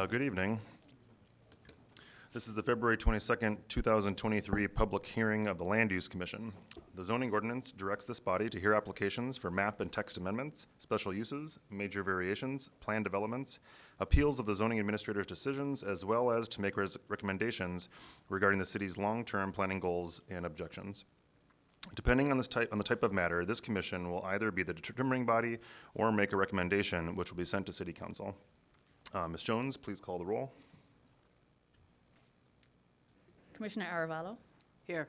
Good evening. This is the February 22nd, 2023 public hearing of the Land Use Commission. The zoning ordinance directs this body to hear applications for map and text amendments, special uses, major variations, plan developments, appeals of the zoning administrator's decisions, as well as to make recommendations regarding the city's long-term planning goals and objections. Depending on the type of matter, this commission will either be the determining body or make a recommendation which will be sent to City Council. Ms. Jones, please call the roll. Commissioner Aravallo, Here.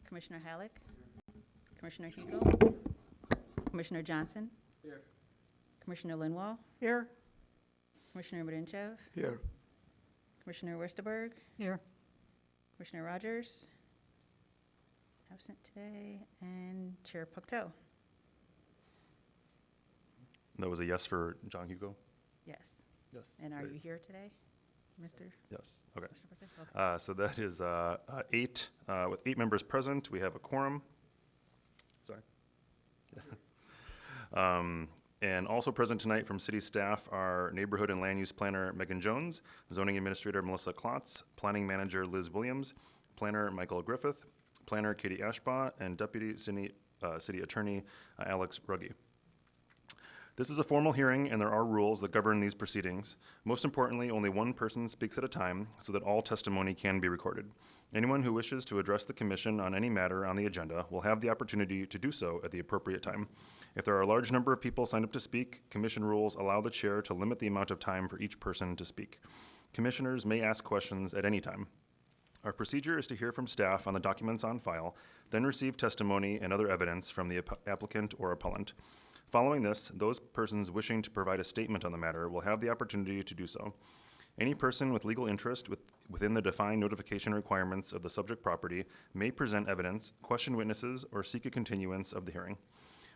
Commissioner Halleck, Commissioner Hugo, Commissioner Johnson, Here. Commissioner Linwall, Here. Commissioner Mudinchev, Here. Commissioner Westerberg, Here. Commissioner Rogers, absent today, and Chair Pucto. That was a yes for John Hugo? Yes. Yes. And are you here today, Mr. Yes, okay. Commissioner Pucto? Okay. So that is eight, with 8 members present, we have a quorum. Sorry. And also present tonight from city staff are Neighborhood and Land Use Planner Megan Jones, Zoning Administrator Melissa Klotz, Planning Manager Liz Williams, Planner Michael Griffith, Planner Katie Ashbaugh, and Deputy City Attorney Alex Ruggie. This is a formal hearing, and there are rules that govern these proceedings. Most importantly, only one person speaks at a time so that all testimony can be recorded. Anyone who wishes to address the commission on any matter on the agenda will have the opportunity to do so at the appropriate time. If there are a large number of people signed up to speak, commission rules allow the chair to limit the amount of time for each person to speak. Commissioners may ask questions at any time. Our procedure is to hear from staff on the documents on file, then receive testimony and other evidence from the applicant or appellant. Following this, those persons wishing to provide a statement on the matter will have the opportunity to do so. Any person with legal interest within the defined notification requirements of the subject property may present evidence, question witnesses, or seek a continuance of the hearing.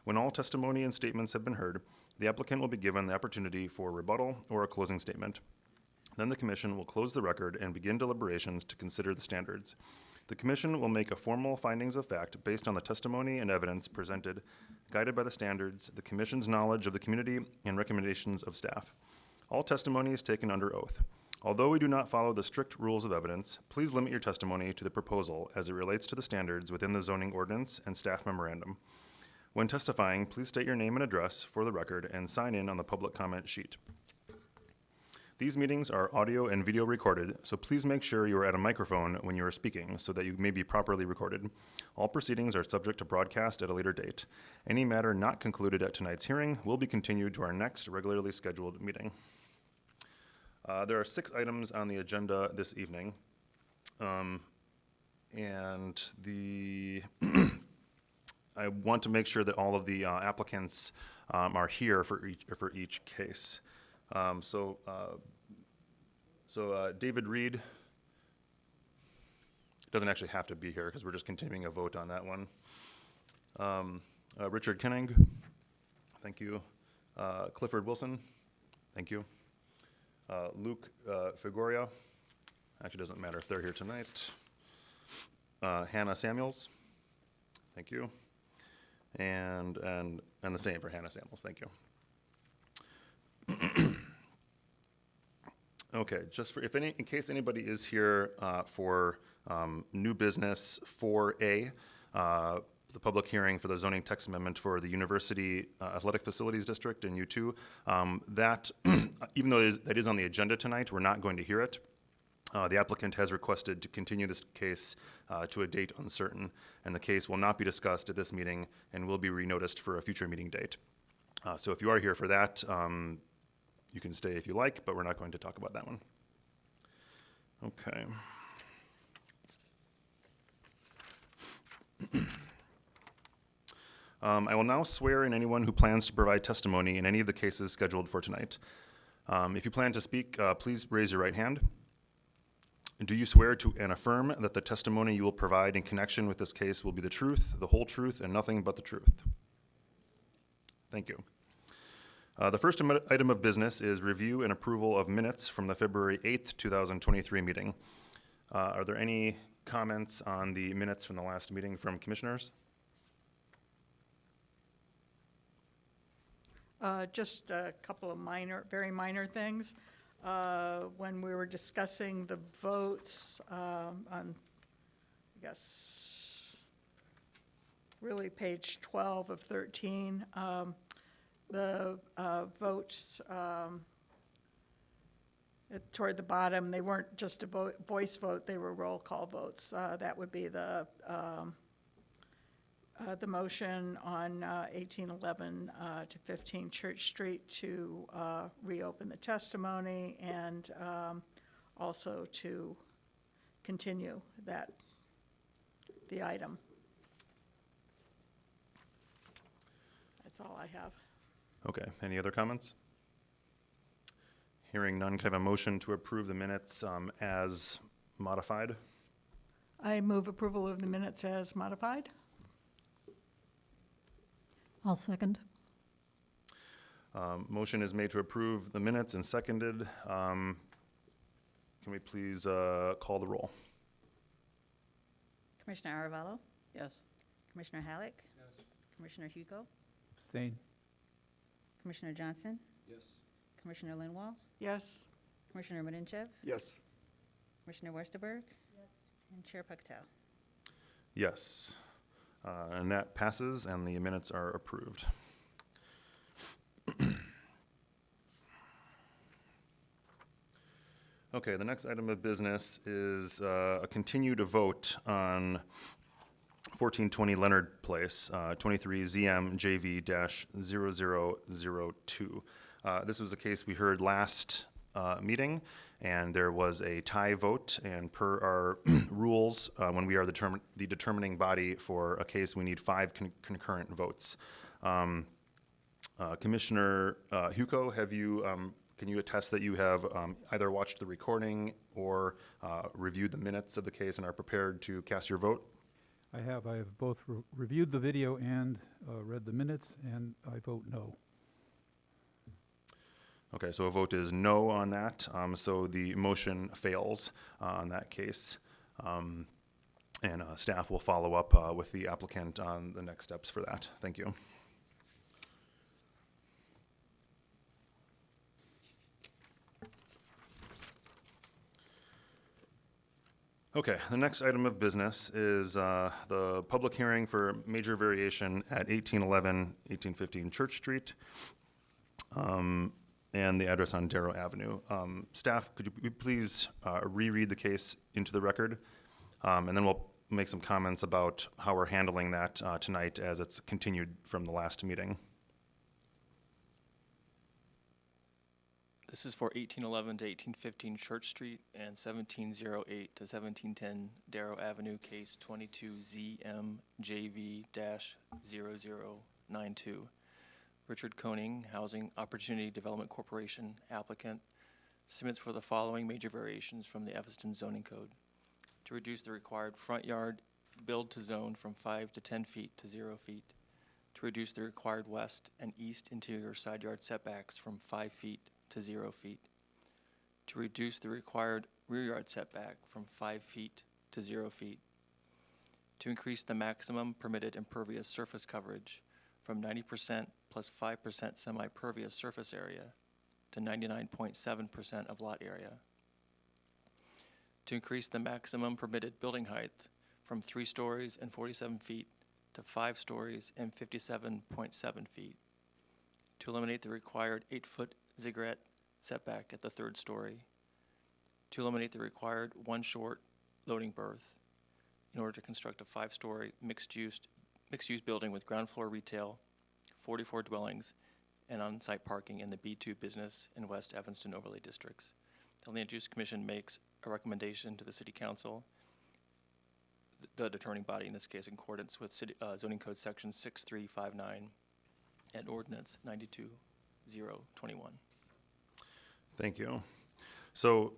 When all testimony and statements have been heard, the applicant will be given the opportunity for rebuttal or a closing statement. Then the commission will close the record and begin deliberations to consider the standards. The commission will make a formal findings of fact based on the testimony and evidence presented, guided by the standards, the commission's knowledge of the community, and recommendations of staff. All testimony is taken under oath. Although we do not follow the strict rules of evidence, please limit your testimony to the proposal as it relates to the standards within the zoning ordinance and staff memorandum. When testifying, please state your name and address for the record and sign in on the public comment sheet. These meetings are audio and video recorded, so please make sure you are at a microphone when you are speaking so that you may be properly recorded. All proceedings are subject to broadcast at a later date. Any matter not concluded at tonight's hearing will be continued to our next regularly scheduled meeting. There are 6 items on the agenda this evening. And I want to make sure that all of the applicants are here for each case. So David Reed doesn't actually have to be here because we're just continuing a vote on that one. Richard Kenning, thank you. Clifford Wilson, thank you. Luke Figueroa, actually doesn't matter if they're here tonight. Hannah Samuels, thank you. And the same for Hannah Samuels, thank you. Okay, just in case anybody is here for new business 4A, the public hearing for the zoning text amendment for the University Athletic Facilities District in U2, that, even though that is on the agenda tonight, we're not going to hear it. The applicant has requested to continue this case to a date uncertain, and the case will not be discussed at this meeting and will be renoticed for a future meeting date. So if you are here for that, you can stay if you like, but we're not going to talk about that one. Okay. I will now swear in anyone who plans to provide testimony in any of the cases scheduled for tonight. If you plan to speak, please raise your right hand. Do you swear to and affirm that the testimony you will provide in connection with this case will be the truth, the whole truth, and nothing but the truth? Thank you. The first item of business is review and approval of minutes from the February 8th, 2023 meeting. Are there any comments on the minutes from the last meeting from commissioners? Just a couple of very minor things. when we were discussing the votes on, I guess, really page 12 of 13, the votes toward the bottom, they weren't just a voice vote, they were roll call votes. That would be the motion on 1811 to 15 Church Street to reopen the testimony and also to continue the item. That's all I have. Okay, any other comments? Hearing none, can I have a motion to approve the minutes as modified? I move approval of the minutes as modified. I'll second. Motion is made to approve the minutes and seconded. Can we please call the roll? Commissioner Aravallo? Yes. Commissioner Halleck? Yes. Commissioner Hugo? Abstain. Commissioner Johnson? Yes. Commissioner Linwall? Yes. Commissioner Mudinchev? Yes. Commissioner Westerberg? Yes. And Chair Pucto? Yes. And that passes, and the minutes are approved. Okay, the next item of business is a continued vote on 1420 Leonard Place, 23 ZM JV-0002. This was a case we heard last meeting, and there was a tie vote, and per our rules, when we are the determining body for a case, we need 5 concurrent votes. Commissioner Hugo, can you attest that you have either watched the recording or reviewed the minutes of the case and are prepared to cast your vote? I have both reviewed the video and read the minutes, and I vote no. Okay, so a vote is no on that, so the motion fails on that case. And staff will follow up with the applicant on the next steps for that. Thank you. Okay, the next item of business is the public hearing for major variation at 1811, 1815 Church Street, and the address on Darrow Avenue. Staff, could you please reread the case into the record? And then we'll make some comments about how we're handling that tonight as it's continued from the last meeting. This is for 1811 to 1815 Church Street and 1708 to 1710 Darrow Avenue, case 22ZMJV-0092. Richard Koning, Housing Opportunity Development Corporation, applicant, submits for the following major variations from the Evanston zoning code: to reduce the required front yard build to zone from 5 to 10 feet to 0 feet, to reduce the required west and east interior side yard setbacks from 5 feet to 0 feet, to reduce the required rear yard setback from 5 feet to 0 feet, to increase the maximum permitted impervious surface coverage from 90% plus 5% semi-pervious surface area to 99.7% of lot area, to increase the maximum permitted building height from 3 stories and 47 feet to 5 stories and 57.7 feet, to eliminate the required 8-foot ziggurat setback at the 3rd story, to eliminate the required 1 short loading berth in order to construct a 5-story mixed-use building with ground floor retail, 44 dwellings, and on-site parking in the B2 Business and West Evanston overlay districts. The Land Use Commission makes a recommendation to the City Council, the determining body in this case, in accordance with Zoning Code Section 6359 and Ordinance 92-021. Thank you. So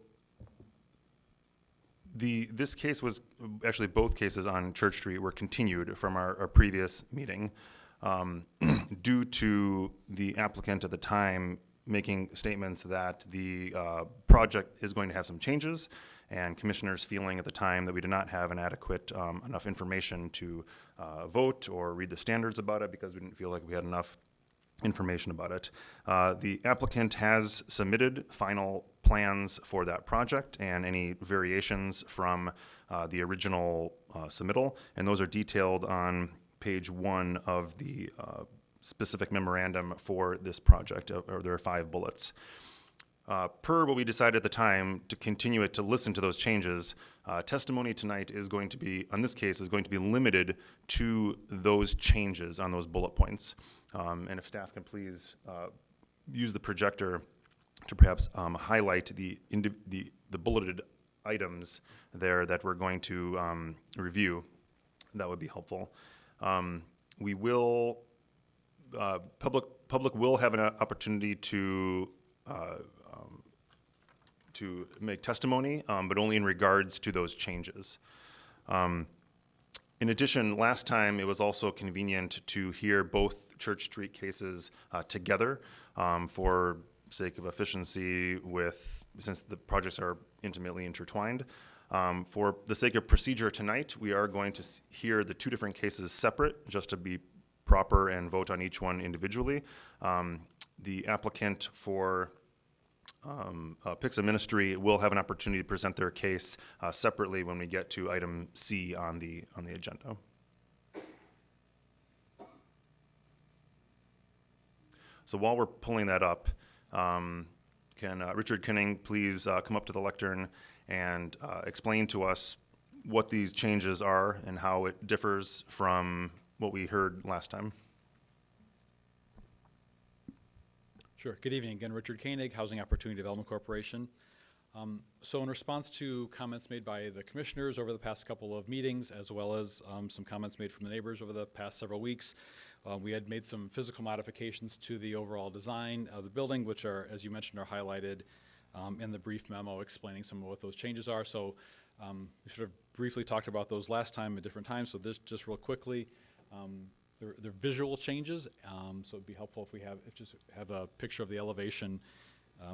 this case was, actually both cases on Church Street were continued from our previous meeting due to the applicant at the time making statements that the project is going to have some changes, and commissioners feeling at the time that we did not have an adequate enough information to vote or read the standards about it because we didn't feel like we had enough information about it. The applicant has submitted final plans for that project and any variations from the original submittal, and those are detailed on page 1 of the specific memorandum for this project, or there are 5 bullets. Per what we decided at the time, to continue it, to listen to those changes, testimony tonight is going to be, in this case, is going to be limited to those changes on those bullet points. And if staff can please use the projector to perhaps highlight the bulleted items there that we're going to review, that would be helpful. We will, public will have an opportunity to make testimony, but only in regards to those changes. In addition, last time it was also convenient to hear both Church Street cases together for sake of efficiency since the projects are intimately intertwined. For the sake of procedure tonight, we are going to hear the 2 different cases separate, just to be proper and vote on each one individually. The applicant for Pixa Ministry will have an opportunity to present their case separately when we get to item C on the agenda. So while we're pulling that up, can Richard Koenig please come up to the lectern and explain to us what these changes are and how it differs from what we heard last time? Sure. Good evening. Again, Richard Koenig, Housing Opportunity Development Corporation. So in response to comments made by the commissioners over the past couple of meetings, as well as some comments made from the neighbors over the past several weeks, we had made some physical modifications to the overall design of the building, which are, as you mentioned, are highlighted in the brief memo explaining some of what those changes are. So we sort of briefly talked about those last time at different times, so this just real quickly. They're visual changes, so it'd be helpful if we just have a picture of the elevation.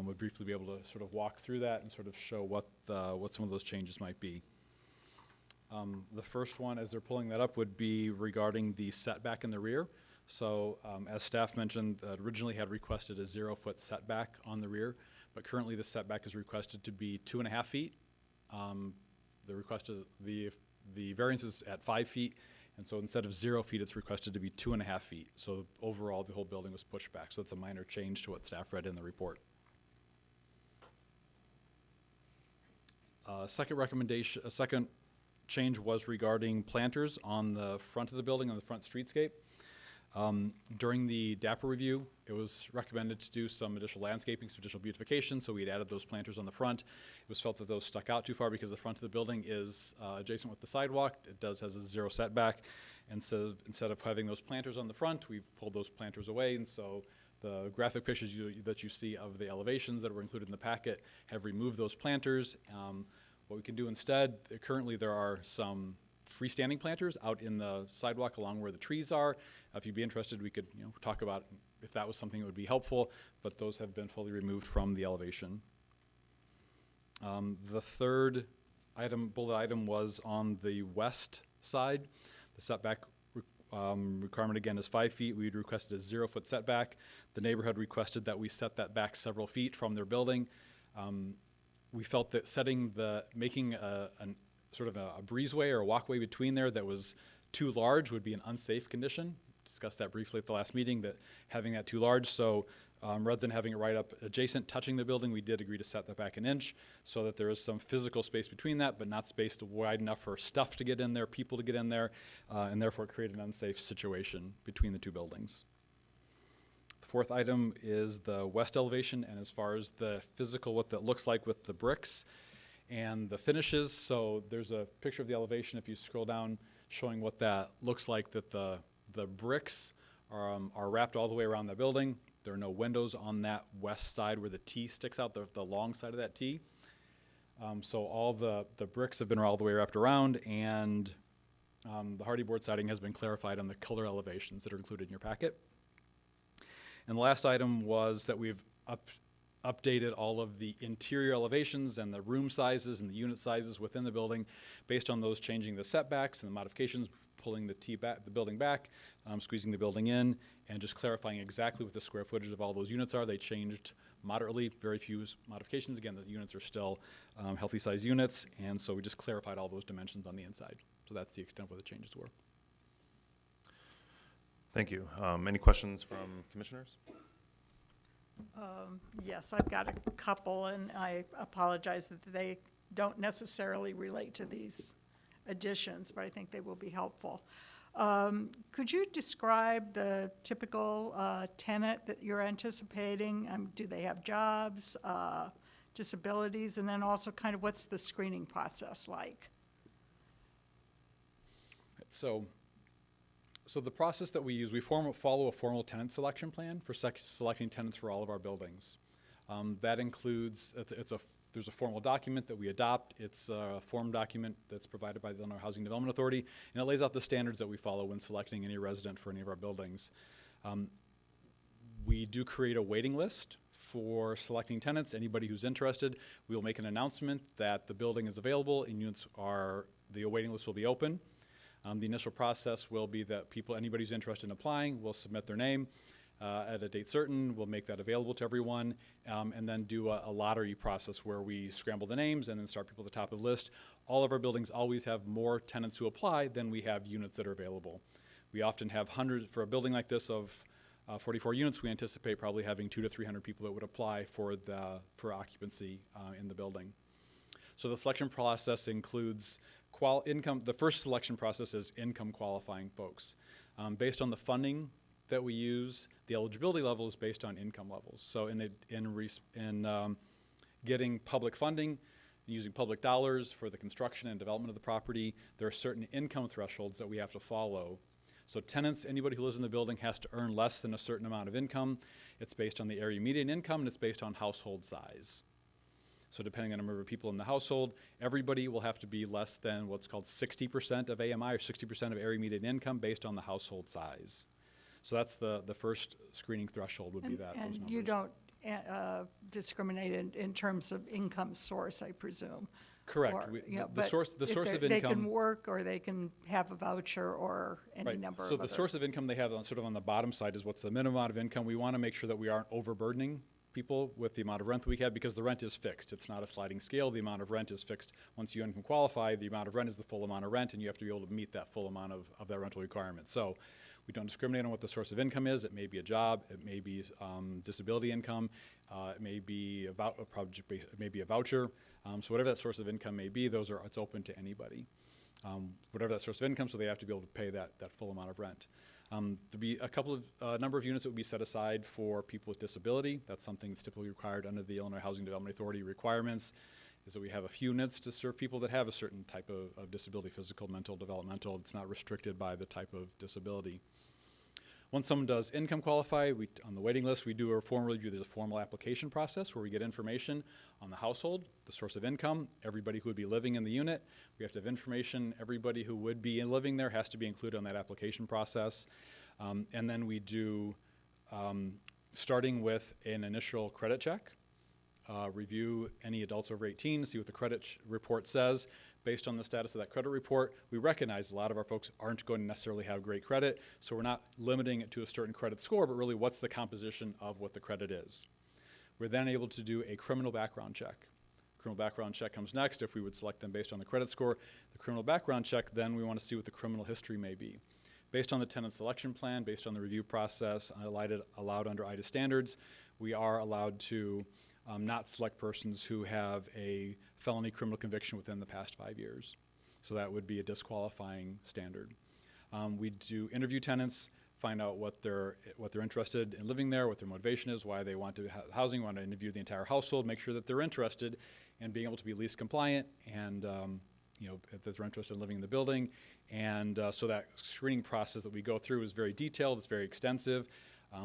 Would briefly be able to sort of walk through that and sort of show what some of those changes might be. The first one, as they're pulling that up, would be regarding the setback in the rear. So as staff mentioned, originally had requested a 0-foot setback on the rear, but currently the setback is requested to be 2.5 feet. The variance is at 5 feet. And so instead of 0 feet, it's requested to be 2.5 feet. So overall, the whole building was pushed back. So that's a minor change to what staff read in the report. Second change was regarding planters on the front of the building, on the front streetscape. During the DAPR review, it was recommended to do some additional landscaping, some additional beautification, so we had added those planters on the front. It was felt that those stuck out too far because the front of the building is adjacent with the sidewalk. It has a 0 setback, and so instead of having those planters on the front, we've pulled those planters away, and so the graphic pictures that you see of the elevations that were included in the packet have removed those planters. What we can do instead, currently there are some freestanding planters out in the sidewalk along where the trees are. If you'd be interested, we could talk about if that was something that would be helpful, but those have been fully removed from the elevation. The third bullet item was on the west side. The setback requirement again is 5 feet. We'd requested a 0-foot setback. The neighborhood requested that we set that back several feet from their building. We felt that making a sort of a breezeway or a walkway between there that was too large would be an unsafe condition. Discussed that briefly at the last meeting, that having that too large. So rather than having it right up adjacent, touching the building, we did agree to set that back an inch so that there is some physical space between that, but not space wide enough for stuff to get in there, people to get in there, and therefore create an unsafe situation between the two buildings. The fourth item is the west elevation, and as far as the physical, what that looks like with the bricks and the finishes. So there's a picture of the elevation if you scroll down showing what that looks like, that the bricks are wrapped all the way around the building. There are no windows on that west side where the T sticks out, the long side of that T. So all the bricks have been all the way wrapped around, and the hardy board siding has been clarified on the color elevations that are included in your packet. And the last item was that we've updated all of the interior elevations and the room sizes and the unit sizes within the building based on those changing the setbacks and the modifications, pulling the building back, squeezing the building in, and just clarifying exactly what the square footage of all those units are. They changed moderately, very few modifications. Again, the units are still healthy size units, and so we just clarified all those dimensions on the inside. So that's the extent of what the changes were. Thank you. Any questions from commissioners? Yes, I've got a couple, and I apologize that they don't necessarily relate to these additions, but I think they will be helpful. Could you describe the typical tenant that you're anticipating? Do they have jobs, disabilities, and then also kind of what's the screening process like? So the process that we use, we follow a formal tenant selection plan for selecting tenants for all of our buildings. That includes, there's a formal document that we adopt. It's a form document that's provided by the Illinois Housing Development Authority, and it lays out the standards that we follow when selecting any resident for any of our buildings. We do create a waiting list for selecting tenants. Anybody who's interested, we will make an announcement that the building is available and the waiting list will be open. The initial process will be that anybody who's interested in applying will submit their name at a date certain. We'll make that available to everyone, and then do a lottery process where we scramble the names and then start people at the top of the list. All of our buildings always have more tenants who apply than we have units that are available. We often have hundreds, for a building like this of 44 units, we anticipate probably having 200 to 300 people that would apply for occupancy in the building. So the selection process includes income. The first selection process is income qualifying folks. Based on the funding that we use, the eligibility level is based on income levels. So in getting public funding, using public dollars for the construction and development of the property, there are certain income thresholds that we have to follow. So tenants, anybody who lives in the building has to earn less than a certain amount of income. It's based on the area median income, and it's based on household size. So depending on the number of people in the household, everybody will have to be less than what's called 60% of AMI, or 60% of area median income, based on the household size. So that's the first screening threshold would be that. Those And numbers. you don't discriminate in terms of income source, I presume? Correct. Or, you know, The but source if of they can income. work, or they can have a voucher, or any Right. number So of the other. source of income they have sort of on the bottom side is what's the minimum amount of income. We want to make sure that we aren't overburdening people with the amount of rent that we have, because the rent is fixed. It's not a sliding scale. The amount of rent is fixed. Once you income qualify, the amount of rent is the full amount of rent, and you have to be able to meet that full amount of that rental requirement. So we don't discriminate on what the source of income is. It may be a job. It may be disability income. It may be it may be a voucher. So whatever that source of income may be, it's open to anybody. Whatever that source of income, so they have to be able to pay that full amount of rent. There'll be a number of units that would be set aside for people with disability. That's something that's typically required under the Illinois Housing Development Authority requirements, is that we have a few units to serve people that have a certain type of disability, physical, mental, developmental. It's not restricted by the type of disability. Once someone does income qualify, on the waiting list, we do a formal review. There's a formal application process where we get information on the household, the source of income, everybody who would be living in the unit. We have to have information. Everybody who would be living there has to be included on that application process. And then we do, starting with an initial credit check, review any adults over 18, see what the credit report says. Based on the status of that credit report, we recognize a lot of our folks aren't going to necessarily have great credit, so we're not limiting it to a certain credit score, but really what's the composition of what the credit is. We're then able to do a criminal background check. Criminal background check comes next. If we would select them based on the credit score, the criminal background check, then we want to see what the criminal history may be. Based on the tenant selection plan, based on the review process allowed under IDA standards, we are allowed to not select persons who have a felony criminal conviction within the past 5 years. So that would be a disqualifying standard. We do interview tenants, find out what they're interested in living there, what their motivation is, why they want to have housing, want to interview the entire household, make sure that they're interested in being able to be lease compliant, and if they're interested in living in the building. And so that screening process that we go through is very detailed, it's very extensive.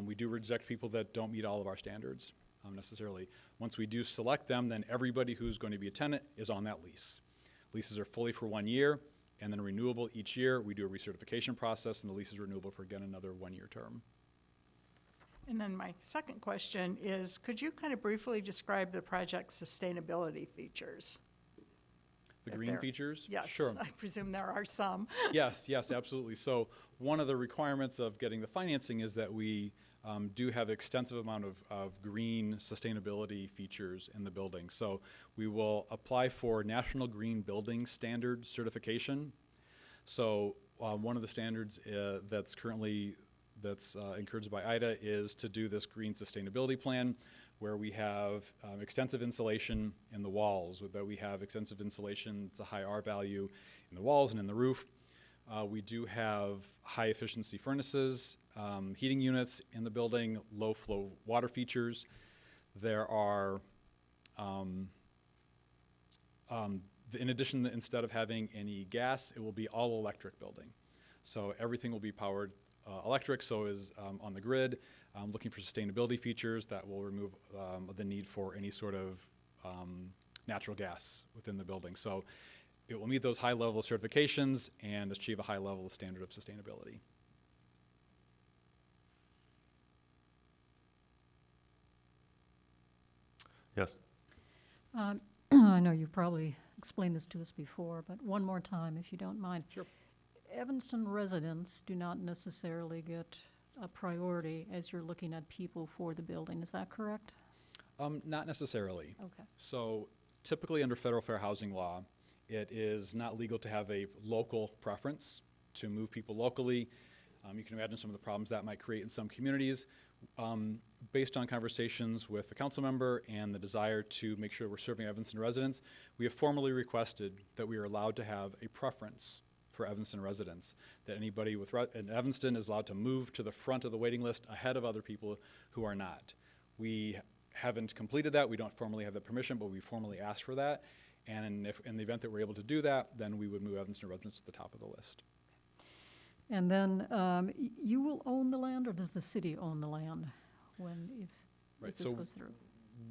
We do reject people that don't meet all of our standards necessarily. Once we do select them, then everybody who's going to be a tenant is on that lease. Leases are fully for 1 year and then renewable each year. We do a recertification process, and the lease is renewable for, again, another 1-year term. And then my second question is, could you kind of briefly describe the project's sustainability features? The if green there- features? Yes, Sure. I presume there are some. Yes, yes, absolutely. So one of the requirements of getting the financing is that we do have extensive amount of green sustainability features in the building. So we will apply for National Green Building Standard certification. So one of the standards that's currently encouraged by IDA is to do this green sustainability plan, where we have extensive insulation in the walls, that we have extensive insulation, it's a high R value in the walls and in the roof. We do have high efficiency furnaces, heating units in the building, low flow water features. There are, in addition, instead of having any gas, it will be all electric building. So everything will be powered electric, so is on the grid. Looking for sustainability features that will remove the need for any sort of natural gas within the building. So it will meet those high level certifications and achieve a high level of standard of sustainability. Yes. I know you probably explained this to us before, but one more time, if you don't mind. Sure. Evanston residents do not necessarily get a priority as you're looking at people for the building. Is that correct? Not necessarily. Okay. So typically under federal fair housing law, it is not legal to have a local preference to move people locally. You can imagine some of the problems that might create in some communities. Based on conversations with the council member and the desire to make sure we're serving Evanston residents, we have formally requested that we are allowed to have a preference for Evanston residents, that anybody in Evanston is allowed to move to the front of the waiting list ahead of other people who are not. We haven't completed that. We don't formally have that permission, but we formally asked for that. And if in the event that we're able to do that, then we would move Evanston residents to the top of the list. And then you will own the land, or does the city own the land if Right, this so goes through?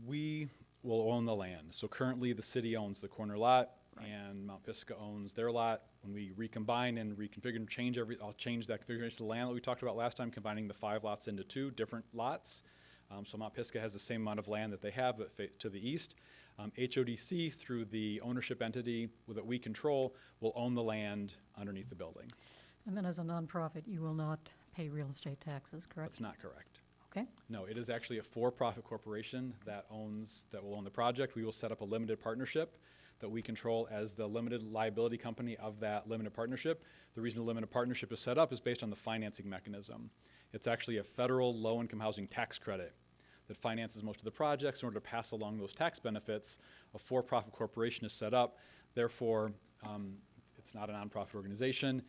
we will own the land. So currently, the city owns the corner lot, and Mount Pisgah owns their lot. When we recombine and reconfigure and change I'll change that configuration of the land that we talked about last time, combining the 5 lots into 2 different lots. So Mount Pisgah has the same amount of land that they have, but to the east. HODC, through the ownership entity that we control, will own the land underneath the building. And then as a nonprofit, you will not pay real estate taxes, correct? That's not correct. Okay. No, it is actually a for-profit corporation that will own the project. We will set up a limited partnership that we control as the limited liability company of that limited partnership. The reason the limited partnership is set up is based on the financing mechanism. It's actually a federal low-income housing tax credit that finances most of the projects. In order to pass along those tax benefits, a for-profit corporation is set up. Therefore, it's not a nonprofit organization.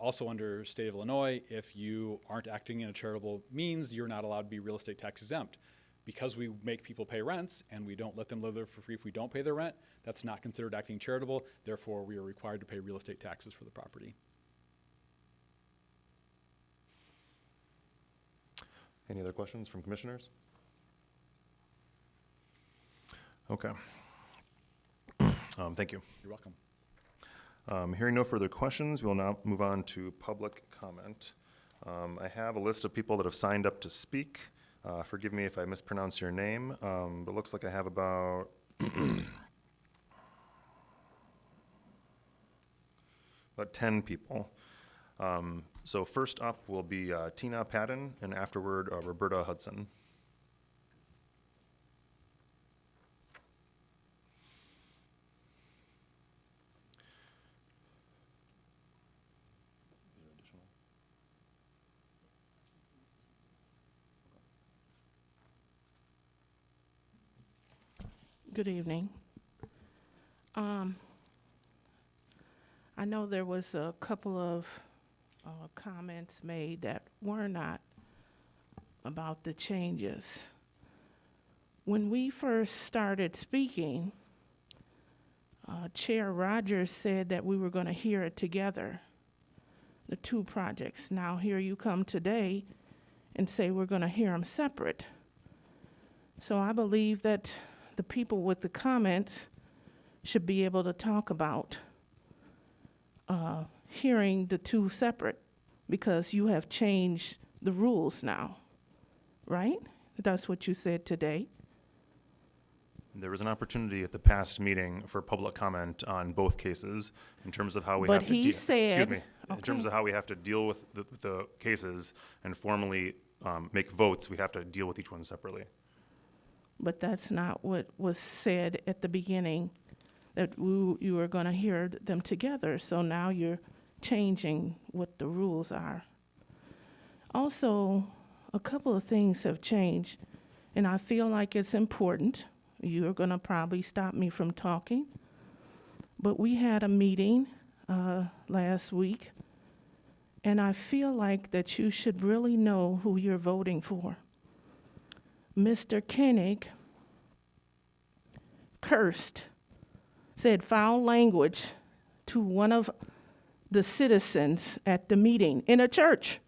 Also under state of Illinois, if you aren't acting in a charitable means, you're not allowed to be real estate tax exempt. Because we make people pay rents and we don't let them live there for free if we don't pay their rent, that's not considered acting charitable. Therefore, we are required to pay real estate taxes for the property. Any other questions from commissioners? Okay. Thank you. You're welcome. Hearing no further questions, we'll now move on to public comment. I have a list of people that have signed up to speak. Forgive me if I mispronounce your name, but it looks like I have about about 10 people. So first up will be Tina Patton, and afterward Roberta Hudson. Good evening. I know there was a couple of comments made that were not about the changes. When we first started speaking, Chair Rogers said that we were going to hear it together, the 2 projects. Now here you come today and say we're going to hear them separate. So I believe that the people with the comments should be able to talk about hearing the 2 separate, because you have changed the rules now, right? That's what you said today. There was an opportunity at the past meeting for public comment on both cases in terms of how we But have to. he excuse said- me. In terms okay. of how we have to deal with the cases and formally make votes, we have to deal with each one separately. But that's not what was said at the beginning, that you were going to hear them together. So now you're changing what the rules are. Also, a couple of things have changed, and I feel like it's important. You're going to probably stop me from talking. But we had a meeting last week, and I feel like that you should really know who you're voting for. Mr. Koenig cursed, said foul language to one of the citizens at the meeting in a church.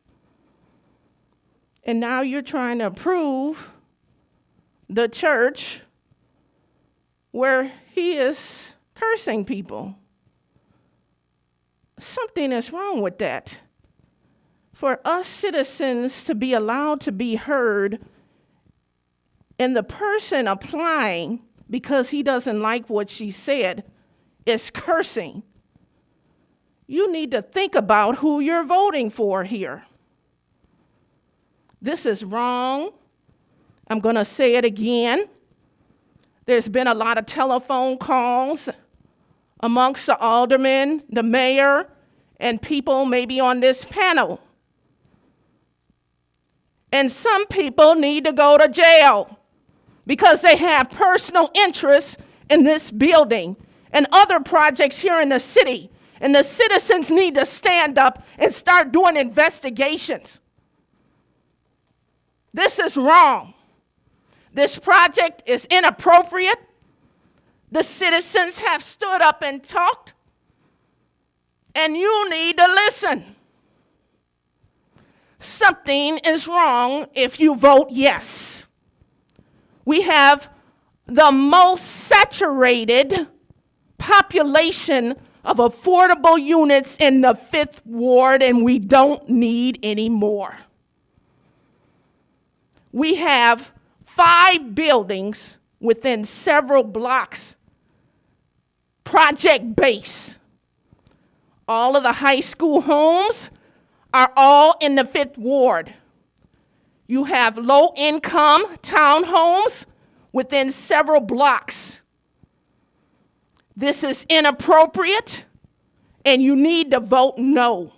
And now you're trying to approve the church where he is cursing people. Something is wrong with that. For us citizens to be allowed to be heard, and the person applying because he doesn't like what she said is cursing, you need to think about who you're voting for here. This is wrong. I'm going to say it again. There's been a lot of telephone calls amongst the aldermen, the mayor, and people maybe on this panel. And some people need to go to jail because they have personal interests in this building and other projects here in the city. And the citizens need to stand up and start doing investigations. This is wrong. This project is inappropriate. The citizens have stood up and talked, and you need to listen. Something is wrong if you vote yes. We have the most saturated population of affordable units in the 5th Ward, and we don't need any more. We have 5 buildings within several blocks, project base. All of the high school homes are all in the 5th Ward. You have low-income townhomes within several blocks. This is inappropriate, and you need to vote no.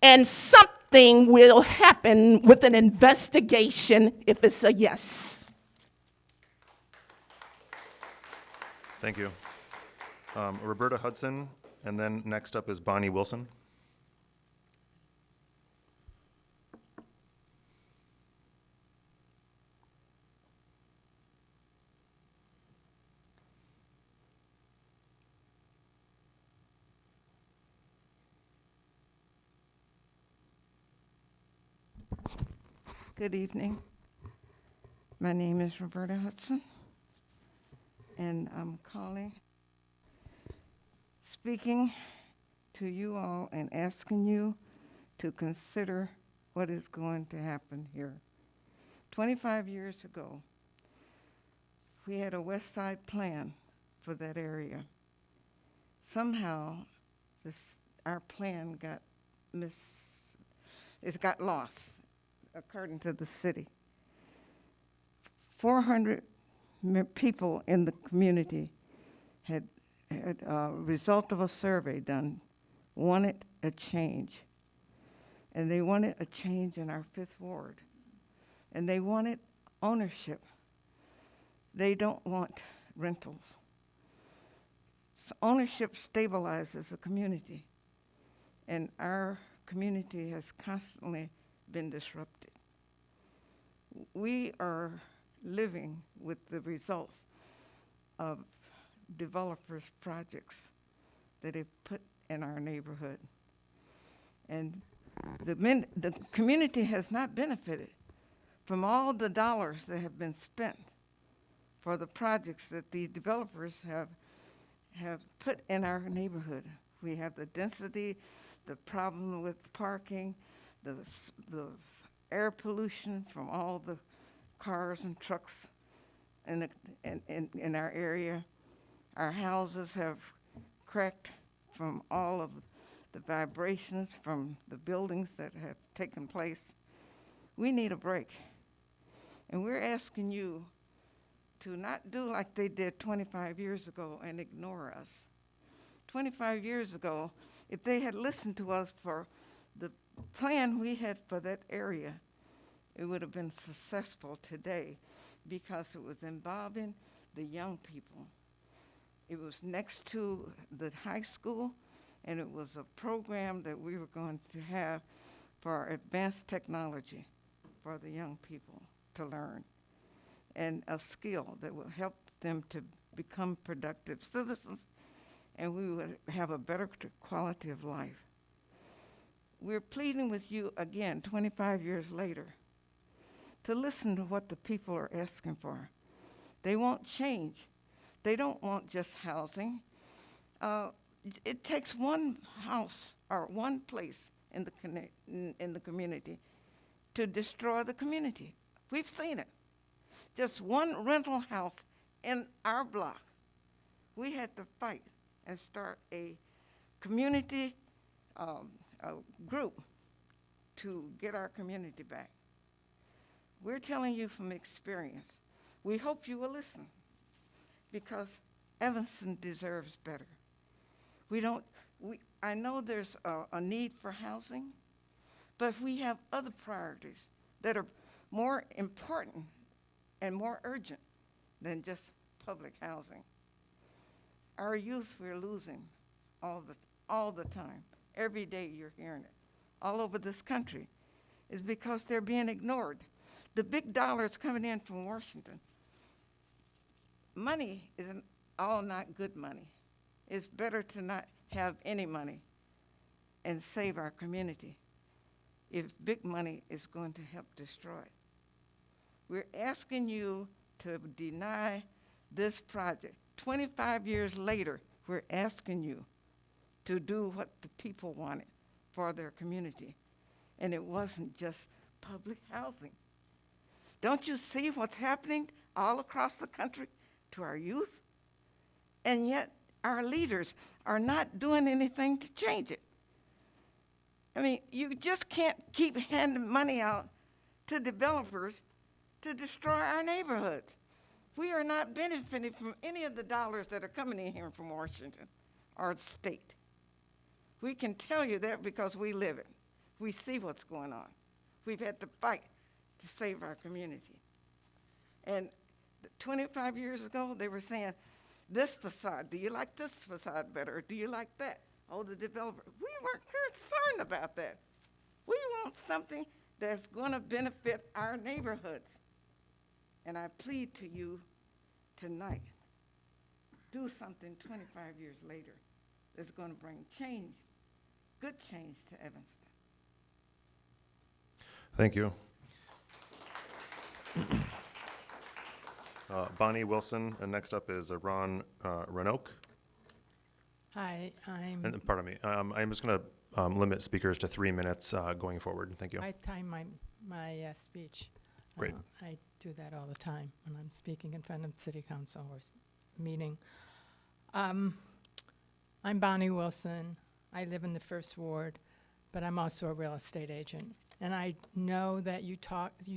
And something will happen with an investigation if it's a yes. Thank you. Roberta Hudson, and then next up is Bonnie Wilson. Good evening. My name is Roberta Hudson, and I'm speaking to you all and asking you to consider what is going to happen here. 25 years ago, we had a West Side plan for that area. Somehow, our plan got lost, according to the city. 400 people in the community had result of a survey done, wanted a change. And they wanted a change in our 5th Ward. And they wanted ownership. They don't want rentals. So ownership stabilizes a community. And our community has constantly been disrupted. We are living with the results of developers' projects that they've put in our neighborhood. And the community has not benefited from all the dollars that have been spent for the projects that the developers have put in our neighborhood. We have the density, the problem with parking, the air pollution from all the cars and trucks, in our area. Our houses have cracked from all of the vibrations from the buildings that have taken place. We need a break. And we're asking you to not do like they did 25 years ago and ignore us. 25 years ago, if they had listened to us for the plan we had for that area, it would have been successful today because it was involving the young people. It was next to the high school, and it was a program that we were going to have for advanced technology for the young people to learn, and a skill that will help them to become productive citizens, and we would have a better quality of life. We're pleading with you again, 25 years later, to listen to what the people are asking for. They want change. They don't want just housing. It takes one house or one place in the community to destroy the community. We've seen it. Just one rental house in our block. We had to fight and start a community group to get our community back. We're telling you from experience. We hope you will listen, because Evanston deserves better. I know there's a need for housing, but we have other priorities that are more important and more urgent than just public housing. Our youth, we're losing all the time. Every day you're hearing it. All over this country is because they're being ignored. The big dollars coming in from Washington. Money is all not good money. It's better to not have any money and save our community if big money is going to help destroy it. We're asking you to deny this project. 25 years later, we're asking you to do what the people wanted for their community. And it wasn't just public housing. Don't you see what's happening all across the country to our youth? And yet our leaders are not doing anything to change it. I mean, you just can't keep handing money out to developers to destroy our neighborhoods. We are not benefiting from any of the dollars that are coming in here from Washington or the state. We can tell you that because we live it. We see what's going on. We've had to fight to save our community. And 25 years ago, they were saying, this facade, do you like this facade better, or do you like that? Oh, the developer, we weren't concerned about that. We want something that's gonna benefit our neighborhoods. And I plead to you tonight, do something 25 years later that's gonna bring change, good change to Evanston. Thank you. Bonnie Wilson, and next up is Ron Renoke. Hi, And pardon me, I'm just going to limit speakers to 3 minutes going forward. Thank you. I time my speech. Great. I do that all the time when I'm speaking in front of city council or meeting. I'm Bonnie Wilson. I live in the First Ward, but I'm also a real estate agent. And I know that you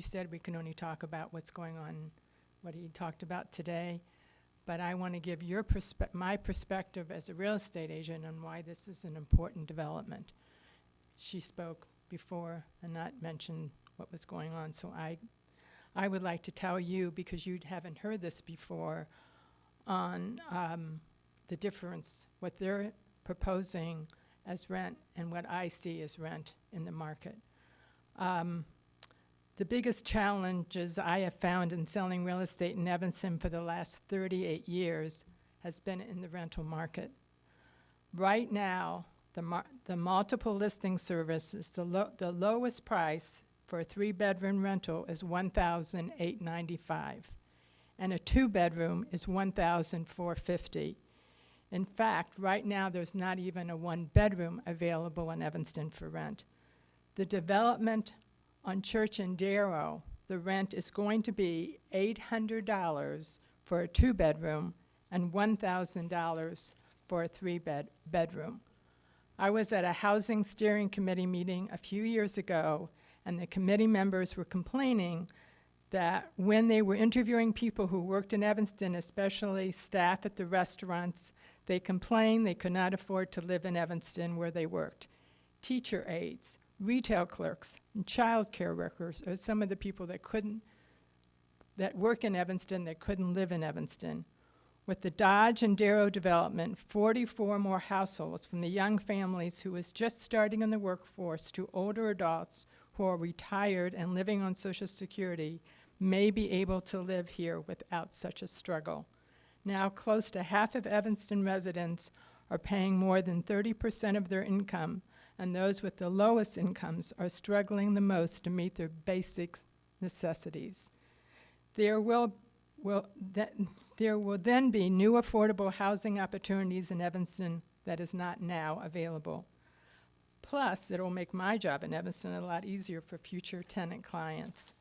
said we can only talk about what's going on, what he talked about today, but I want to give my perspective as a real estate agent on why this is an important development. She spoke before and not mentioned what was going on, so I would like to tell you, because you haven't heard this before, on the difference, what they're proposing as rent and what I see as rent in the market. The biggest challenges I have found in selling real estate in Evanston for the last 38 years has been in the rental market. Right now, the multiple listing services, the lowest price for a 3-bedroom rental is $1,895, and a 2-bedroom is $1,450. In fact, right now there's not even a 1-bedroom available in Evanston for rent. The development on Church and Darrow, the rent is going to be $800 for a two-bedroom and $1,000 for a three-bedroom. I was at a housing steering committee meeting a few years ago, and the committee members were complaining that when they were interviewing people who worked in Evanston, especially staff at the restaurants, they complained they could not afford to live in Evanston where they worked. Teacher aides, retail clerks, and childcare workers are some of the people that work in Evanston that couldn't live in Evanston. With the Dodge and Darrow development, 44 more households from the young families who was just starting in the workforce to older adults who are retired and living on Social Security may be able to live here without such a struggle. Now, close to half of Evanston residents are paying more than 30% of their income, and those with the lowest incomes are struggling the most to meet their basic necessities. There will then be new affordable housing opportunities in Evanston that is not now available. Plus, it will make my job in Evanston a lot easier for future tenant clients.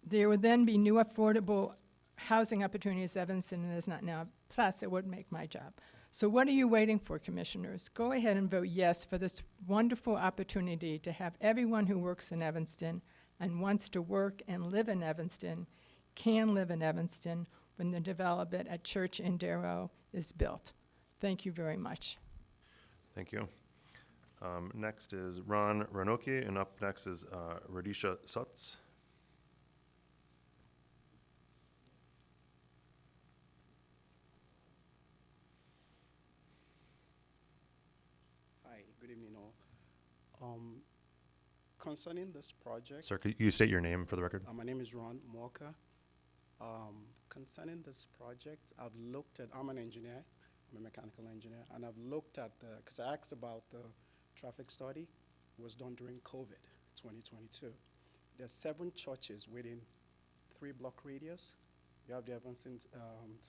There will then be new affordable housing opportunities in Evanston that is not now. Plus, it would make my job. So what are you waiting for, commissioners? Go ahead and vote yes for this wonderful opportunity to have everyone who works in Evanston and wants to work and live in Evanston can live in Evanston when the development at Church and Darrow is built. Thank you very much. Thank you. Next is Ron Ranoki, and up next is Radisha Sutz. Hi, good evening all. Concerning this project, Sir, could you state your name for the record? my name is Ron Walker. Concerning this project, I'm an engineer, I'm a mechanical engineer, and I've looked at because I asked about the traffic study. It was done during COVID, 2022. There's 7 churches within 3-block radius. You have the Evanston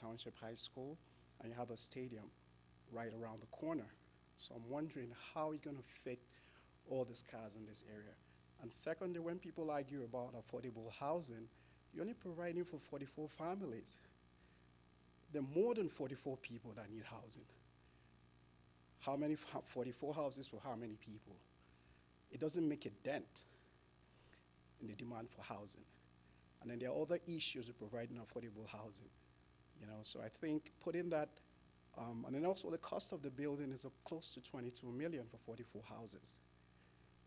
Township High School, and you have a stadium right around the corner. So I'm wondering how you're going to fit all these cars in this area. And secondly, when people argue about affordable housing, you're only providing for 44 families. There are more than 44 people that need housing. How many 44 houses for how many people? It doesn't make a dent in the demand for housing. And then there are other issues with providing affordable housing. So I think putting that, and then also the cost of the building is close to $22 million for 44 houses.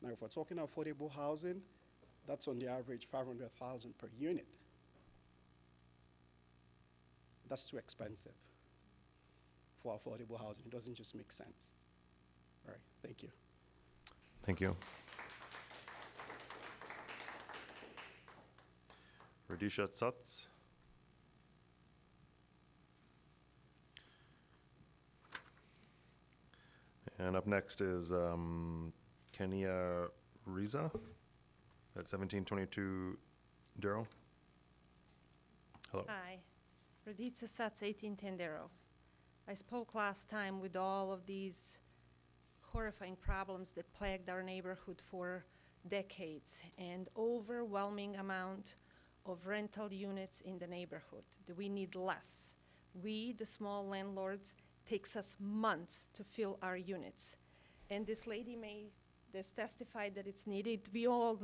Now, if we're talking affordable housing, that's on the average $500,000 per unit. That's too expensive for affordable housing. It doesn't just make sense. All right, thank you. Thank you. Radisha Sutz. And up next is Kenia Riza at 1722 Darrow. Hello. Hi, Raditza Satz, 1810 Darrow. I spoke last time with all of these horrifying problems that plagued our neighborhood for decades, and overwhelming amount of rental units in the neighborhood. That we need less. We, the small landlords, takes us months to fill our units. And this lady this testified that it's needed. We all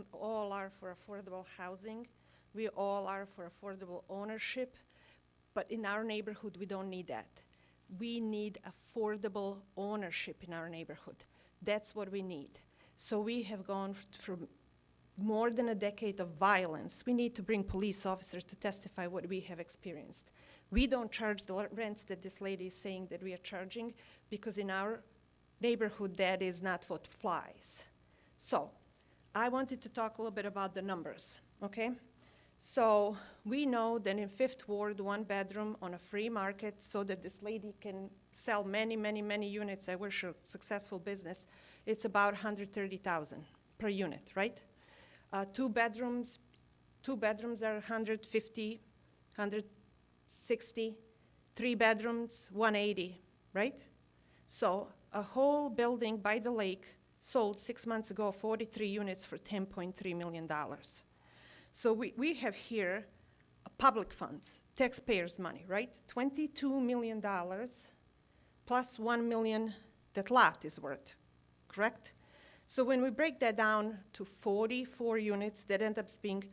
are for affordable housing. We all are for affordable ownership. But in our neighborhood, we don't need that. We need affordable ownership in our neighborhood. That's what we need. So we have gone from more than a decade of violence. We need to bring police officers to testify what we have experienced. We don't charge the rents that this lady is saying that we are charging, because in our neighborhood, that is not what flies. So I wanted to talk a little bit about the numbers, okay? So we know that in 5th Ward, 1 bedroom on a free market, so that this lady can sell many, many, many units. I wish her successful business. It's about $130,000 per unit, right? 2 bedrooms are 150, 160. 3 bedrooms, 180, right? So a whole building by the lake sold 6 months ago 43 units for $10.3 million. So we have here public funds, taxpayers' money, right? $22 million plus $1 million that lot is worth, correct? So when we break that down to 44 units, that ends up being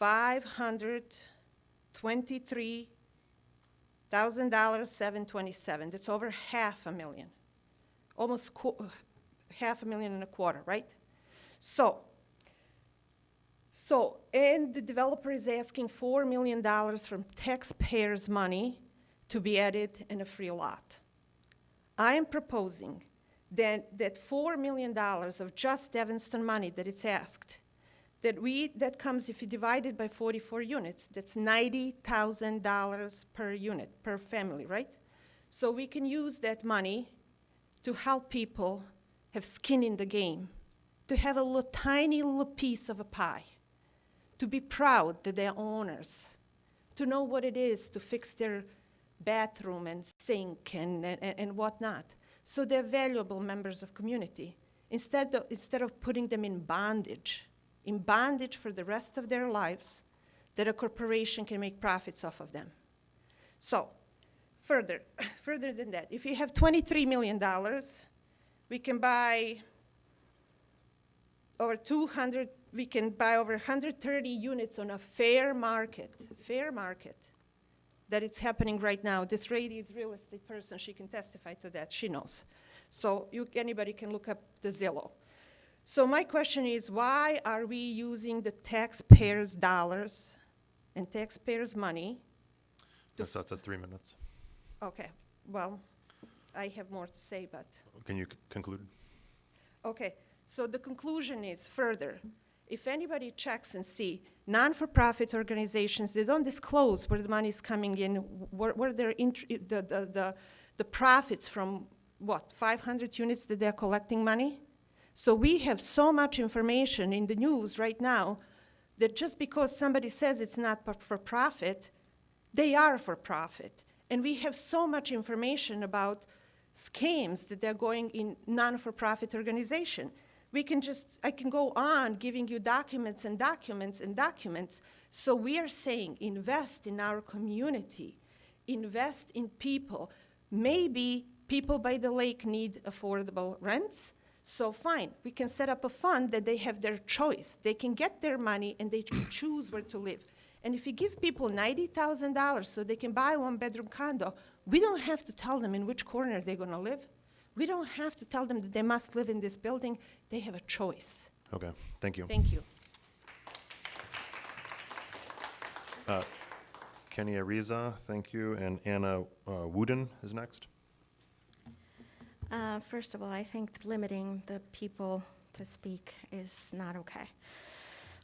$523,727. That's over $500,000, almost $500,000.25, right? And the developer is asking $4 million from taxpayers' money to be added in a free lot. I am proposing that $4 million of just Evanston money that it's asked, that comes, if you divide it by 44 units, that's $90,000 per unit, per family, right? So we can use that money to help people have skin in the game, to have a tiny little piece of a pie, to be proud that they're owners, to know what it is to fix their bathroom and sink and whatnot. So they're valuable members of community. Instead of putting them in bondage for the rest of their lives, that a corporation can make profits off of them. So further than that, if you have $23 million, we can buy over 130 units on a fair market that it's happening right now. This lady is a real estate person. She can testify to that. She knows. So anybody can look up the Zillow. So my question is, why are we using the taxpayers' dollars and taxpayers' money? Ms. Sutz, that's 3 minutes. Okay, well, I have more to say, but. Can you conclude? Okay, so the conclusion is further. If anybody checks and see, non-for-profit organizations, they don't disclose where the money is coming in, where the profits from, 500 units that they're collecting money? So we have so much information in the news right now that just because somebody says it's not for profit, they are for profit. And we have so much information about schemes that they're going in non-for-profit organization. I can go on giving you documents and documents and documents. So we are saying invest in our community, invest in people. Maybe people by the lake need affordable rents. So fine, we can set up a fund that they have their choice. They can get their money and they can choose where to live. And if you give people $90,000 so they can buy a one-bedroom condo, we don't have to tell them in which corner they're going to live. We don't have to tell them that they must live in this building. They have a choice. Okay, thank you. Thank you. Kenny Ariza, thank you, and Anna Wooden is next. First of all, I think limiting the people to speak is not okay.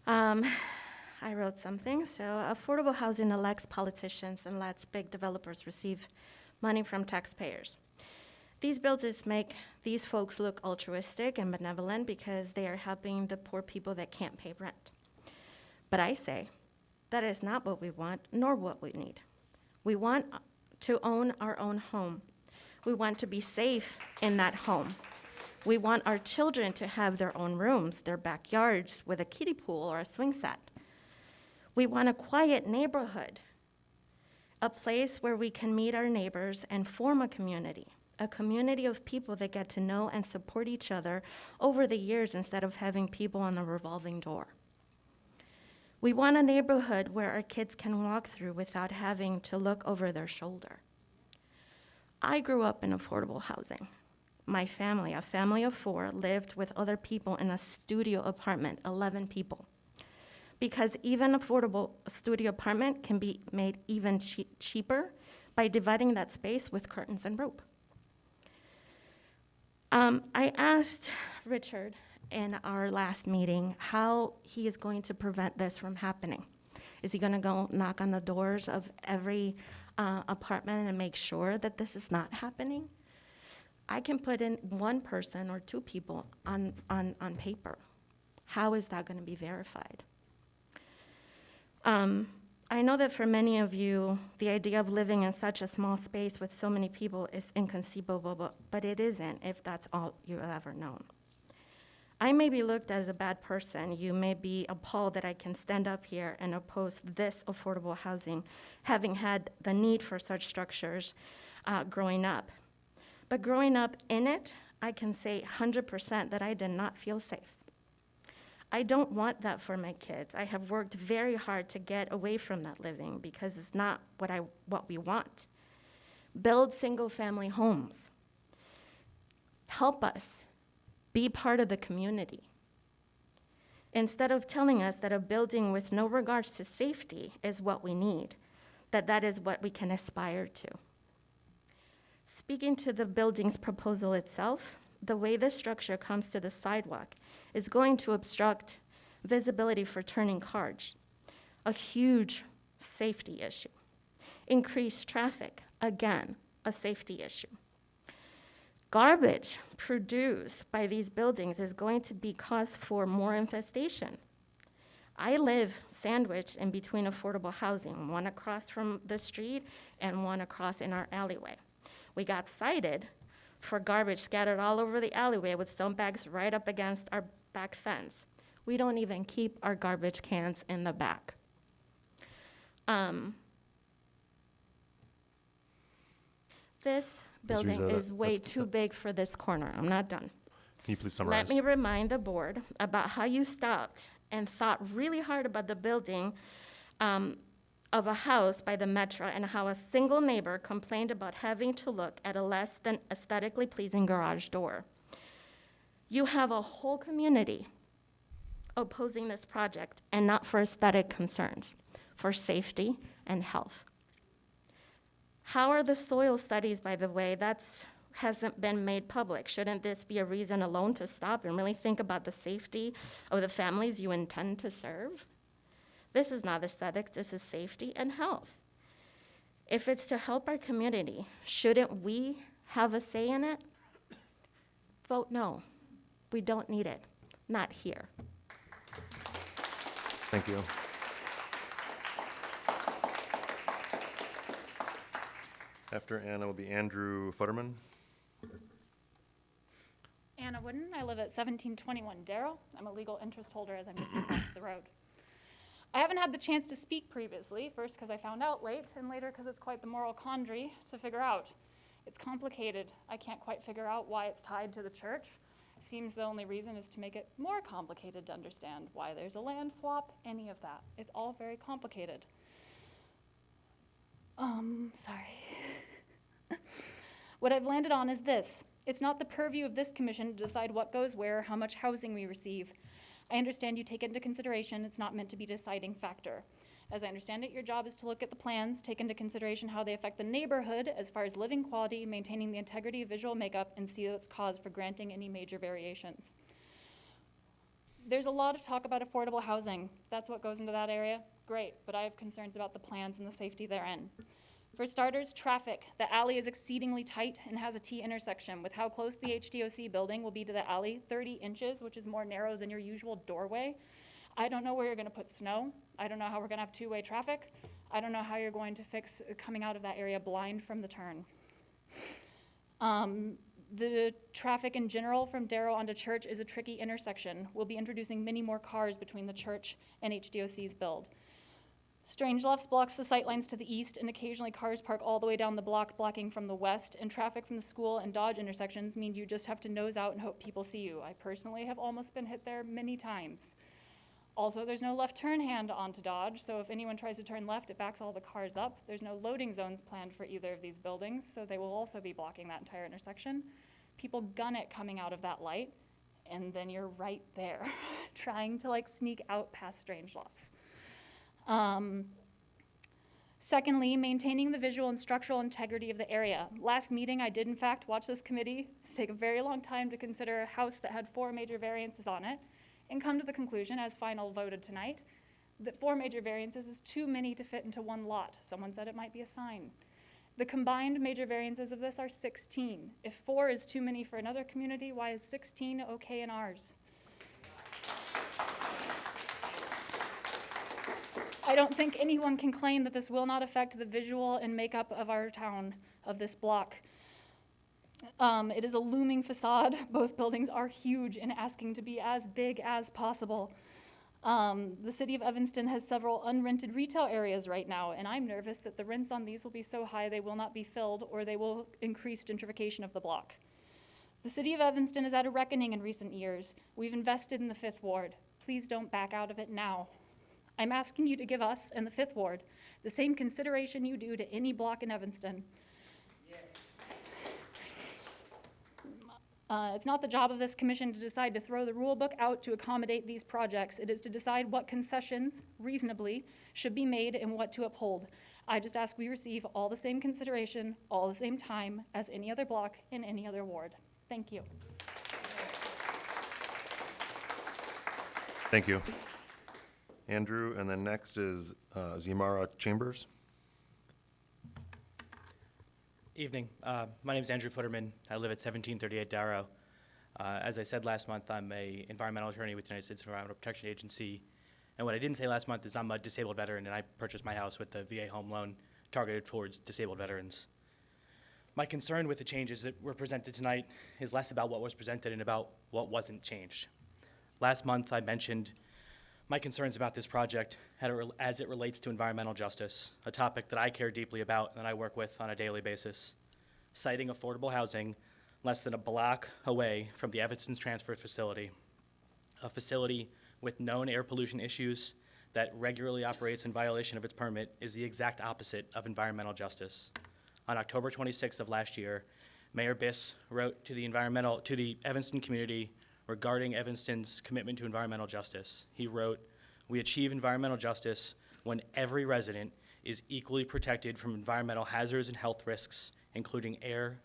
I wrote something. So affordable housing elects politicians and lets big developers receive money from taxpayers. These buildings make these folks look altruistic and benevolent because they are helping the poor people that can't pay rent. But I say that is not what we want, nor what we need. We want to own our own home. We want to be safe in that home. We want our children to have their own rooms, their backyards with a kiddie pool or a swing set. We want a quiet neighborhood, a place where we can meet our neighbors and form a community of people that get to know and support each other over the years instead of having people on a revolving door. We want a neighborhood where our kids can walk through without having to look over their shoulder. I grew up in affordable housing. My family, a family of 4, lived with other people in a studio apartment, 11 people. Because even affordable studio apartment can be made even cheaper by dividing that space with curtains and rope. I asked Richard in our last meeting how he is going to prevent this from happening. Is he going to go knock on the doors of every apartment and make sure that this is not happening? I can put in 1 person or 2 people on paper. How is that going to be verified? I know that for many of you, the idea of living in such a small space with so many people is inconceivable, but it isn't if that's all you've ever known. I may be looked as a bad person. You may be appalled that I can stand up here and oppose this affordable housing, having had the need for such structures growing up. But growing up in it, I can say 100% that I did not feel safe. I don't want that for my kids. I have worked very hard to get away from that living because it's not what we want. Build single-family homes. Help us. Be part of the community. Instead of telling us that a building with no regards to safety is what we need, that is what we can aspire to. Speaking to the building's proposal itself, the way this structure comes to the sidewalk is going to obstruct visibility for turning cars, a huge safety issue. Increased traffic, again, a safety issue. Garbage produced by these buildings is going to be cause for more infestation. I live sandwiched in between affordable housing, one across from the street and one across in our alleyway. We got cited for garbage scattered all over the alleyway with stone bags right up against our back fence. We don't even keep our garbage cans in the back. This building Rizzo, is way that's- too big for this corner. I'm not done. Can you please summarize? Let me remind the board about how you stopped and thought really hard about the building of a house by the Metro and how a single neighbor complained about having to look at a less than aesthetically pleasing garage door. You have a whole community opposing this project, and not for aesthetic concerns, for safety and health. How are the soil studies, by the way? Hasn't been made public. Shouldn't this be a reason alone to stop and really think about the safety of the families you intend to serve? This is not aesthetics, this is safety and health. If it's to help our community, shouldn't we have a say in it? Vote no. We don't need it. Not here. Thank you. After Anna will be Andrew Futterman. Anna Wooden, I live at 1721 Darrow. I'm a legal interest holder as I'm just across the road. I haven't had the chance to speak previously, first because I found out late, and later because it's quite the moral quandary to figure out. It's complicated. I can't quite figure out why it's tied to the church. Seems the only reason is to make it more complicated to understand why there's a land swap, any of that. It's all very complicated. Sorry. What I've landed on is this. It's not the purview of this commission to decide what goes where, how much housing we receive. I understand you take into consideration it's not meant to be a deciding factor. As I understand it, your job is to look at the plans, take into consideration how they affect the neighborhood as far as living quality, maintaining the integrity of visual makeup, and see its cause for granting any major variations. There's a lot of talk about affordable housing. That's what goes into that area. Great, but I have concerns about the plans and the safety therein. For starters, traffic. The alley is exceedingly tight and has a T intersection. With how close the HDOC building will be to the alley, 30 inches, which is more narrow than your usual doorway. I don't know where you're gonna put snow. I don't know how we're gonna have two-way traffic. I don't know how you're going to fix coming out of that area blind from the turn. The traffic in general from Darrow onto Church is a tricky intersection. We'll be introducing many more cars between the church and HDOC's build. Strangelofts blocks the sightlines to the east, and occasionally cars park all the way down the block, blocking from the west, and traffic from the school and Dodge intersections mean you just have to nose out and hope people see you. I personally have almost been hit there many times. Also, there's no left turn hand onto Dodge, so if anyone tries to turn left, it backs all the cars up. There's no loading zones planned for either of these buildings, so they will also be blocking that entire intersection. People gun it coming out of that light, and then you're right there, trying to sneak out past Strangelofts. Secondly, maintaining the visual and structural integrity of the area. Last meeting, I did in fact watch this committee take a very long time to consider a house that had 4 major variances on it and come to the conclusion, as final voted tonight, that 4 major variances is too many to fit into one lot. Someone said it might be a sign. The combined major variances of this are 16. If 4 is too many for another community, why is 16 okay in ours? I don't think anyone can claim that this will not affect the visual and makeup of our town, of this block. It is a looming facade. Both buildings are huge and asking to be as big as possible. The city of Evanston has several unrented retail areas right now, and I'm nervous that the rents on these will be so high they will not be filled or they will increase gentrification of the block. The city of Evanston has had a reckoning in recent years. We've invested in the Fifth Ward. Please don't back out of it now. I'm asking you to give us and the Fifth Ward the same consideration you do to any block in Evanston. It's not the job of this commission to decide to throw the rule book out to accommodate these projects. It is to decide what concessions reasonably should be made and what to uphold. I just ask we receive all the same consideration, all the same time as any other block in any other ward. Thank you. Thank you. Andrew, and then next is Ziamara Chambers. Evening. My name is Andrew Futterman. I live at 1738 Darrow. As I said last month, I'm an environmental attorney with the United States Environmental Protection Agency. And what I didn't say last month is I'm a disabled veteran, and I purchased my house with the VA home loan targeted towards disabled veterans. My concern with the changes that were presented tonight is less about what was presented and about what wasn't changed. Last month, I mentioned my concerns about this project as it relates to environmental justice, a topic that I care deeply about and that I work with on a daily basis. Citing affordable housing less than a block away from the Evanston's transfer facility, a facility with known air pollution issues that regularly operates in violation of its permit, is the exact opposite of environmental justice. On October 26th of last year, Mayor Biss wrote to the Evanston community regarding Evanston's commitment to environmental justice. He wrote, "We achieve environmental justice when every resident is equally protected from environmental hazards and health risks, including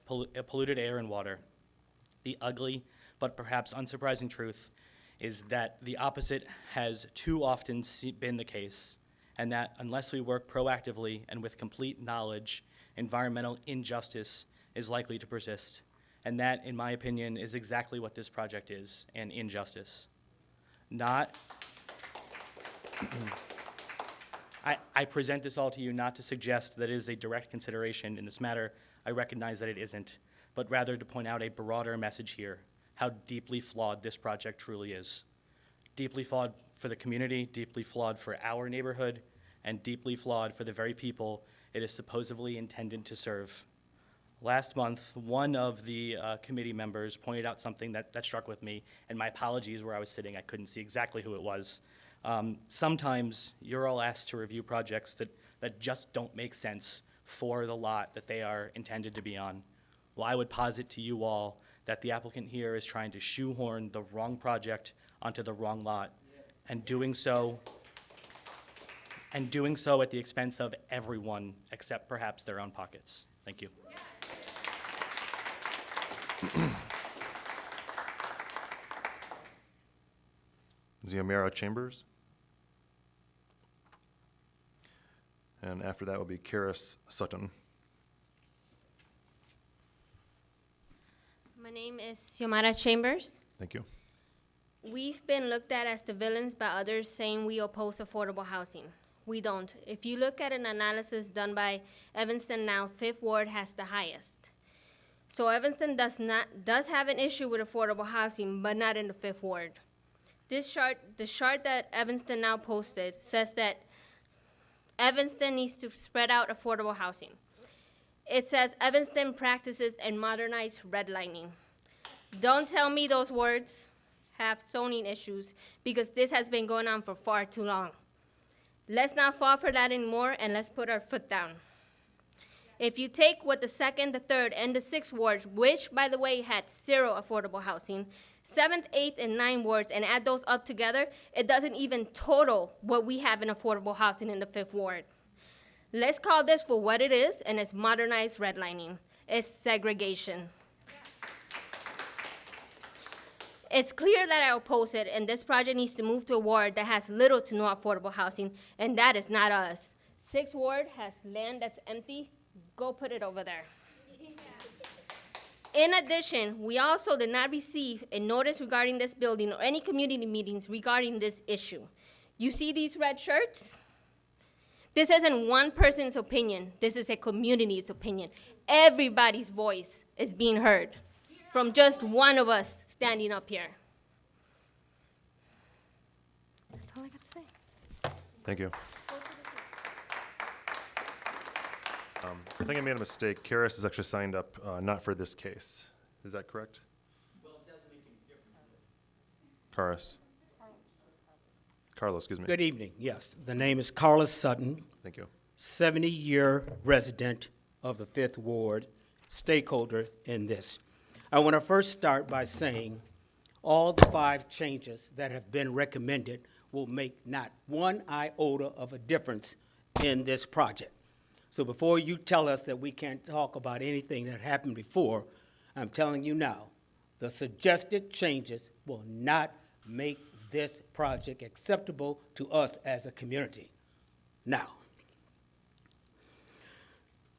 polluted air and water. The ugly, but perhaps unsurprising truth is that the opposite has too often been the case, and that unless we work proactively and with complete knowledge, environmental injustice is likely to persist. And that, in my opinion, is exactly what this project is, an injustice. I present this all to you not to suggest that it is a direct consideration in this matter. I recognize that it isn't, but rather to point out a broader message here, how deeply flawed this project truly is. Deeply flawed for the community, deeply flawed for our neighborhood, and deeply flawed for the very people it is supposedly intended to serve. Last month, one of the committee members pointed out something that struck with me, and my apologies where I was sitting, I couldn't see exactly who it was. Sometimes you're all asked to review projects that just don't make sense for the lot that they are intended to be on. Well, I would posit to you all that the applicant here is trying to shoehorn the wrong project onto the wrong lot, and doing so at the expense of everyone except perhaps their own pockets. Thank you. Ziamara Chambers. And after that will be Karis Sutton. My name is Xiomara Chambers. Thank you. We've been looked at as the villains by others saying we oppose affordable housing. We don't. If you look at an analysis done by Evanston Now, Fifth Ward has the highest. So Evanston does have an issue with affordable housing, but not in the Fifth Ward. The chart that Evanston Now posted says that Evanston needs to spread out affordable housing. It says Evanston practices and modernized redlining. Don't tell me those words have zoning issues, because this has been going on for far too long. Let's not fall for that anymore, and let's put our foot down. If you take what the 2nd, the 3rd, and the 6th wards, which, by the way, had 0 affordable housing, 7th, 8th, and 9th wards, and add those up together, it doesn't even total what we have in affordable housing in the 5th ward. Let's call this for what it is, and it's modernized redlining. It's segregation. It's clear that I oppose it, and this project needs to move to a ward that has little to no affordable housing, and that is not us. 6th ward has land that's empty. Go put it over there. In addition, we also did not receive a notice regarding this building or any community meetings regarding this issue. You see these red shirts? This isn't one person's opinion. This is a community's opinion. everybody's voice is being heard from just one of us standing up here. That's all I got to say. Thank you. I think I made a mistake. Karis is actually signed up not for this case. Is that correct? Karis. Carlos, excuse me. Good evening. Yes, the name is Carlos Sutton. Thank you. 70-year resident of the 5th Ward, stakeholder in this. I want to first start by saying all the 5 changes that have been recommended will make not one iota of a difference in this project. So before you tell us that we can't talk about anything that happened before, I'm telling you now, the suggested changes will not make this project acceptable to us as a community. Now,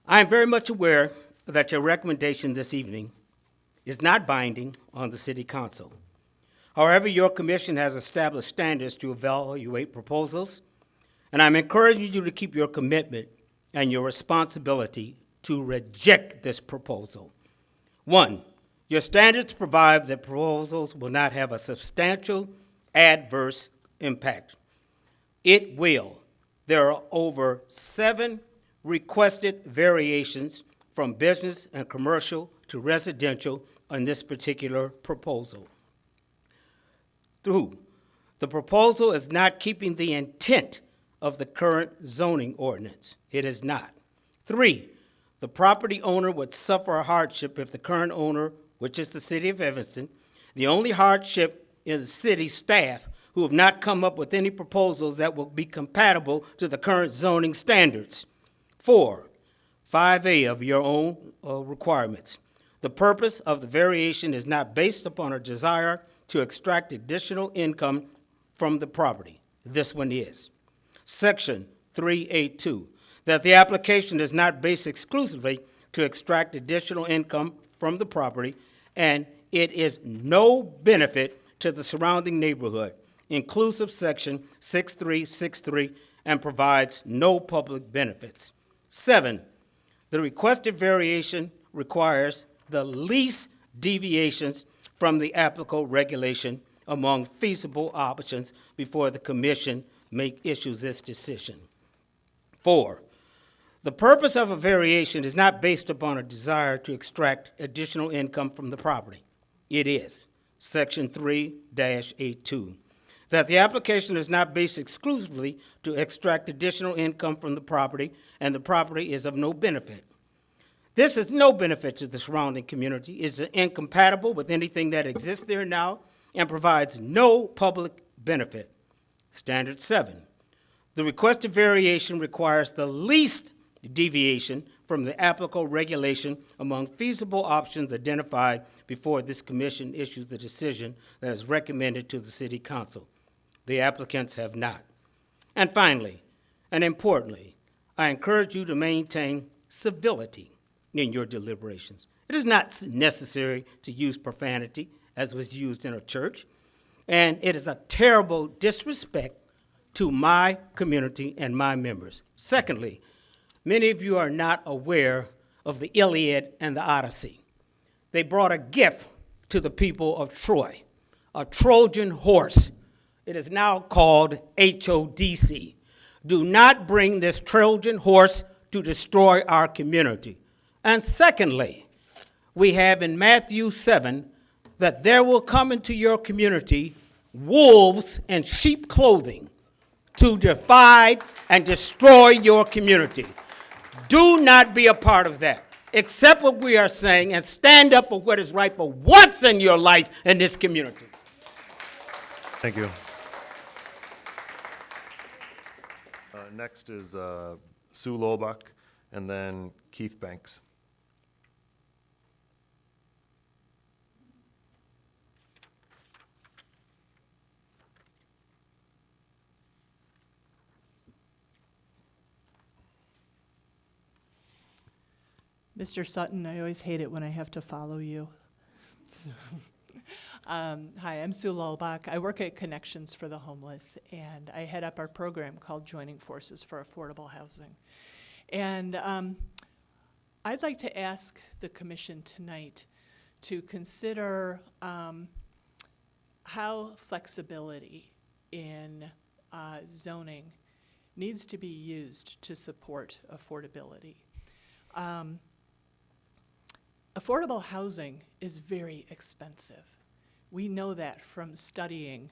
I am very much aware that your recommendation this evening is not binding on the City Council. However, your commission has established standards to evaluate proposals, and I'm encouraging you to keep your commitment and your responsibility to reject this proposal. 1, your standards provide that proposals will not have a substantial adverse impact. It will. There are over 7 requested variations from business and commercial to residential on this particular proposal. 2, the proposal is not keeping the intent of the current zoning ordinance. It is not. 3, the property owner would suffer a hardship if the current owner, which is the City of Evanston, the only hardship is the city staff who have not come up with any proposals that will be compatible to the current zoning standards. 4, 5A of your own requirements. The purpose of the variation is not based upon a desire to extract additional income from the property. This one is. Section 3A2, that the application is not based exclusively to extract additional income from the property, and it is no benefit to the surrounding neighborhood, inclusive section 6363, and provides no public benefits. 7, the requested variation requires the least deviations from the applicable regulation among feasible options before the commission issues this decision. 4, the purpose of a variation is not based upon a desire to extract additional income from the property. It is. Section 3-82, that the application is not based exclusively to extract additional income from the property, and the property is of no benefit. This is no benefit to the surrounding community. It's incompatible with anything that exists there now and provides no public benefit. Standard 7, the requested variation requires the least deviation from the applicable regulation among feasible options identified before this commission issues the decision that is recommended to the City Council. The applicants have not. And finally, and importantly, I encourage you to maintain civility in your deliberations. It is not necessary to use profanity as was used in a church, and it is a terrible disrespect to my community and my members. Secondly, many of you are not aware of the Iliad and the Odyssey. They brought a gift to the people of Troy, a Trojan horse. It is now called HODC. Do not bring this Trojan horse to destroy our community. And secondly, we have in Matthew 7 that there will come into your community wolves in sheep clothing to divide and destroy your community. Do not be a part of that. Accept what we are saying and stand up for what is right for once in your life in this community. Thank you. Next is Sue Lolbach, and then Keith Banks. Mr. Sutton, I always hate it when I have to follow you. Hi, I'm Sue Lolbach. I work at Connections for the Homeless, and I head up our program called Joining Forces for Affordable Housing. And I'd like to ask the commission tonight to consider how flexibility in zoning needs to be used to support affordability. Affordable housing is very expensive. We know that from studying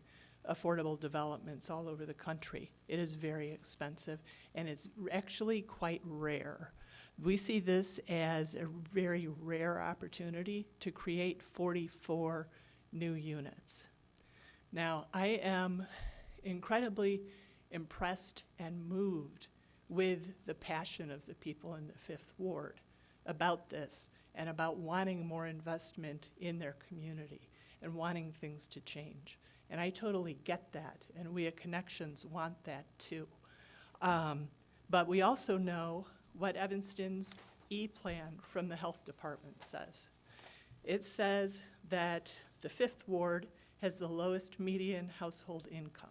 affordable developments all over the country. It is very expensive, and it's actually quite rare. We see this as a very rare opportunity to create 44 new units. Now, I am incredibly impressed and moved with the passion of the people in the Fifth Ward about this and about wanting more investment in their community and wanting things to change. And I totally get that, and we at Connections want that too. But we also know what Evanston's E-Plan from the Health Department says. It says that the Fifth Ward has the lowest median household income.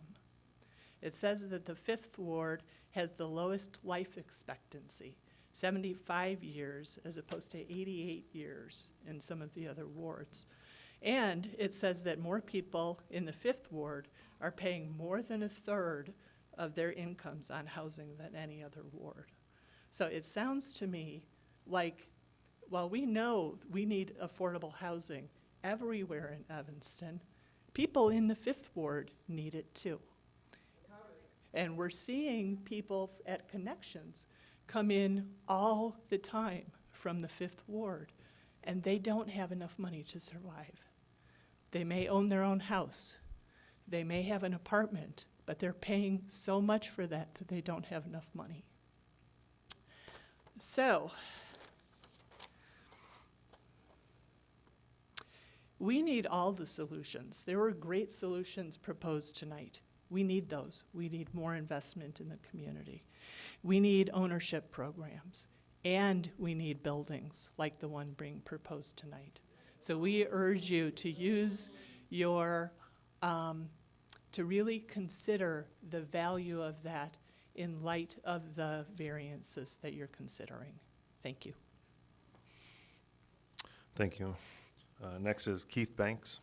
It says that the Fifth Ward has the lowest life expectancy, 75 years as opposed to 88 years in some of the other wards. And it says that more people in the Fifth Ward are paying more than a third of their incomes on housing than any other ward. So it sounds to me like, while we know we need affordable housing everywhere in Evanston, people in the Fifth Ward need it too. And we're seeing people at Connections come in all the time from the Fifth Ward, and they don't have enough money to survive. They may own their own house. They may have an apartment, but they're paying so much for that that they don't have enough money. So, we need all the solutions. There were great solutions proposed tonight. We need those. We need more investment in the community. We need ownership programs, and we need buildings like the one being proposed tonight. So we urge you to use your, to really consider the value of that in light of the variances that you're considering. Thank you. Thank you. Next is Keith Banks.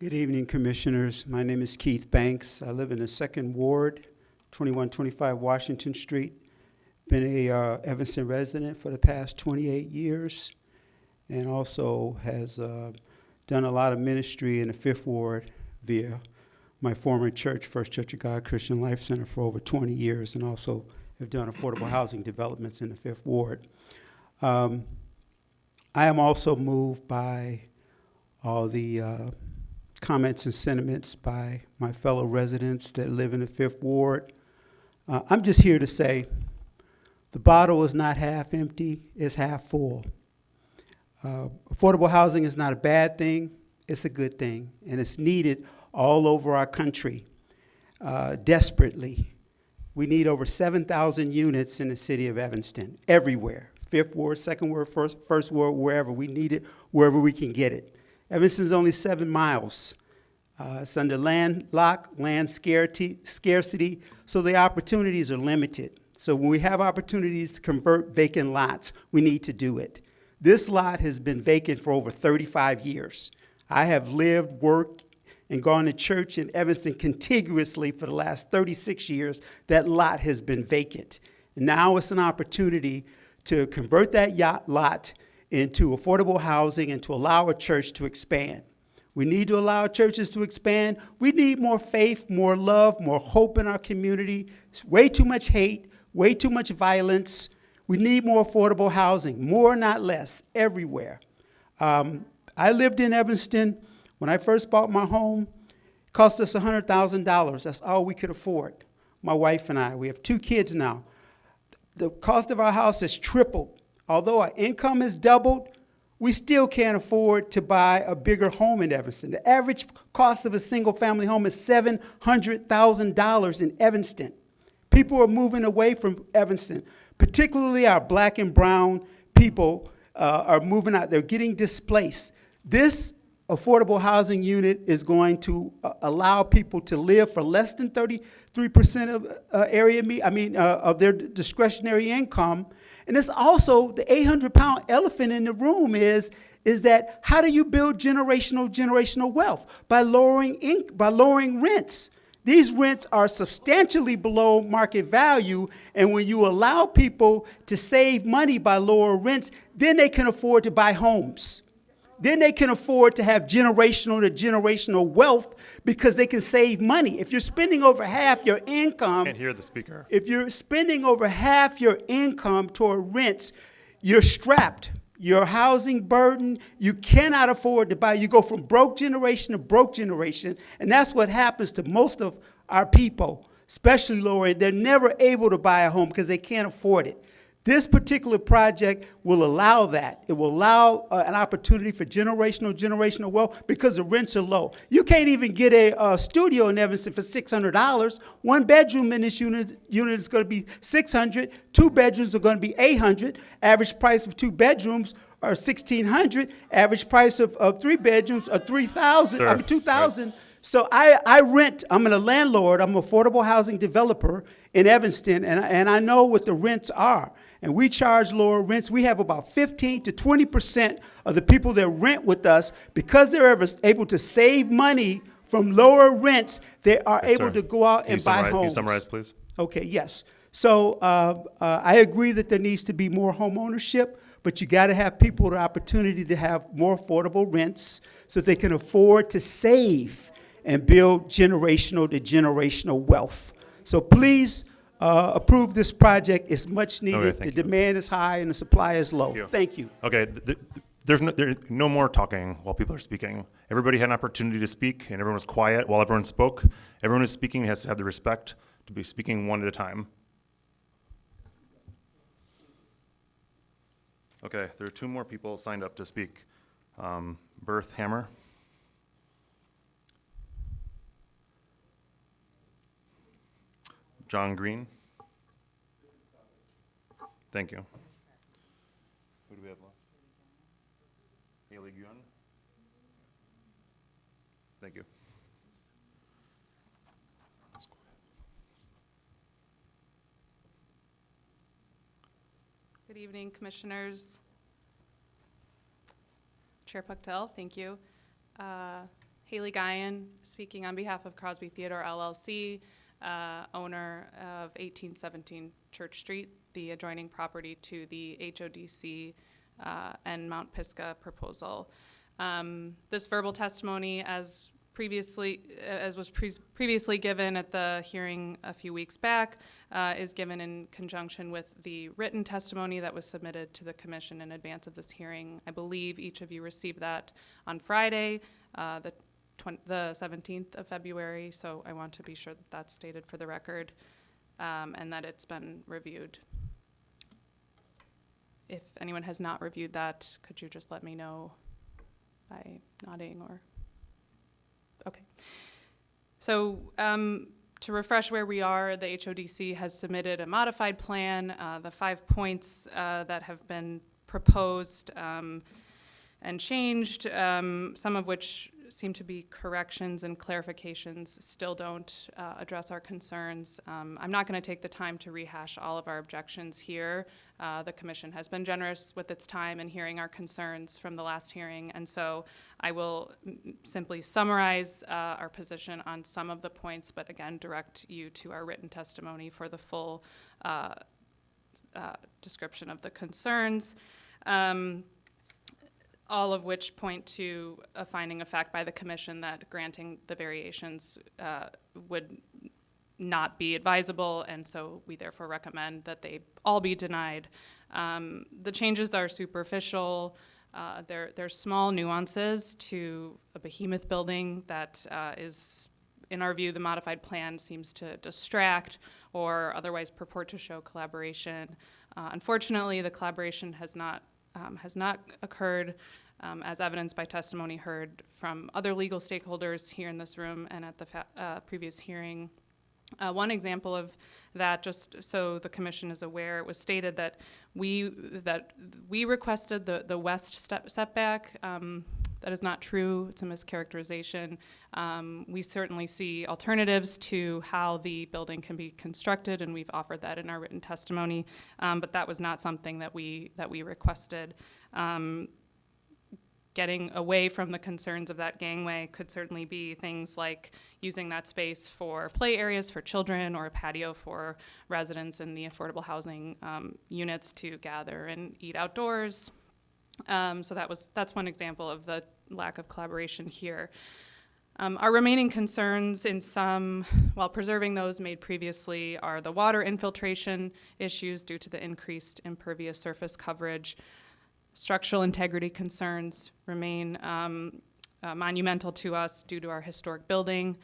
Good evening, Commissioners. My name is Keith Banks. I live in the 2nd Ward, 2125 Washington Street. Been a Evanston resident for the past 28 years and also has done a lot of ministry in the 5th Ward via my former church, First Church of God Christian Life Center, for over 20 years, and also have done affordable housing developments in the 5th Ward. I am also moved by all the comments and sentiments by my fellow residents that live in the 5th Ward. I'm just here to say the bottle is not half empty, it's half full. Affordable housing is not a bad thing, it's a good thing, and it's needed all over our country desperately. We need over 7,000 units in the city of Evanston, everywhere. 5th Ward, 2nd Ward, 1st Ward, wherever. We need it wherever we can get it. Evanston's only 7 miles. It's under landlocked, land scarcity, so the opportunities are limited. So when we have opportunities to convert vacant lots, we need to do it. This lot has been vacant for over 35 years. I have lived, worked, and gone to church in Evanston contiguously for the last 36 years. That lot has been vacant. And now it's an opportunity to convert that lot into affordable housing and to allow a church to expand. We need to allow churches to expand. We need more faith, more love, more hope in our community. It's way too much hate, way too much violence. We need more affordable housing, more, not less, everywhere. I lived in Evanston. When I first bought my home, it cost us $100,000. That's all we could afford, my wife and I. We have 2 kids now. The cost of our house has tripled. Although our income has doubled, we still can't afford to buy a bigger home in Evanston. The average cost of a single-family home is $700,000 in Evanston. People are moving away from Evanston, particularly our black and brown people are moving out. They're getting displaced. This affordable housing unit is going to allow people to live for less than 33% of of their discretionary income. And it's also the 800-pound elephant in the room is that how do you build generational wealth? By lowering rents. These rents are substantially below market value, and when you allow people to save money by lower rents, then they can afford to buy homes. Then they can afford to have generational wealth because they can save money. If you're spending over half your income, Can't hear the speaker. if you're spending over half your income toward rents, you're strapped. Your housing burden, you cannot afford to buy. You go from broke generation to broke generation, and that's what happens to most of our people, especially lower end. They're never able to buy a home because they can't afford it. This particular project will allow that. It will allow an opportunity for generational wealth because the rents are low. You can't even get a studio in Evanston for $600. One bedroom in this unit is going to be $600. 2 bedrooms are going to be $800. Average price of 2 bedrooms are $1,600. Average price of 3 bedrooms are $2,000. So I rent. I'm a landlord. I'm an affordable housing developer in Evanston, and I know what the rents are. And we charge lower rents. We have about 15 to 20% of the people that rent with us, because they're able to save money from lower rents, they are Yes, able sir. to go out Can you and buy summarize- homes. Can you summarize, please? Okay, yes. So I agree that there needs to be more home ownership, but you got to have people the opportunity to have more affordable rents so they can afford to save and build generational wealth. So please approve this project. It's much needed. Okay, The thank you. demand is high and the supply is low. Thank you. Okay, there's no more talking while people are speaking. Everybody had an opportunity to speak, and everyone was quiet while everyone spoke. Everyone who's speaking has to have the respect to be speaking one at a time. Okay, there are 2 more people signed up to speak. Berth Hammer. John Green. Thank you. Who do we have left? Haley Guan. Thank you. Good evening, Commissioners. Chair Pucktell, thank you. Haley Guyan, speaking on behalf of Crosby Theodore LLC, owner of 1817 Church Street, the adjoining property to the HODC and Mount Pisgah proposal. This verbal testimony, as was previously given at the hearing a few weeks back, is given in conjunction with the written testimony that was submitted to the commission in advance of this hearing. I believe each of you received that on Friday, the 17th of February, so I want to be sure that that's stated for the record, and that it's been reviewed. If anyone has not reviewed that, could you just let me know by nodding or? Okay. So to refresh where we are, the HODC has submitted a modified plan. The 5 points that have been proposed and changed, some of which seem to be corrections and clarifications, still don't address our concerns. I'm not going to take the time to rehash all of our objections here. The Commission has been generous with its time in hearing our concerns from the last hearing, and so I will simply summarize our position on some of the points, but again, direct you to our written testimony for the full description of the concerns. All of which point to a finding of fact by the Commission that granting the variations would not be advisable, and so we therefore recommend that they all be denied. The changes are superficial. They're small nuances to a behemoth building that is, in our view, the modified plan seems to distract or otherwise purport to show collaboration. Unfortunately, the collaboration has not occurred, as evidenced by testimony heard from other legal stakeholders here in this room and at the previous hearing. One example of that, just so the Commission is aware, it was stated that we requested the west setback That is not true. It's a mischaracterization. We certainly see alternatives to how the building can be constructed, and we've offered that in our written testimony. But that was not something that we requested. Getting away from the concerns of that gangway could certainly be things like using that space for play areas for children or a patio for residents in the affordable housing units to gather and eat outdoors. So that's one example of the lack of collaboration here. Our remaining concerns while preserving those made previously, are the water infiltration issues due to the increased impervious surface coverage. Structural integrity concerns remain monumental to us due to our historic building,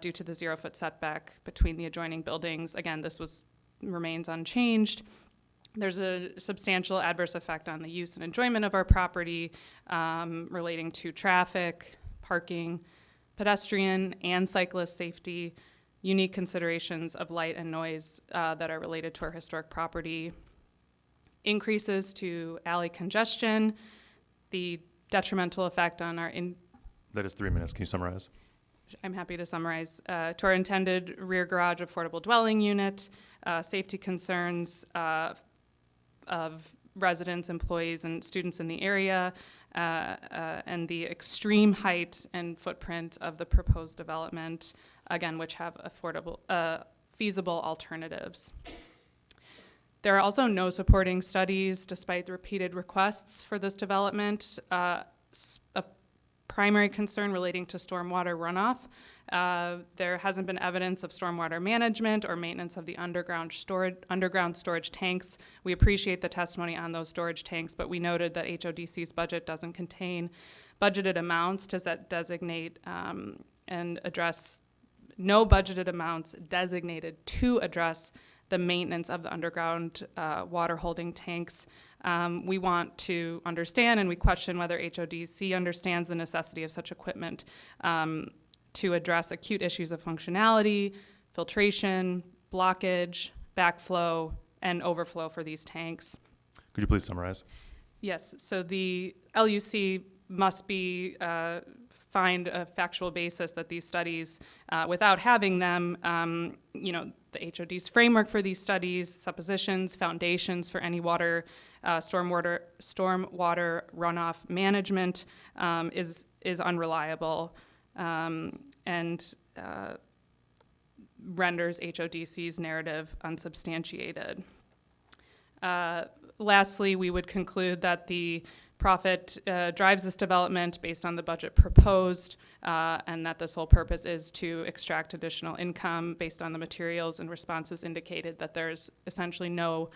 due to the 0-foot setback between the adjoining buildings. Again, this remains unchanged. There's a substantial adverse effect on the use and enjoyment of our property relating to traffic, parking, pedestrian and cyclist safety, unique considerations of light and noise that are related to our historic property, increases to alley congestion, the detrimental effect on our That is 3 minutes. Can you summarize? I'm happy to summarize. To our intended rear garage affordable dwelling unit, safety concerns of residents, employees, and students in the area, and the extreme height and footprint of the proposed development, again, which have affordable, feasible alternatives. There are also no supporting studies despite the repeated requests for this development. A primary concern relating to stormwater runoff. There hasn't been evidence of stormwater management or maintenance of the underground storage tanks. We appreciate the testimony on those storage tanks, but we noted that HODC's budget doesn't contain budgeted amounts to designate and address, no budgeted amounts designated to address the maintenance of the underground water holding tanks. We want to understand, and we question whether HODC understands the necessity of such equipment to address acute issues of functionality, filtration, blockage, backflow, and overflow for these tanks. Could you please summarize? Yes, so the LUC must find a factual basis that these studies, without having them, the HOD's framework for these studies, suppositions, foundations for any stormwater runoff management is unreliable and renders HODC's narrative unsubstantiated. Lastly, we would conclude that the profit drives this development based on the budget proposed, and that the sole purpose is to extract additional income based on the materials and responses indicated that there's essentially no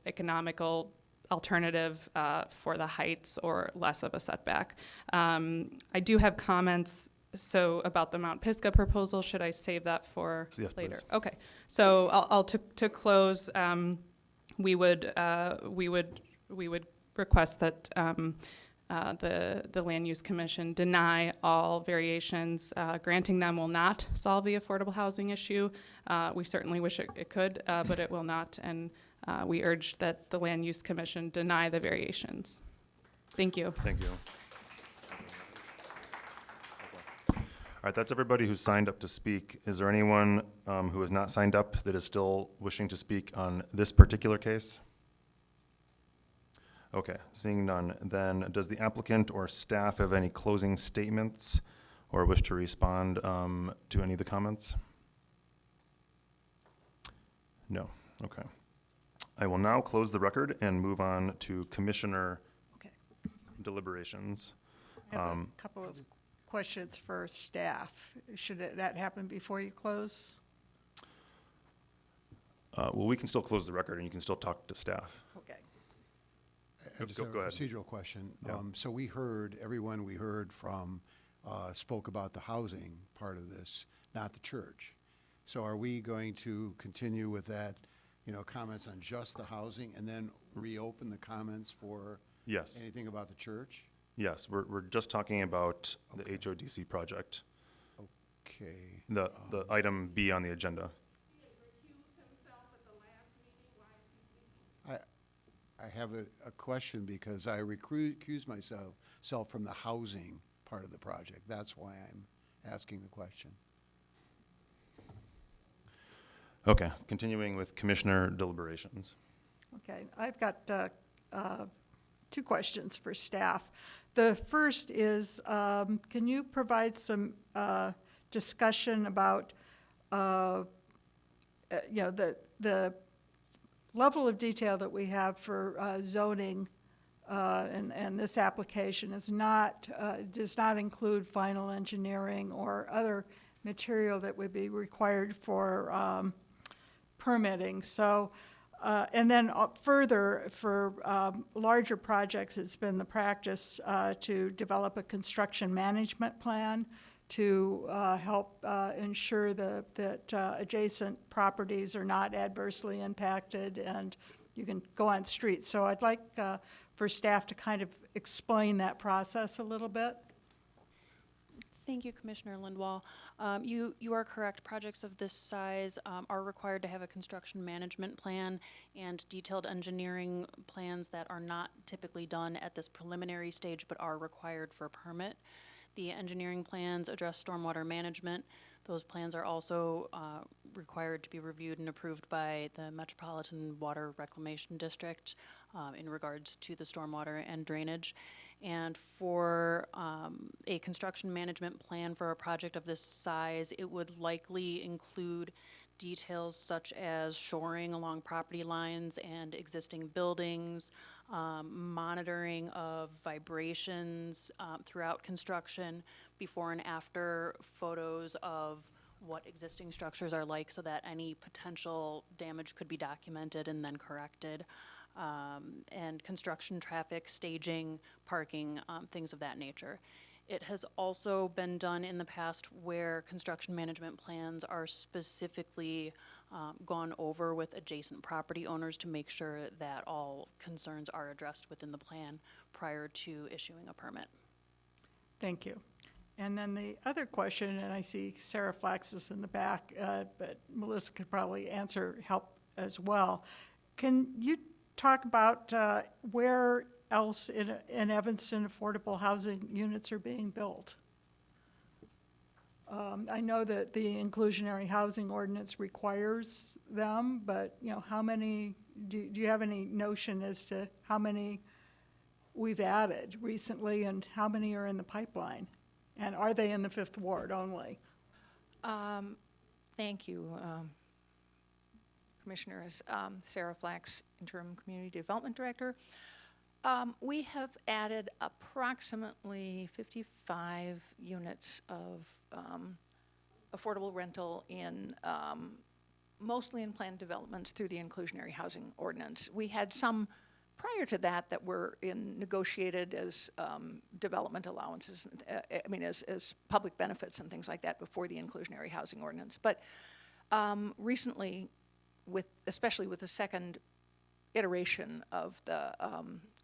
economical alternative for the heights or less of a setback. I do have comments about the Mount Pisgah proposal. Should I save that for yes, later? please. Okay. So to close, we would request that the Land Use Commission deny all variations. Granting them will not solve the affordable housing issue. We certainly wish it could, but it will not. And we urge that the Land Use Commission deny the variations. Thank you. Thank you. All right, that's everybody who's signed up to speak. Is there anyone who has not signed up that is still wishing to speak on this particular case? Okay, seeing none, then does the applicant or staff have any closing statements or wish to respond to any of the comments? No, okay. I will now close the record and move on to commissioner deliberations. I have a couple of questions for staff. Should that happen before you close? Well, we can still close the record and you can still talk to staff. Okay. I just Go have a ahead. procedural question. Yeah. So everyone we heard from spoke about the housing part of this, not the church. So are we going to continue with that, comments on just the housing and then reopen the comments for Yes. anything about the church? Yes, we're just talking about the HODC project, Okay. the item B on the agenda. I have a question because I recuse myself from the housing part of the project. That's why I'm asking the question. Okay, continuing with commissioner deliberations. Okay, I've got two questions for staff. The first is, can you provide some discussion about, the level of detail that we have for zoning, and this application is not, does not include final engineering or other material that would be required for permitting. So, and then further, for larger projects, it's been the practice to develop a construction management plan to help ensure that adjacent properties are not adversely impacted and you can go on streets. So I'd like for staff to kind of explain that process a little bit. Thank you, Commissioner Lindwall. You are correct. Projects of this size are required to have a construction management plan and detailed engineering plans that are not typically done at this preliminary stage but are required for a permit. The engineering plans address stormwater management. Those plans are also required to be reviewed and approved by the Metropolitan Water Reclamation District in regards to the stormwater and drainage. And for a construction management plan for a project of this size, it would likely include details such as shoring along property lines and existing buildings, monitoring of vibrations throughout construction, before and after photos of what existing structures are like so that any potential damage could be documented and then corrected. And construction traffic, staging, parking, things of that nature. It has also been done in the past where construction management plans are specifically gone over with adjacent property owners to make sure that all concerns are addressed within the plan prior to issuing a permit. Thank you. And then the other question, and I see Sarah Flax is in the back, but Melissa could probably help as well. Can you talk about where else in Evanston affordable housing units are being built? I know that the inclusionary housing ordinance requires them, but how many, do you have any notion as to how many we've added recently and how many are in the pipeline? And are they in the Fifth Ward only? Thank you, Commissioners. Sarah Flax, Interim Community Development Director. We have added approximately 55 units of affordable rental in mostly in planned developments through the inclusionary housing ordinance. We had some prior to that were negotiated as development allowances, as public benefits and things like that before the inclusionary housing ordinance. But recently, especially with the second iteration of the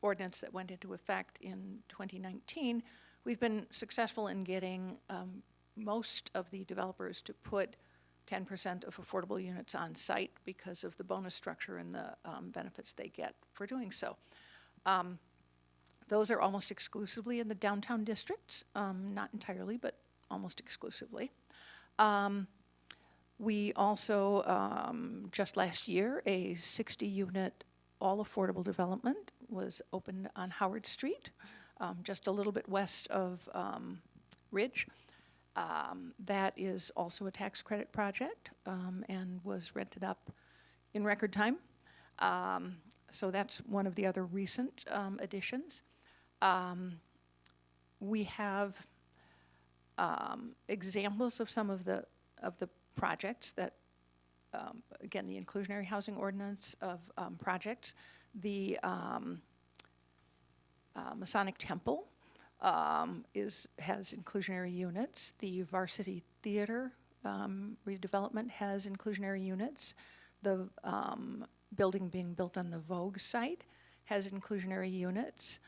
ordinance that went into effect in 2019, we've been successful in getting most of the developers to put 10% of affordable units on site because of the bonus structure and the benefits they get for doing so. Those are almost exclusively in the downtown districts, not entirely, but almost exclusively. We also, just last year, a 60-unit all-affordable development was opened on Howard Street, just a little bit west of Ridge. That is also a tax credit project and was rented up in record time. So that's one of the other recent additions. We have examples of some of the projects that, again, the inclusionary housing ordinance of projects. The Masonic Temple has inclusionary units. The Varsity Theater redevelopment has inclusionary units. The building being built on the Vogue site has inclusionary units.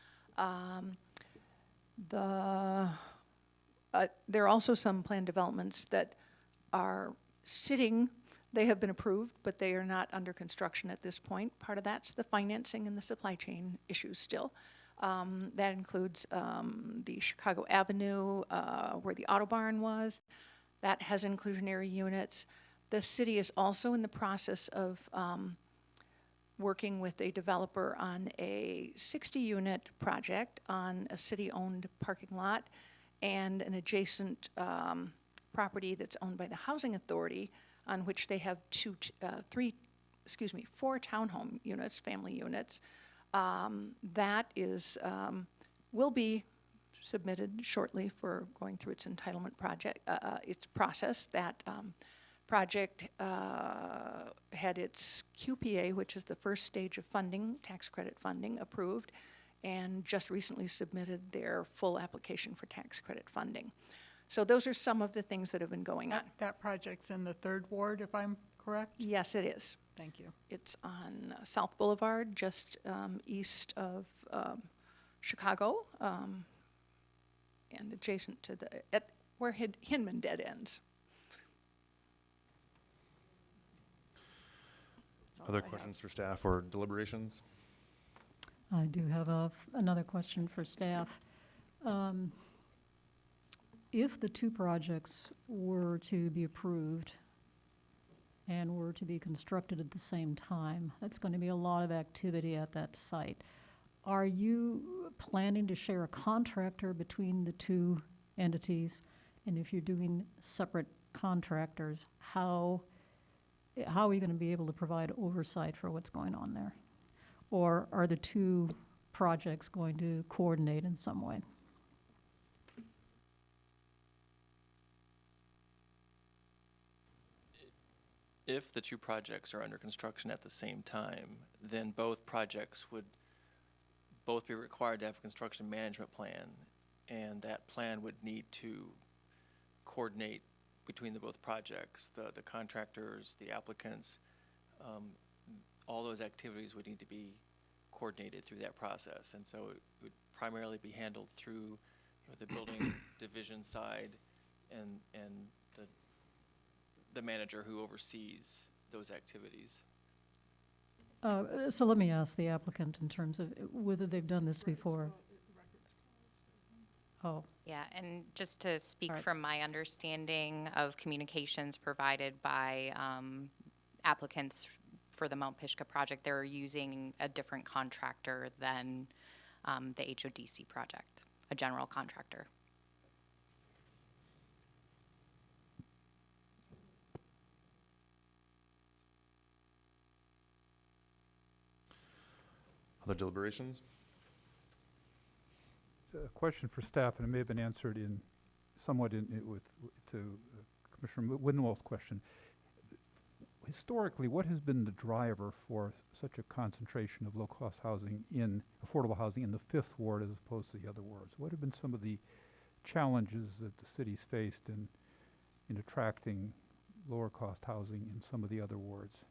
There are also some planned developments that are sitting They have been approved, but they are not under construction at this point. Part of that's the financing and the supply chain issues still. That includes the Chicago Avenue, where the Auto Barn was. That has inclusionary units. The city is also in the process of working with a developer on a 60-unit project on a city-owned parking lot and an adjacent property that's owned by the Housing Authority, on which they have four townhome units, family units. That is, will be submitted shortly for going through its entitlement project, its process. That project had its QPA, which is the first stage of funding, tax credit funding, approved, and just recently submitted their full application for tax credit funding. So those are some of the things that have been going on. That project's in the 3rd Ward, if I'm correct? Yes, it is. Thank you. It's on South Boulevard, just east of Chicago, and adjacent to where Hinman Dead ends. Other questions for staff or deliberations? I do have another question for staff. If the two projects were to be approved and were to be constructed at the same time, that's going to be a lot of activity at that site. Are you planning to share a contractor between the two entities? And if you're doing separate contractors, how are you going to be able to provide oversight for what's going on there? Or are the two projects going to coordinate in some way? If the two projects are under construction at the same time, then both projects would both be required to have a construction management plan, and that plan would need to coordinate between the both projects, the contractors, the applicants. All those activities would need to be coordinated through that process, and so it would primarily be handled through the building division side and the manager who oversees those activities. So let me ask the applicant in terms of whether they've done this before. Oh. Yeah, and just to speak Right. from my understanding of communications provided by applicants for the Mount Pishka project, they're using a different contractor than the HODC project, a general contractor. Other deliberations? A question for staff, and it may have been answered to Commissioner Winwell's question. Historically, what has been the driver for such a concentration of low-cost housing affordable housing in the 5th Ward as opposed to the other wards? What have been some of the challenges that the city's faced in attracting lower-cost housing in some of the other wards?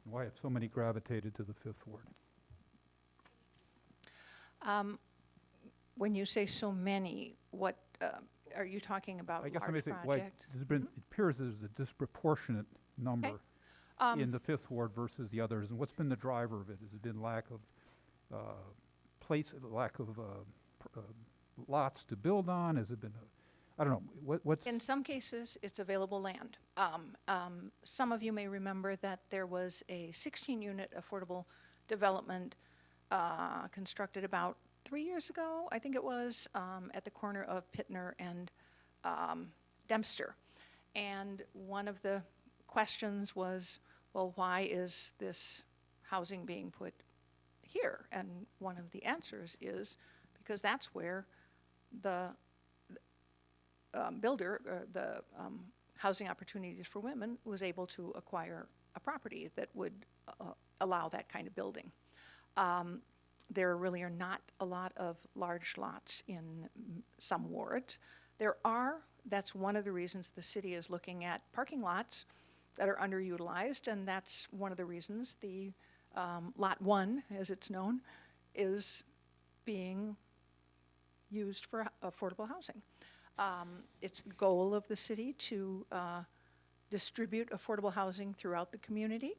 Why have so many gravitated to the 5th Ward? When you say so many, what are you talking about? I guess large I'm saying, why project? there's been, it appears there's a disproportionate number in the 5th Ward versus the others, and what's been the driver of it? Has it been lack of lots to build on? Has it been, I don't know, what's? In some cases, it's available land. Some of you may remember that there was a 16-unit affordable development constructed about 3 years ago, I think it was, at the corner of Pittner and Dempster. And one of the questions was, well, why is this housing being put here? And one of the answers is because that's where the builder, the Housing Opportunities for Women, was able to acquire a property that would allow that kind of building. There really are not a lot of large lots in some wards. There are, that's one of the reasons the city is looking at parking lots that are underutilized, and that's one of the reasons the Lot 1, as it's known, is being used for affordable housing. It's the goal of the city to distribute affordable housing throughout the community.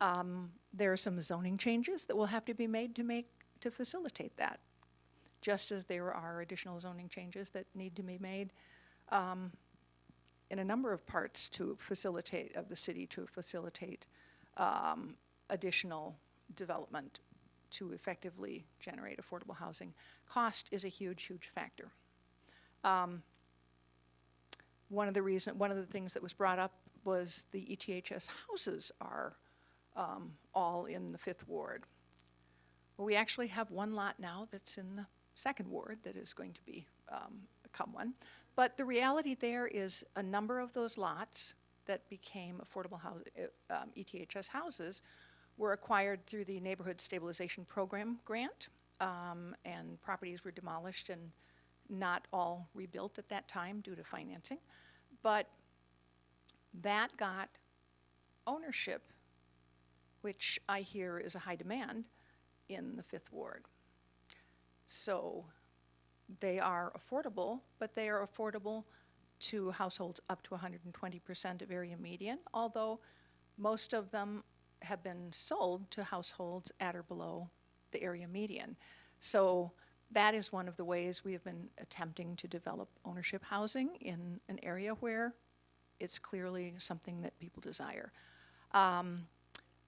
There are some zoning changes that will have to be made to facilitate that, just as there are additional zoning changes that need to be made in a number of parts to facilitate additional development to effectively generate affordable housing. Cost is a huge, huge factor. One of the things that was brought up was the ETHS houses are all in the 5th Ward. Well, we actually have one lot now that's in the 2nd Ward that is going to become one. But the reality there is a number of those lots that became affordable ETHS houses were acquired through the Neighborhood Stabilization Program grant, and properties were demolished and not all rebuilt at that time due to financing. But that got ownership, which I hear is a high demand in the 5th Ward. So they are affordable, but they are affordable to households up to 120% of area median, although most of them have been sold to households at or below the area median. So that is one of the ways we have been attempting to develop ownership housing in an area where it's clearly something that people desire.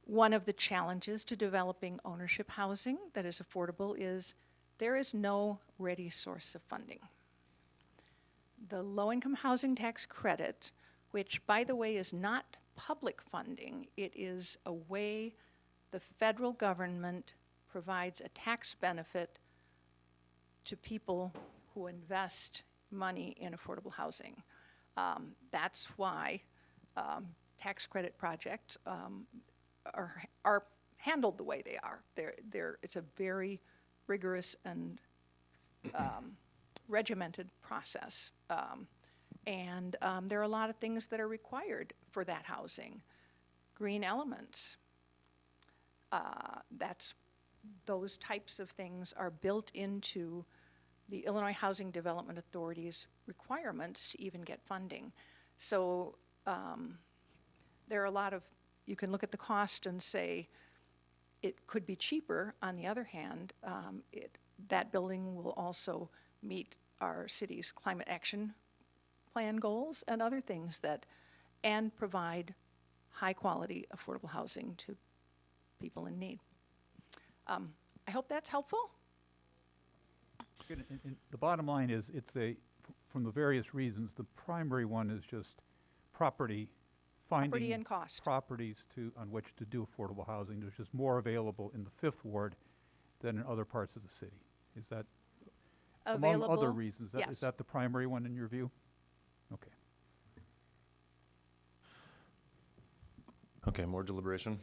One of the challenges to developing ownership housing that is affordable is there is no ready source of funding. The low-income housing tax credit, which, by the way, is not public funding, it is a way the federal government provides a tax benefit to people who invest money in affordable housing. That's why tax credit projects are handled the way they are. It's a very rigorous and regimented process. And there are a lot of things that are required for that housing. Green elements, those types of things are built into the Illinois Housing Development Authority's requirements to even get funding. So there are a lot of, you can look at the cost and say it could be cheaper. On the other hand, that building will also meet our city's climate action plan goals and other things and provide high quality affordable housing to people in need. I hope that's helpful. And the bottom line is, from the various reasons, the primary one is just finding and cost. properties on which to do affordable housing. There's just more available in the 5th Ward than in other parts of the city. Is that, among other reasons, yes. Is that the primary one in your view? Okay. Okay, more deliberation.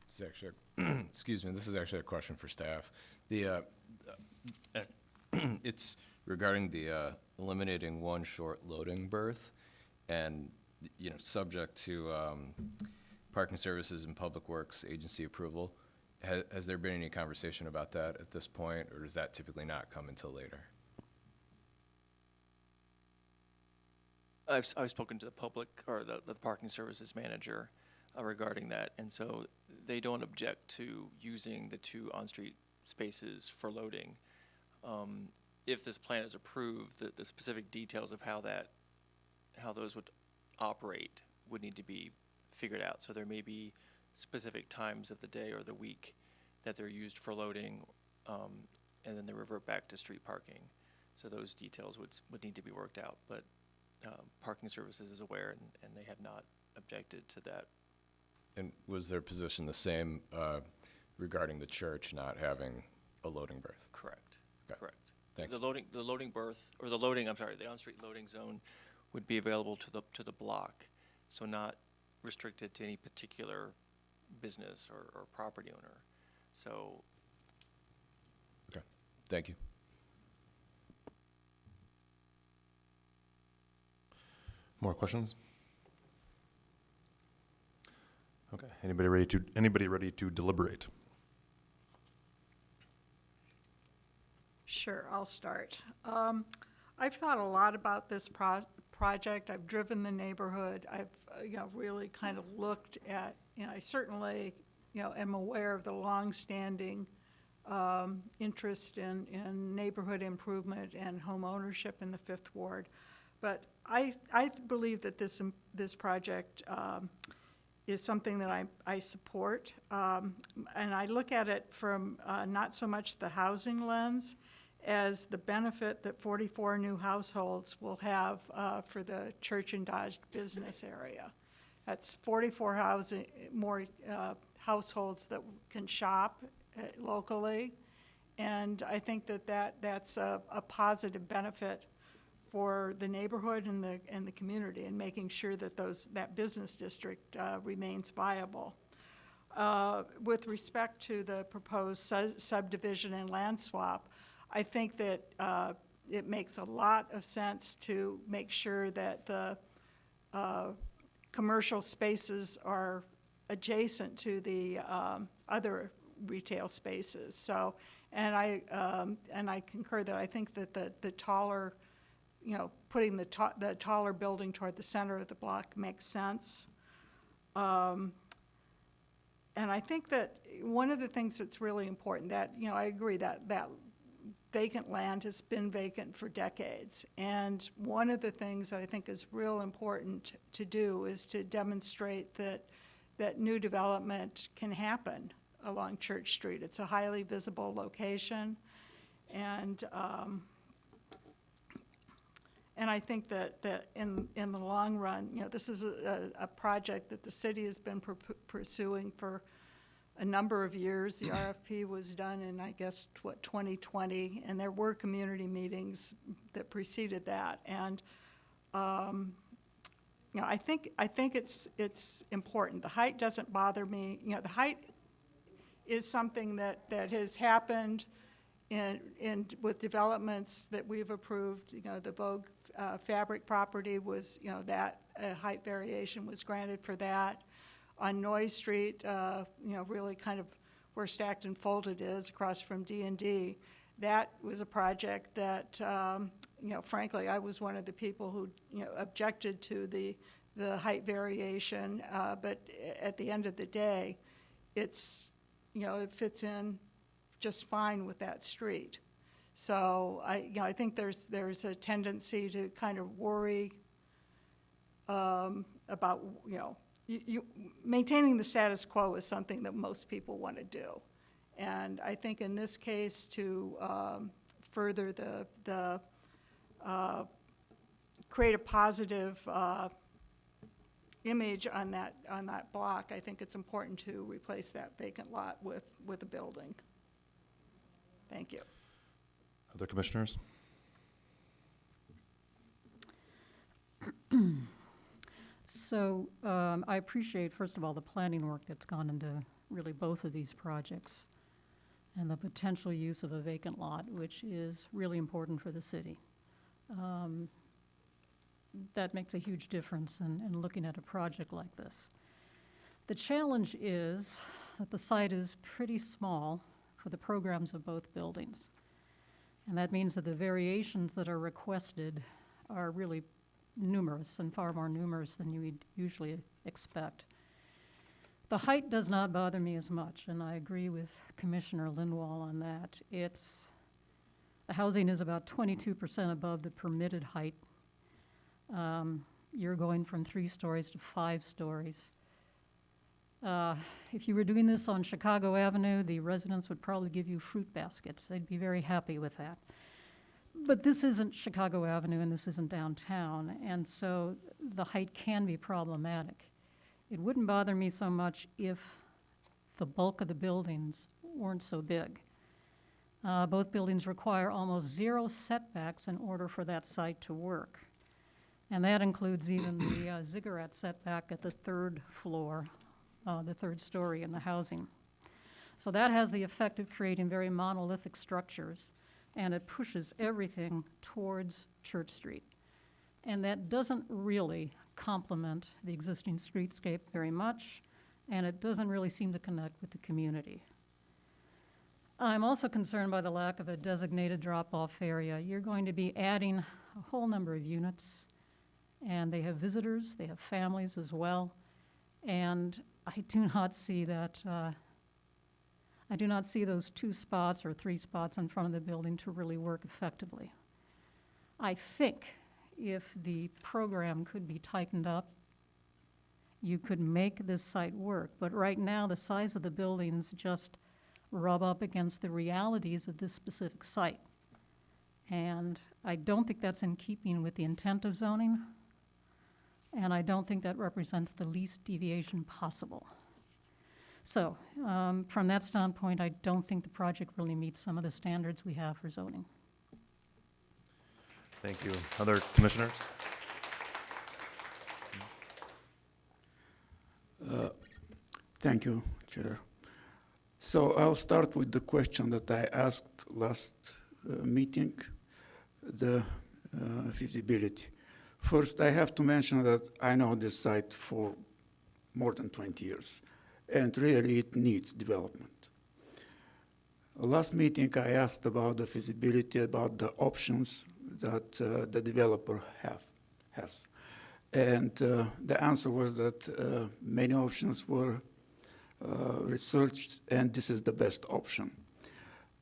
This is actually, excuse me, this is actually a question for staff. It's regarding the eliminating one short loading berth, and subject to Parking Services and Public Works agency approval. Has there been any conversation about that at this point, or does that typically not come until later? I've spoken to the public or the parking services manager regarding that, and so they don't object to using the 2 on-street spaces for loading. If this plan is approved, the specific details of how those would operate would need to be figured out. So there may be specific times of the day or the week that they're used for loading, and then they revert back to street parking. So those details would need to be worked out, but Parking Services is aware, and they have not objected to that. And was their position the same regarding the church not having a loading berth? Correct. Okay. Correct. Thanks. The loading berth, or the on-street loading zone would be available to the block, so not restricted to any particular business or property owner. So. Okay. Thank you. More questions? Okay, anybody ready to deliberate? Sure, I'll start. I've thought a lot about this project. I've driven the neighborhood. I've, really kind of looked at, I certainly, am aware of the longstanding interest in neighborhood improvement and home ownership in the Fifth Ward. But I believe that this project is something that I support. And I look at it from not so much the housing lens as the benefit that 44 new households will have for the Church and Dodge business area. That's 44 more households that can shop locally, and I think that's a positive benefit for the neighborhood and the community, and making sure that that business district remains viable. With respect to the proposed subdivision and land swap, I think that it makes a lot of sense to make sure that the commercial spaces are adjacent to the other retail spaces. So, and I concur that I think that the taller, putting the taller building toward the center of the block makes sense. And I think that one of the things that's really important, that, I agree that vacant land has been vacant for decades. And one of the things that I think is real important to do is to demonstrate that new development can happen along Church Street. It's a highly visible location. And I think that in the long run, this is a project that the city has been pursuing for a number of years. The RFP was done in, I guess, 2020, and there were community meetings that preceded that. And I think it's important. The height doesn't bother me. The height is something that has happened with developments that we've approved. The Vogue Fabric property was, that height variation was granted for that. On Noyes Street, really kind of where Stacked and Folded is, across from D&D, that was a project that, frankly, I was one of the people who, objected to the height variation, but at the end of the day, it's, it fits in just fine with that street. So I think there's a tendency to kind of worry about, maintaining the status quo is something that most people want to do. And I think in this case, to further create a positive image on that block, I think it's important to replace that vacant lot with a building. Thank you. Other commissioners? So I appreciate, first of all, the planning work that's gone into really both of these projects and the potential use of a vacant lot, which is really important for the city. That makes a huge difference in looking at a project like this. The challenge is that the site is pretty small for the programs of both buildings. And that means that the variations that are requested are really numerous, and far more numerous than you would usually expect. The height does not bother me as much, and I agree with Commissioner Lindwall on that. The housing is about 22% above the permitted height. You're going from 3 stories to 5 stories. If you were doing this on Chicago Avenue, the residents would probably give you fruit baskets. They'd be very happy with that. But this isn't Chicago Avenue, and this isn't downtown, and so the height can be problematic. It wouldn't bother me so much if the bulk of the buildings weren't so big. Both buildings require almost 0 setbacks in order for that site to work. And that includes even the ziggurat setback at the 3rd floor, the 3rd story in the housing. So that has the effect of creating very monolithic structures, and it pushes everything towards Church Street. And that doesn't really complement the existing streetscape very much, and it doesn't really seem to connect with the community. I'm also concerned by the lack of a designated drop-off area. You're going to be adding a whole number of units, and they have visitors, they have families as well, and I do not see that, I do not see those 2 spots or 3 spots in front of the building to really work effectively. I think if the program could be tightened up, you could make this site work, but right now the size of the buildings just rub up against the realities of this specific site. And I don't think that's in keeping with the intent of zoning, and I don't think that represents the least deviation possible. So, from that standpoint, I don't think the project really meets some of the standards we have for zoning. Thank you. Other commissioners? Thank you, Chair. So I'll start with the question that I asked last meeting, the feasibility. First, I have to mention that I know this site for more than 20 years, and really it needs development. Last meeting, I asked about the feasibility, about the options that the developer has. And the answer was that many options were researched, and this is the best option.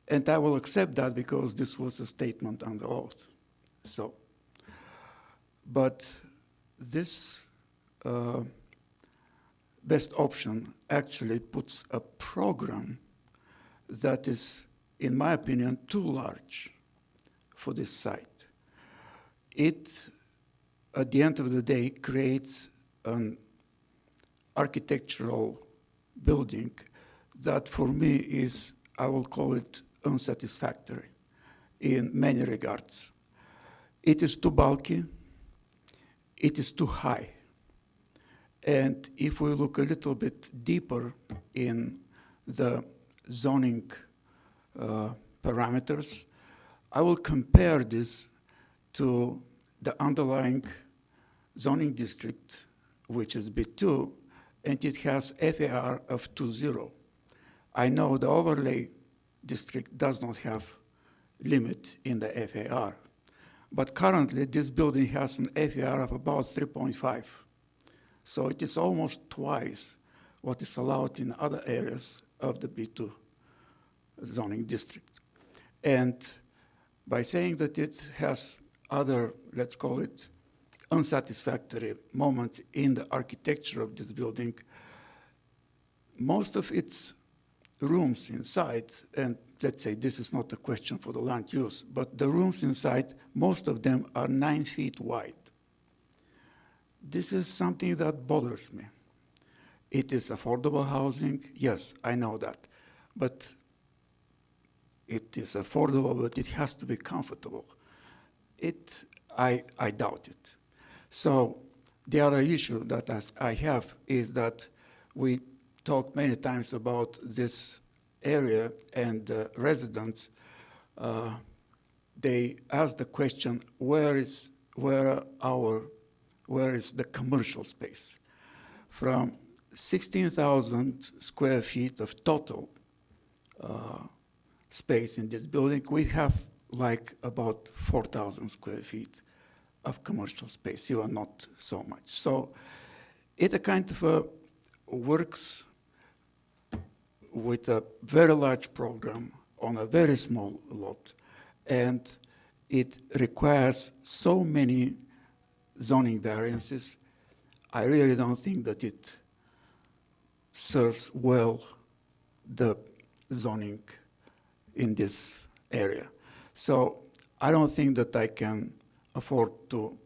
And I will accept that because this was a statement under oath. So, but this best option actually puts a program that is, in my opinion, too large for this site. It, at the end of the day, creates an architectural building that for me is, I will call it unsatisfactory in many regards. It is too bulky, it is too high. And if we look a little bit deeper in the zoning parameters, I will compare this to the underlying zoning district, which is B2, and it has FAR of 2.0. I know the overlay district does not have limit in the FAR, but currently this building has an FAR of about 3.5. So it is almost twice what is allowed in other areas of the B2 zoning district. And by saying that it has other, let's call it, unsatisfactory moments in the architecture of this building, most of its rooms inside, and let's say this is not a question for the land use, but the rooms inside, most of them are 9 feet wide. This is something that bothers me. It is affordable housing, yes, I know that, but it is affordable, but it has to be comfortable. I doubt it. So the other issue that I have is that we talked many times about this area, and residents, they ask the question, where is the commercial space? From 16,000 square feet of total space in this building, we have like about 4,000 square feet of commercial space, even not so much. So it kind of works with a very large program on a very small lot, and it requires so many zoning variances. I really don't think that it serves well the zoning in this area. So I don't think that I can afford to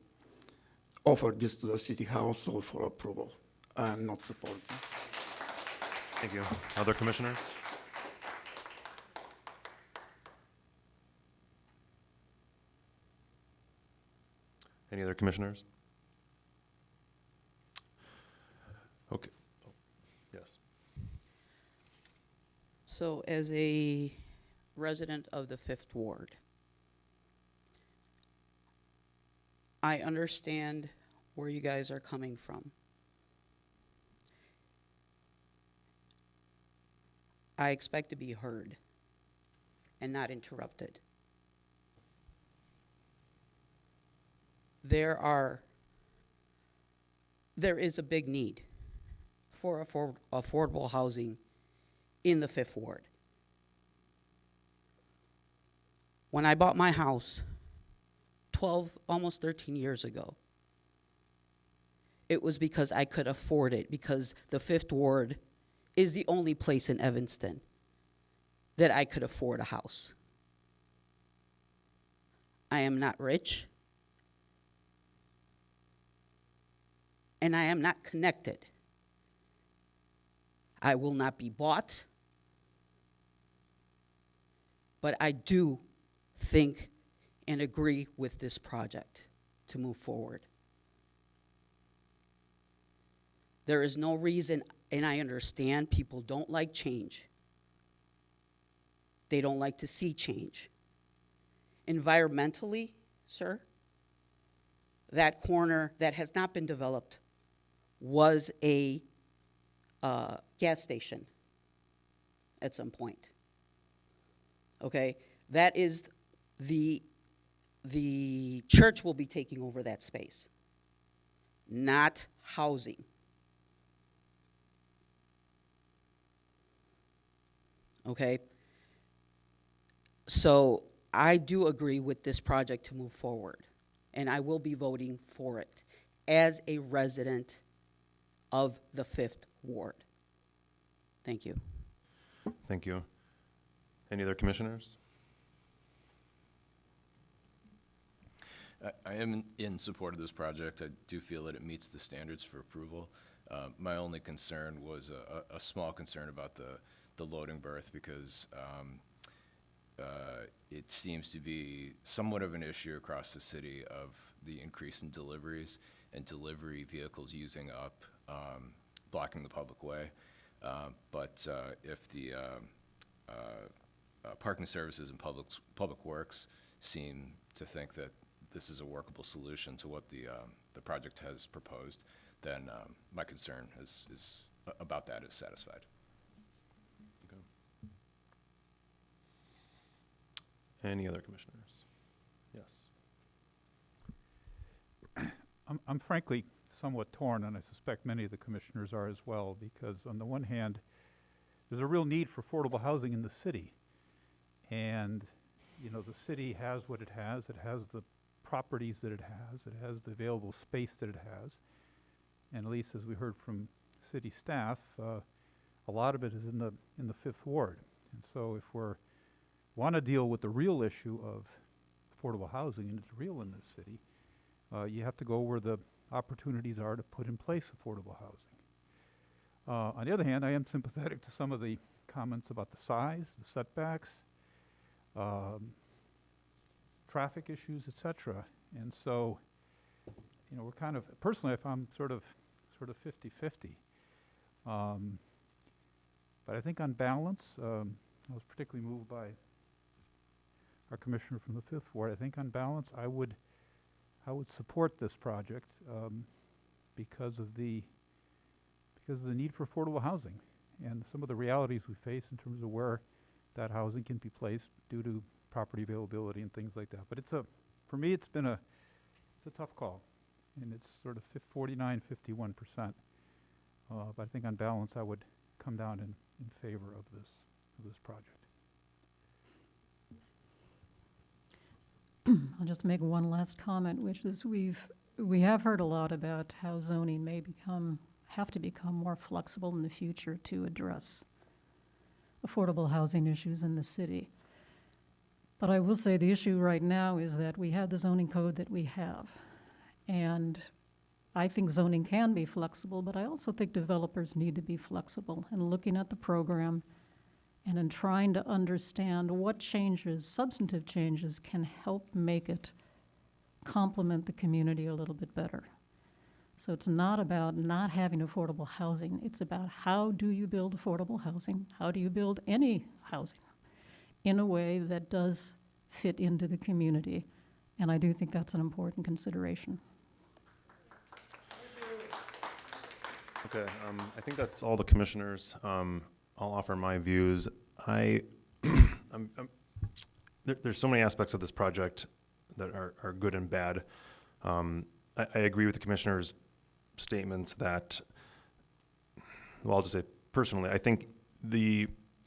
offer this to the city council for approval. I'm not supporting. Thank you. Other commissioners? Any other commissioners? Okay. Oh, yes. So as a resident of the 5th Ward, I understand where you guys are coming from. I expect to be heard. and not interrupted. There is a big need for affordable housing in the Fifth Ward. When I bought my house 12, almost 13 years ago, it was because I could afford it, because the Fifth Ward is the only place in Evanston that I could afford a house. I am not rich, and I am not connected. I will not be bought, but I do think and agree with this project to move forward. There is no reason, and I understand people don't like change. They don't like to see change. Environmentally, sir, that corner that has not been developed was a gas station at some point. Okay, that is the church will be taking over that space, not housing. Okay, so I do agree with this project to move forward, and I will be voting for it as a resident of the Fifth Ward. Thank you. Thank you. Any other commissioners? I am in support of this project. I do feel that it meets the standards for approval. My only concern was a small concern about the loading berth, because it seems to be somewhat of an issue across the city of the increase in deliveries and delivery vehicles using up, blocking the public way. But if the parking services and public works seem to think that this is a workable solution to what the project has proposed, then my concern is about that is satisfied. Okay. Any other commissioners? Yes. I'm frankly somewhat torn, and I suspect many of the commissioners are as well, because on the one hand, there's a real need for affordable housing in the city. And, you know, the city has what it has. It has the properties that it has the available space that it has, and at least as we heard from city staff, a lot of it is in the Fifth Ward. And so if we want to deal with the real issue of affordable housing, and it's real in this city, you have to go where the opportunities are to put in place affordable housing. On the other hand, I am sympathetic to some of the comments about the size, the setbacks, traffic issues, et cetera. And so, you know, we're kind of, personally, I'm sort of 50-50. But I think on balance, I was particularly moved by our commissioner from the Fifth Ward. I think on balance, I would support this project because of the need for affordable housing and some of the realities we face in terms of where that housing can be placed due to property availability and things like that. But for me, it's a tough call, and it's sort of 49, 51%. But I think on balance, I would come down in favor of this project. I'll just make one last comment, which is we have heard a lot about how zoning may have to become more flexible in the future to address affordable housing issues in the city. But I will say the issue right now is that we have the zoning code that we have. And I think zoning can be flexible, but I also think developers need to be flexible in looking at the program and in trying to understand what changes, substantive changes, can help make it complement the community a little bit better. So it's not about not having affordable housing. It's about how do you build affordable housing? How do you build any housing in a way that does fit into the community? And I do think that's an important consideration. Okay, I think that's all the commissioners. I'll offer my views. I'm there's so many aspects of this project that are good and bad. I agree with the commissioner's statements that, well, I'll just say personally, I think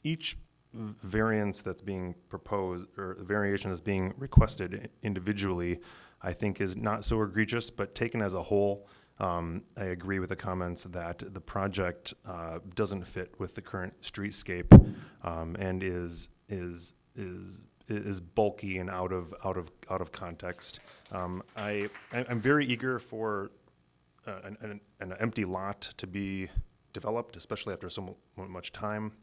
each variance that's being proposed or variation that's being requested individually, I think is not so egregious, but taken as a whole, I agree with the comments that the project doesn't fit with the current streetscape and is bulky and out of context. I'm very eager for an empty lot to be developed, especially after so much time.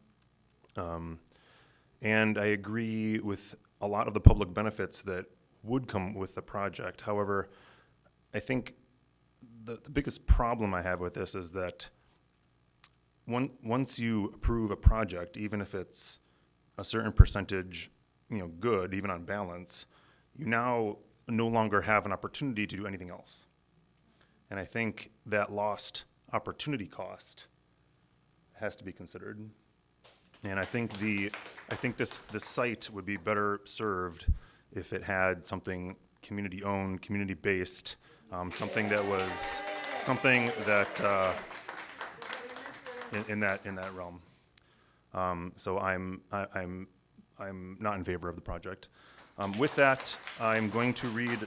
And I agree with a lot of the public benefits that would come with the project. However, I think the biggest problem I have with this is that once you approve a project, even if it's a certain percentage, good, even on balance, you now no longer have an opportunity to do anything else. And I think that lost opportunity cost has to be considered. And I think this site would be better served if it had something community-owned, community-based, something that in that realm. So I'm not in favor of the project. With that, I'm going to review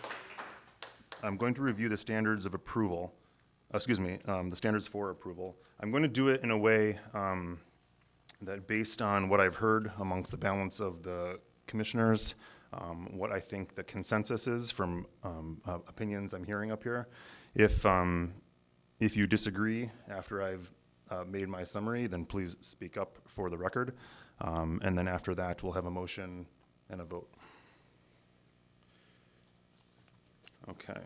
the standards of approval. The standards for approval. I'm going to do it in a way that, based on what I've heard amongst the balance of the commissioners, what I think the consensus is from opinions I'm hearing up here. If you disagree after I've made my summary, then please speak up for the record. And then after that, we'll have a motion and a vote. Okay.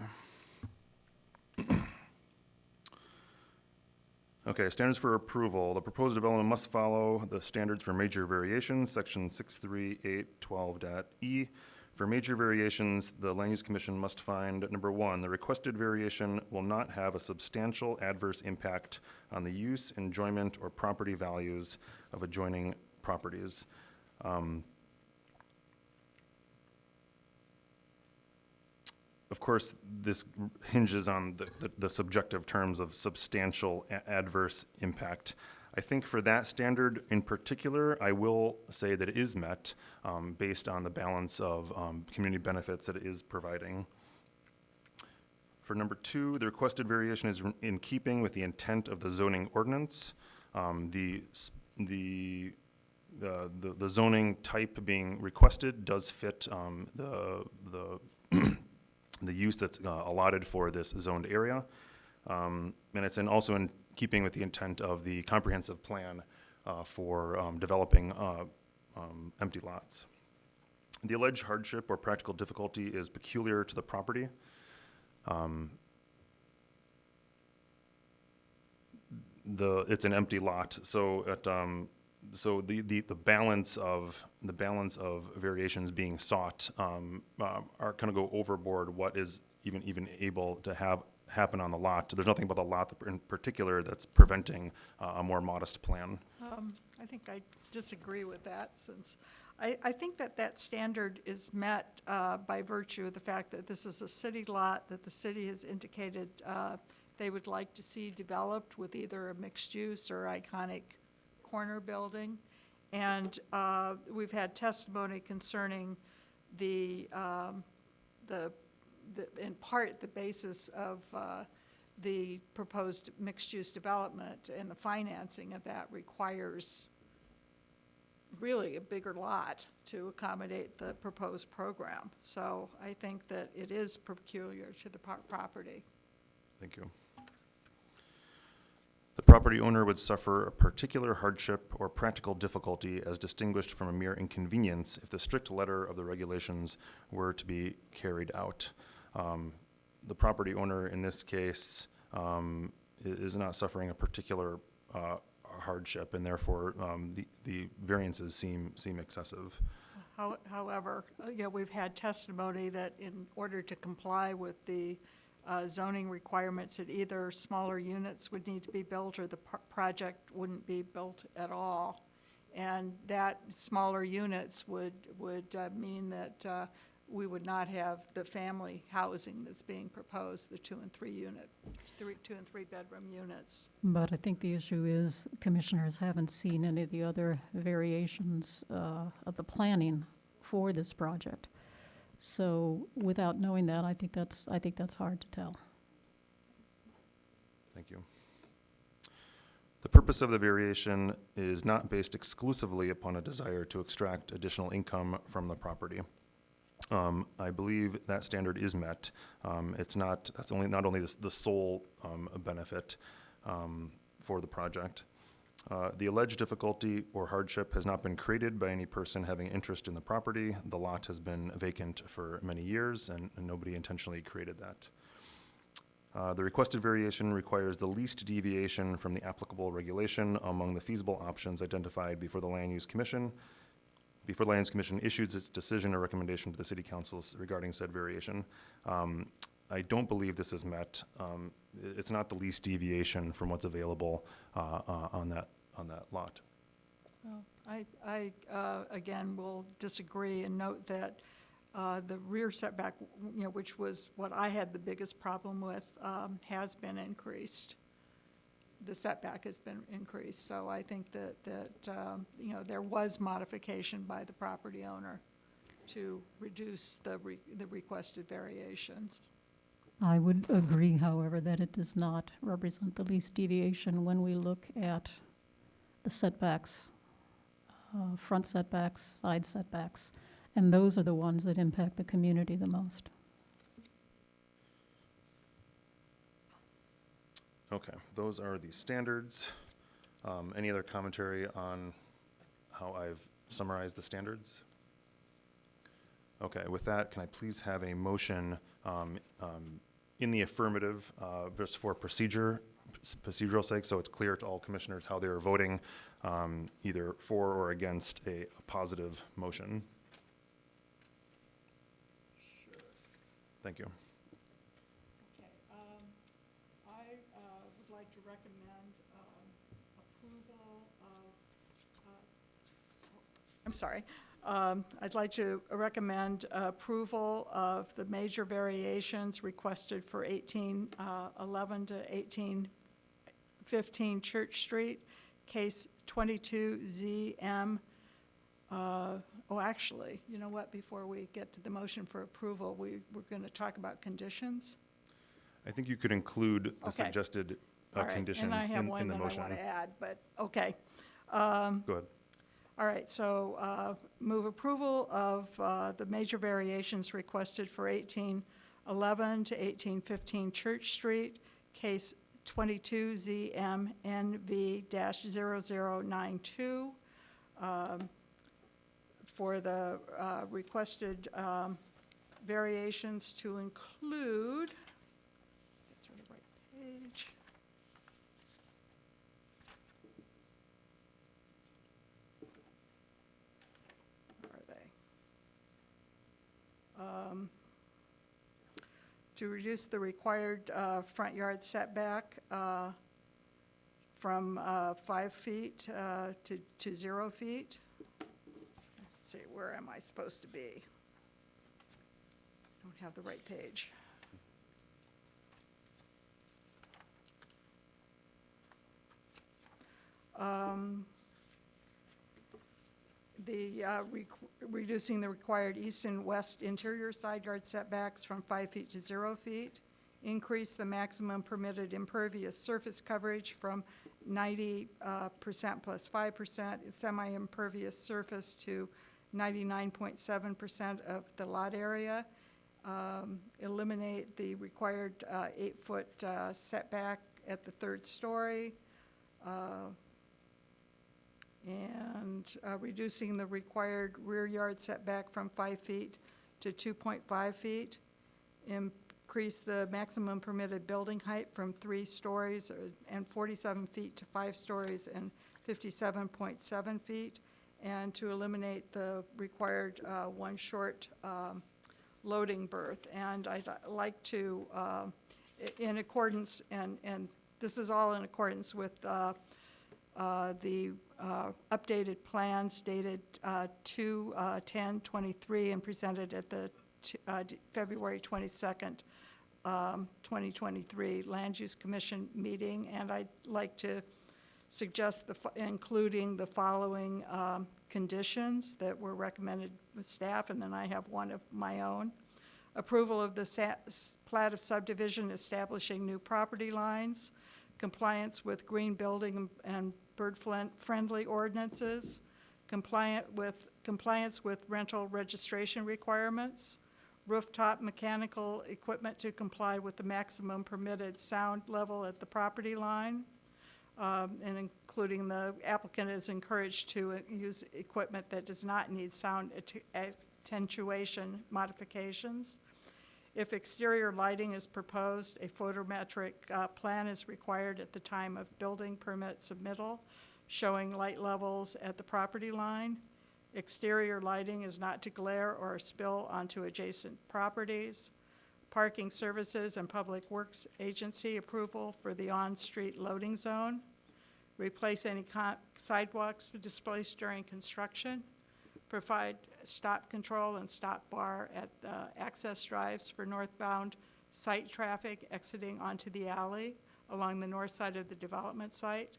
Okay, standards for approval. The proposed development must follow the standards for major variations, section 63812.e. For major variations, the Land Use Commission must find, number one, the requested variation will not have a substantial adverse impact on the use, enjoyment, or property values of adjoining properties. Of course, this hinges on the subjective terms of substantial adverse impact. I think for that standard in particular, I will say that it is met based on the balance of community benefits that it is providing. For number two, the requested variation is in keeping with the intent of the zoning ordinance. The zoning type being requested does fit the use that's allotted for this zoned area. And it's also in keeping with the intent of the comprehensive plan for developing empty lots. The alleged hardship or practical difficulty is peculiar to the property. It's an empty lot, so the balance of variations being sought are kind of go overboard what is even able to happen on the lot. There's nothing about the lot in particular that's preventing a more modest plan. I think I disagree with that, since I think that standard is met by virtue of the fact that this is a city lot that the city has indicated they would like to see developed with either a mixed use or iconic corner building. And we've had testimony concerning in part, the basis of the proposed mixed-use development, and the financing of that requires really a bigger lot to accommodate the proposed program. So I think that it is peculiar to the property. Thank you. The property owner would suffer a particular hardship or practical difficulty as distinguished from a mere inconvenience if the strict letter of the regulations were to be carried out. The property owner in this case is not suffering a particular hardship, and therefore the variances seem excessive. However, we've had testimony that in order to comply with the zoning requirements, that either smaller units would need to be built or the project wouldn't be built at all. And that smaller units would mean that we would not have the family housing that's being proposed, the 2 and 3 bedroom units. But I think the issue is commissioners haven't seen any of the other variations of the planning for this project. So without knowing that, I think that's hard to tell. Thank you. The purpose of the variation is not based exclusively upon a desire to extract additional income from the property. I believe that standard is met. That's not only the sole benefit for the project. The alleged difficulty or hardship has not been created by any person having interest in the property. The lot has been vacant for many years, and nobody intentionally created that. The requested variation requires the least deviation from the applicable regulation among the feasible options identified before the Land Use Commission issues its decision or recommendation to the City Council regarding said variation. I don't believe this is met. It's not the least deviation from what's available on that lot. Well, I again, will disagree and note that the rear setback, which was what I had the biggest problem with, has been increased. The setback has been increased, so I think that there was modification by the property owner to reduce the requested variations. I would agree, however, that it does not represent the least deviation when we look at the setbacks, front setbacks, side setbacks, and those are the ones that impact the community the most. Okay, those are the standards. Any other commentary on how I've summarized the standards? Okay, with that, can I please have a motion in the affirmative, just for procedural sake, so it's clear to all commissioners how they are voting, either for or against a positive motion? Sure. Thank you. I would like to recommend approval of, I'm sorry. I'd like to recommend approval of the major variations requested for 1811 to 1815 Church Street, case 22ZM. Actually, you know what? Before we get to the motion for approval, we're going to talk about conditions. I think you could include the Okay. suggested All right, conditions and I have in one the that motion. I want to add, but okay. Go ahead. All right, so move approval of the major variations requested for 1811 to 1815 Church Street, case 22ZMNV-0092, for the requested variations to include, get to the right page. To reduce the required front yard setback from 5 feet to 0 feet. Let's see, where am I supposed to be? I don't have the right page. Reducing the required east and west interior side yard setbacks from 5 feet to 0 feet. Increase the maximum permitted impervious surface coverage from 90% plus 5% semi-impervious surface to 99.7% of the lot area. Eliminate the required 8-foot setback at the 3rd story. And reducing the required rear yard setback from 5 feet to 2.5 feet. Increase the maximum permitted building height from 3 stories and 47 feet to 5 stories and 57.7 feet. And to eliminate the required 1 short loading berth. And I'd like to, in accordance, and this is all in accordance with the updated plans dated 2/10/23 and presented at the February 22nd, 2023 Land Use Commission meeting. And I'd like to suggest including the following conditions that were recommended with staff, and then I have one of my own. Approval of the plat of subdivision establishing new property lines, compliance with green building and bird-friendly ordinances, compliance with rental registration requirements, rooftop mechanical equipment to comply with the maximum permitted sound level at the property line, and including the applicant is encouraged to use equipment that does not need sound attenuation modifications. If exterior lighting is proposed, a photometric plan is required at the time of building permit submittal, showing light levels at the property line. Exterior lighting is not to glare or spill onto adjacent properties. Parking services and Public Works Agency approval for the on-street loading zone. Replace any sidewalks displaced during construction. Provide stop control and stop bar at access drives for northbound site traffic exiting onto the alley along the north side of the development site.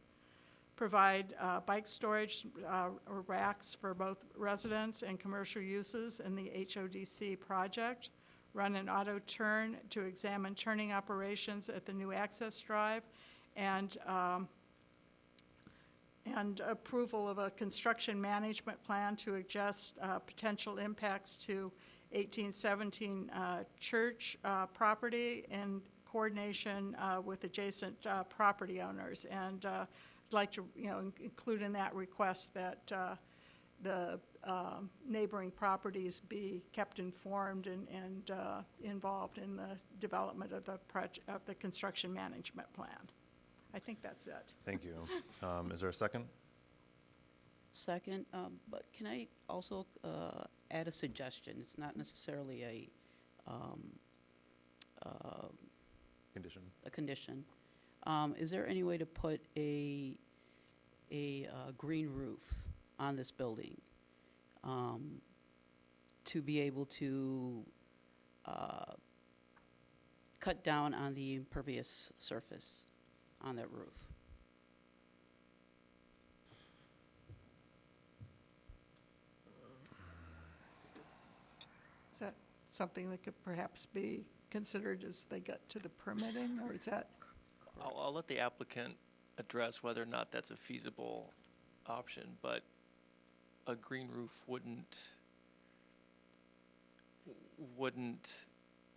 Provide bike storage or racks for both residents and commercial uses in the HODC project. Run an auto turn to examine turning operations at the new access drive, and approval of a construction management plan to adjust potential impacts to 1817 Church property in coordination with adjacent property owners. And I'd like to, include in that request that the neighboring properties be kept informed and involved in the development of the construction management plan. I think that's it. Thank you. Is there a second? Second, but can I also add a suggestion? It's not necessarily a Condition. a condition. Is there any way to put a green roof on this building to be able to cut down on the impervious surface on that roof? Is that something that could perhaps be considered as they get to the permitting, or is that? I'll let the applicant address whether or not that's a feasible option, but a green roof wouldn't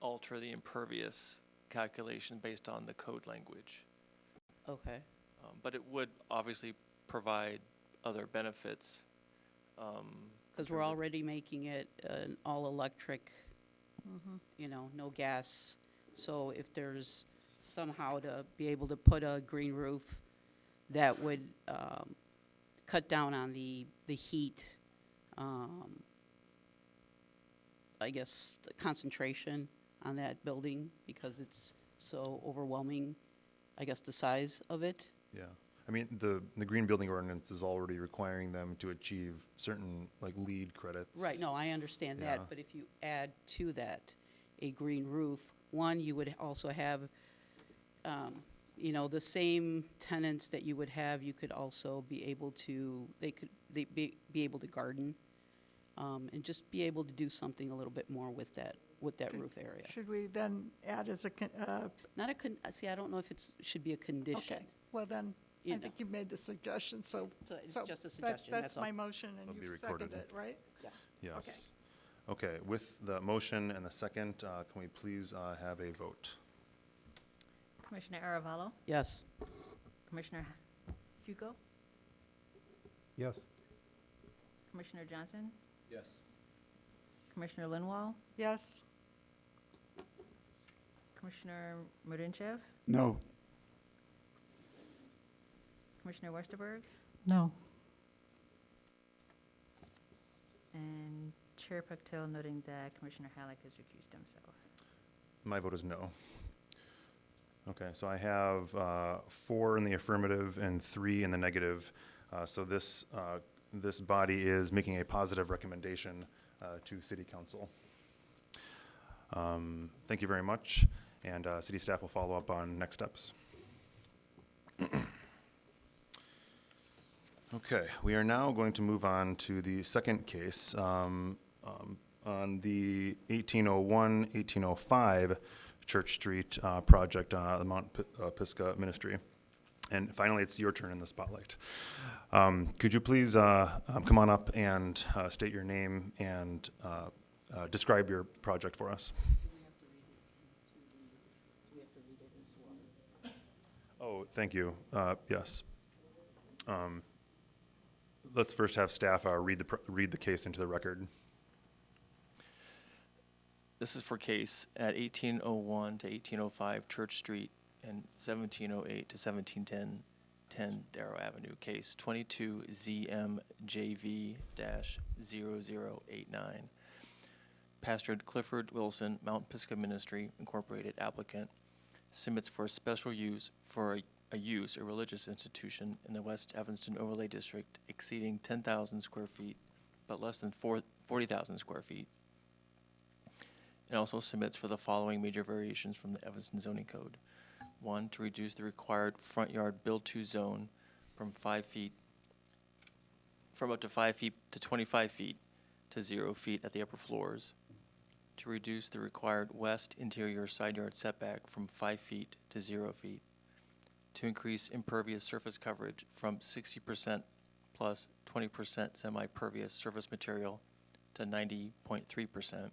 alter the impervious calculation based on the code language. Okay. But it would obviously provide other benefits. Because we're already making it an all-electric, no gas. So if there's somehow to be able to put a green roof that would cut down on the heat, I guess, the concentration on that building, because it's so overwhelming, I guess, the size of it. Yeah. I mean, the green building ordinance is already requiring them to achieve certain, LEED credits. Right, no, I understand Yeah. that, but if you add to that a green roof, one, you would also have, the same tenants that you would have, you could also be able to, they'd be able to garden, and just be able to do something a little bit more with that roof area. Should we then add as a, Not a, see, I don't know if should be a condition. okay, well then, I You think you've made the suggestion, so. So it's so just a suggestion, That's that's all. my motion, It'll and be you've seconded recorded. it, right? Yes. Okay, with the motion and the second, can we please have a vote? Commissioner Aravallo? Yes. Commissioner Hugo? Yes. Commissioner Johnson? Yes. Commissioner Linwall? Yes, Commissioner Murinchev? No. Commissioner Westerberg? No. And Chair Pactel noting that Commissioner Halleck has recused himself. My vote is no. Okay, so I have 4 in the affirmative and 3 in the negative. So this body is making a positive recommendation to City Council. Thank you very much, and City staff will follow up on next steps. Okay, we are now going to move on to the second case on the 1801, 1805 Church Street project, the Mount Pisgah Ministry. And finally, it's your turn in the spotlight. Could you please come on up and state your name and describe your project for us? Oh, thank you. Yes. Let's first have staff read the case into the record. This is for case at 1801 to 1805 Church Street and 1708 to 1710 Darrow Avenue. Case 22 ZMJV-0089. Pastor Clifford Wilson, Mount Pisgah Ministry, Incorporated applicant, submits for special use for a religious institution in the West Evanston Overlay District exceeding 10,000 square feet, but less than 40,000 square feet. And also submits for the following major variations from the Evanston zoning code. 1, to reduce the required front yard build-to zone from up to 5 feet to 25 feet to 0 feet at the upper floors. To reduce the required west interior side yard setback from 5 feet to 0 feet. To increase impervious surface coverage from 60% plus 20% semi-pervious surface material to 90.3%.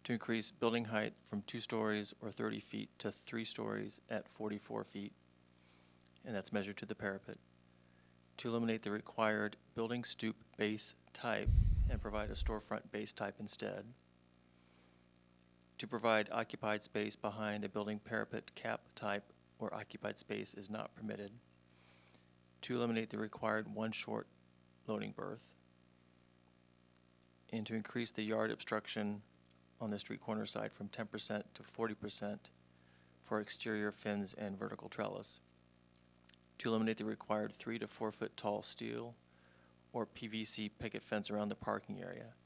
To increase building height from 2 stories or 30 feet to 3 stories at 44 feet, and that's measured to the parapet. To eliminate the required building stoop base type and provide a storefront base type instead. To provide occupied space behind a building parapet cap type where occupied space is not permitted. To eliminate the required 1 short loading berth. And to increase the yard obstruction on the street corner side from 10% to 40% for exterior fins and vertical trellis. To eliminate the required 3 to 4 foot tall steel or PVC picket fence around the parking area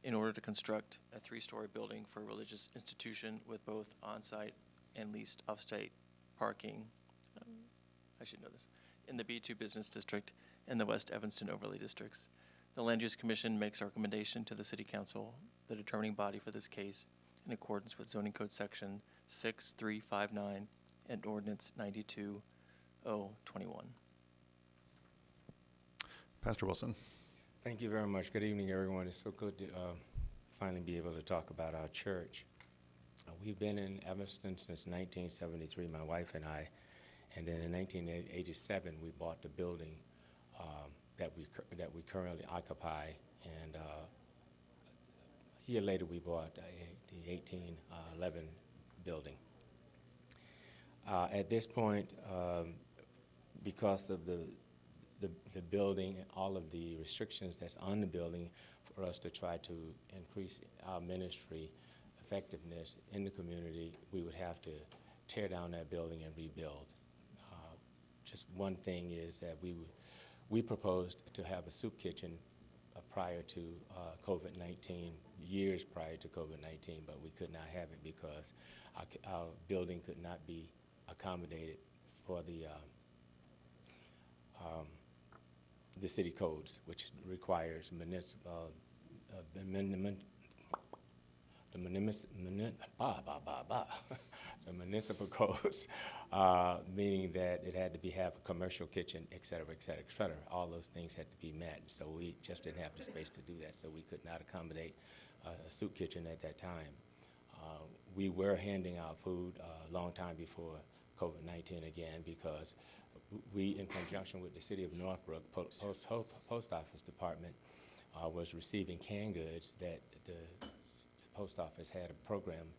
in order to construct a 3-story building for a religious institution with both on-site and leased off-site parking, I should know this, in the B2 Business District and the West Evanston Overlay Districts. The Land Use Commission makes a recommendation to the City Council, the determining body for this case, in accordance with Zoning Code Section 6359 and Ordinance 92-021. Pastor Wilson. Thank you very much. Good evening, everyone. It's so good to finally be able to talk about our church. We've been in Evanston since 1973, my wife and I, and then in 1987 we bought the building that we currently occupy, and a year later we bought the 1811 building. At this point, because of the building and all of the restrictions that's on the building, for us to try to increase our ministry effectiveness in the community, we would have to tear down that building and rebuild. Just one thing is that we proposed to have a soup kitchen prior to COVID-19, years prior to COVID-19, but we could not have it because our building could not be accommodated for the city codes, which requires municipal the municipal codes, meaning that it had to have a commercial kitchen, et cetera, et cetera, et cetera. All those things had to be met, so we just didn't have the space to do that, so we could not accommodate a soup kitchen at that time. We were handing out food a long time before COVID-19 again, because we, in conjunction with the City of Northbrook Post Office Department, was receiving canned goods that the post office had a program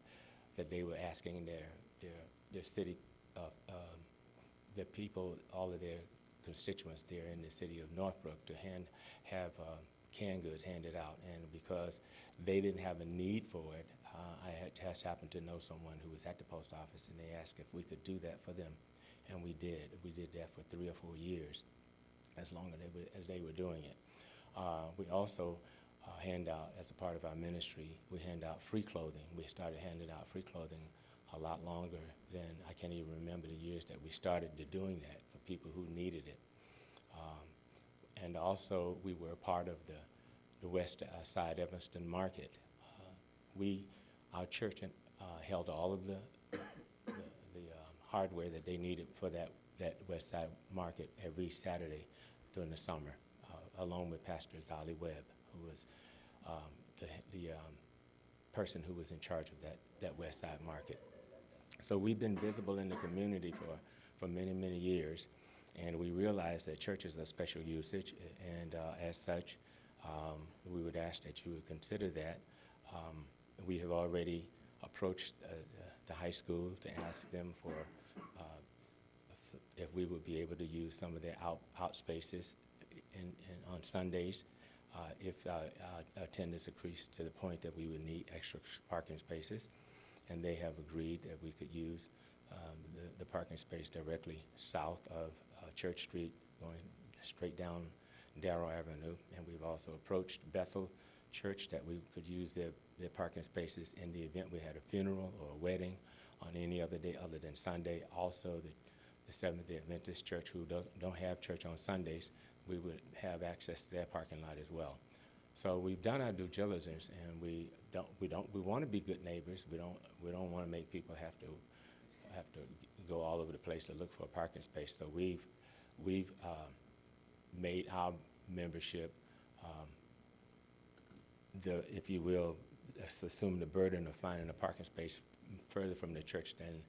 that they were asking their city, their people, all of their constituents there in the city of Northbrook to have canned goods handed out. And because they didn't have a need for it, I had just happened to know someone who was at the post office, and they asked if we could do that for them, and we did. We did that for 3 or 4 years, as long as they were doing it. We also hand out, as a part of our ministry, we hand out free clothing. We started handing out free clothing a lot longer than I can't even remember the years that we started doing that for people who needed it. And also, we were a part of the West Side Evanston Market. Our church held all of the hardware that they needed for that West Side Market every Saturday during the summer, along with Pastor Zolly Webb, who was the person who was in charge of that West Side Market. So we've been visible in the community for many, many years, and we realize that church is a special usage, and as such, we would ask that you would consider that. We have already approached the high school to ask them for if we would be able to use some of their out spaces on Sundays if attendance increased to the point that we would need extra parking spaces. And they have agreed that we could use the parking space directly south of Church Street, going straight down Darrow Avenue. And we've also approached Bethel Church that we could use their parking spaces in the event we had a funeral or a wedding on any other day other than Sunday. Also, the Seventh-day Adventist Church, who don't have church on Sundays, we would have access to their parking lot as well. So we've done our due diligence, and we want to be good neighbors. We don't want to make people have to go all over the place to look for a parking space. So we've made our membership, if you will, assume the burden of finding a parking space further from the church than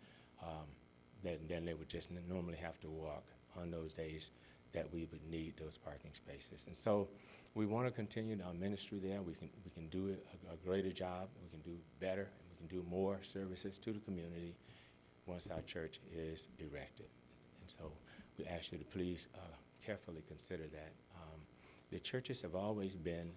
they would just normally have to walk on those days that we would need those parking spaces. And so we want to continue our ministry there. We can do a greater job. We can do better, and we can do more services to the community once our church is erected. And so we ask you to please carefully consider that. The churches have always been,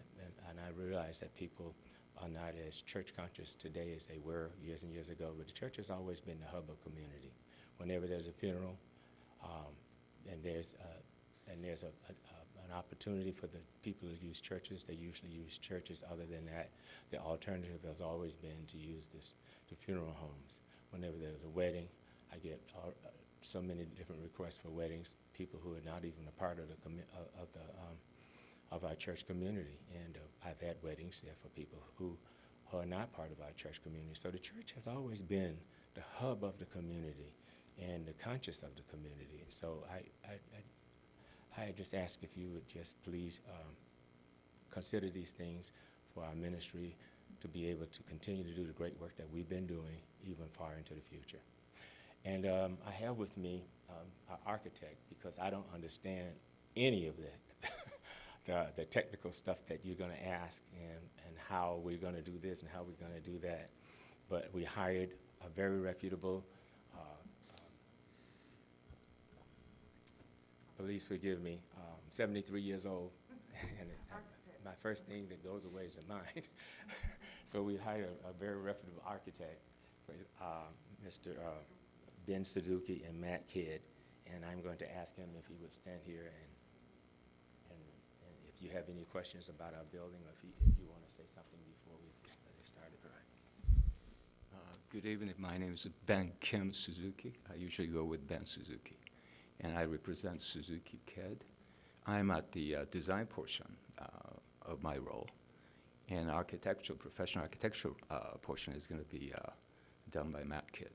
and I realize that people are not as church conscious today as they were years and years ago, but the church has always been the hub of community. Whenever there's a funeral, and there's an opportunity for the people who use churches, they usually use churches. Other than that, the alternative has always been to use the funeral homes. Whenever there's a wedding, I get so many different requests for weddings, people who are not even a part of of our church community. And I've had weddings there for people who are not part of our church community. So the church has always been the hub of the community and the conscience of the community. And so I just ask if you would just please consider these things for our ministry to be able to continue to do the great work that we've been doing even far into the future. And I have with me our architect, because I don't understand any of the technical stuff that you're going to ask and how we're going to do this and how we're going to do that. But we hired a very reputable, please forgive me, 73 years old, and my first thing that goes away is the mind. So we hired a very reputable architect, Mr. Ben Suzuki and Matt Kidd, and I'm going to ask him if he would stand here and if you have any questions about our building, or if you want to say something before we get started. Good evening. My name is Ben Kim Suzuki. I usually go with Ben Suzuki, and I represent Suzuki Kidd. I'm at the design portion of my role, and professional architectural portion is going to be done by Matt Kidd.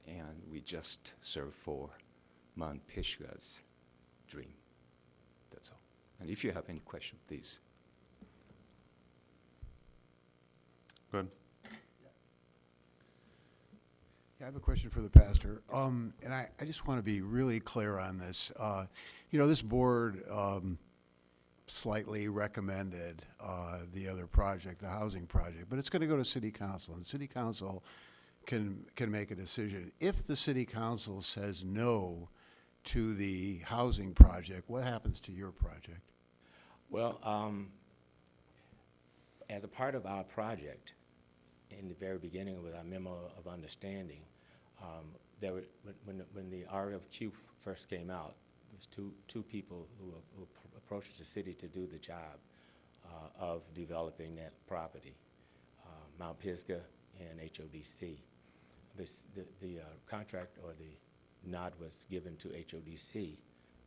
And we just serve for Mount Pisgah's dream. That's all. And if you have any question, please. Go ahead. Yeah, I have a question for the pastor. And I just want to be really clear on this. This board slightly recommended the other project, the housing project, but it's going to go to city council, and city council can make a decision. If the city council says no to the housing project, what happens to your project? Well, as a part of our project, in the very beginning with our memo of understanding, there were, when the RFQ first came out, there was two people who approached the city to do the job of developing that property, Mount Pisgah and HODC. The contract or the nod was given to HODC,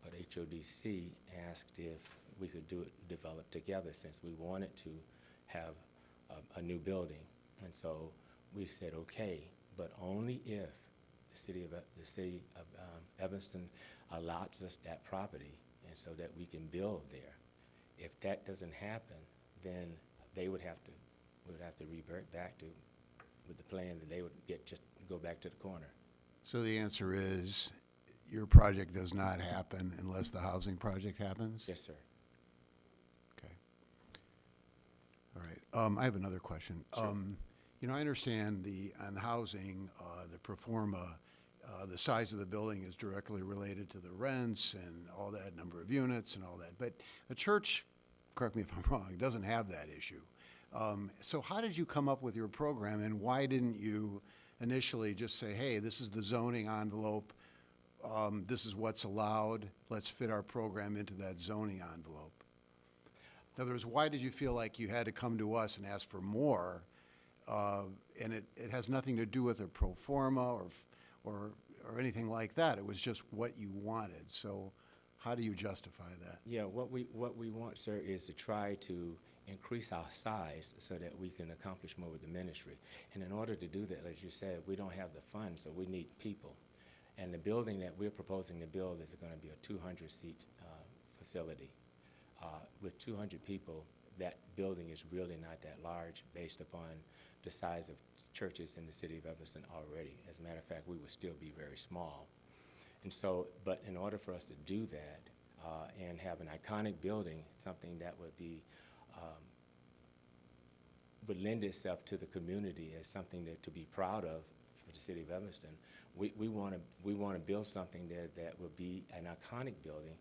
but HODC asked if we could develop together since we wanted to have a new building. And so we said, okay, but only if the city of Evanston allots us that property and so that we can build there. If that doesn't happen, then we would have to revert back to, with the plan that they would go back to the corner. So the answer is, your project does not happen unless the housing project happens? Yes, sir. Okay. All right. I have another question. Sure. You know, I understand on housing, the pro forma, the size of the building is directly related to the rents and all that, number of units and all that. But a church, correct me if I'm wrong, doesn't have that issue. So how did you come up with your program, and why didn't you initially just say, hey, this is the zoning envelope, this is what's allowed, let's fit our program into that zoning envelope? In other words, why did you feel like you had to come to us and ask for more? And it has nothing to do with a pro forma or anything like that. It was just what you wanted. So how do you justify that? Yeah, what we want, sir, is to try to increase our size so that we can accomplish more with the ministry. And in order to do that, as you said, we don't have the funds, so we need people. And the building that we're proposing to build is going to be a 200-seat facility. With 200 people, that building is really not that large based upon the size of churches in the city of Evanston already. As a matter of fact, we would still be very small. And so, but in order for us to do that and have an iconic building, something that would be would lend itself to the community as something to be proud of for the city of Evanston, we want to build something that will be an iconic building,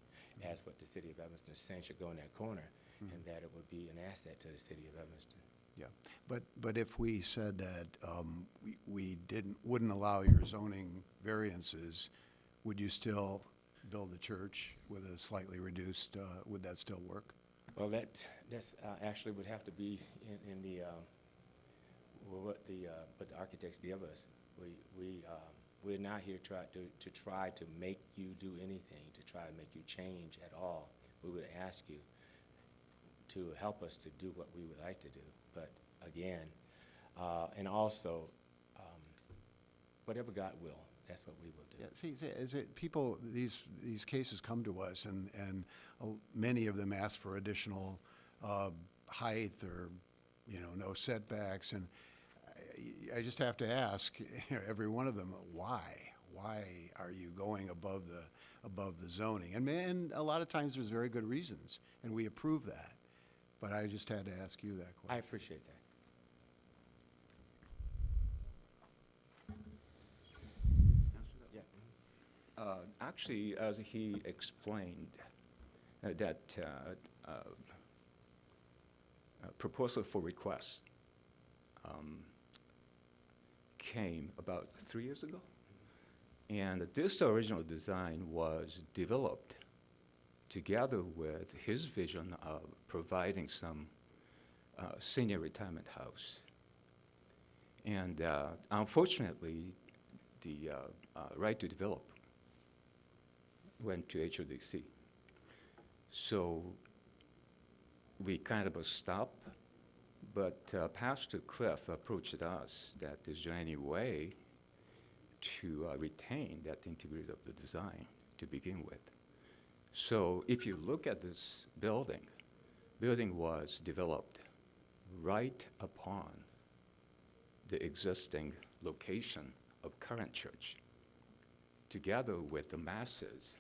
as what the city of Evanston is saying should go in that corner, and that it would be an asset to the city of Evanston. Yeah, but if we said that we wouldn't allow your zoning variances, would you still build the church with a slightly reduced? Would that still work? Well, that's actually would have to be in the what the architects give us. We're not here to try to make you do anything, to try to make you change at all. We would ask you to help us to do what we would like to do. But again, and also, whatever God will, that's what we will do. Yeah, see, is it people? These cases come to us, and many of them ask for additional height or, no setbacks, and I just have to ask every one of them, why? Why are you going above the zoning? And a lot of times there's very good reasons, and we approve that. But I just had to ask you that question. I appreciate that. Actually, as he explained, that proposal for request came about 3 years ago. And this original design was developed together with his vision of providing some senior retirement house. And unfortunately, the right to develop went to HODC. So we kind of stopped, but Pastor Cliff approached us that is there any way to retain that integrity of the design to begin with. So if you look at this building was developed right upon the existing location of current church, together with the masses,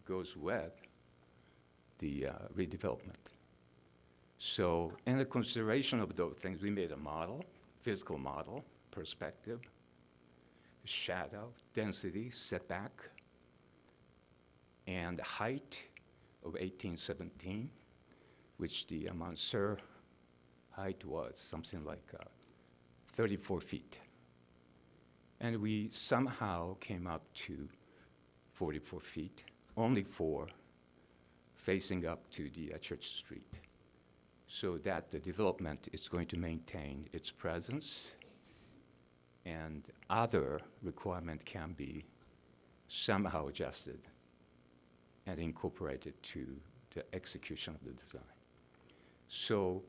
goes with the redevelopment. So in the consideration of those things, we made a model, physical model, perspective, shadow, density, setback, and height of 1817, which the Mansur height was something like 34 feet. And we somehow came up to 44 feet, only 4 facing up to the Church Street, so that the development is going to maintain its presence and other requirement can be somehow adjusted and incorporated to the execution of the design. So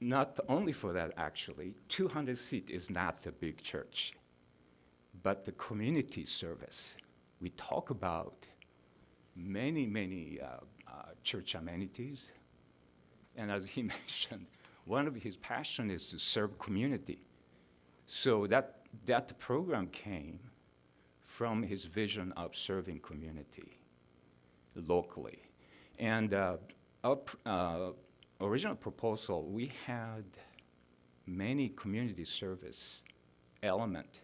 not only for that, actually, 200 seat is not a big church, but the community service. We talk about many church amenities, and as he mentioned, one of his passion is to serve community. So that program came from his vision of serving community locally. And our original proposal, we had many community service element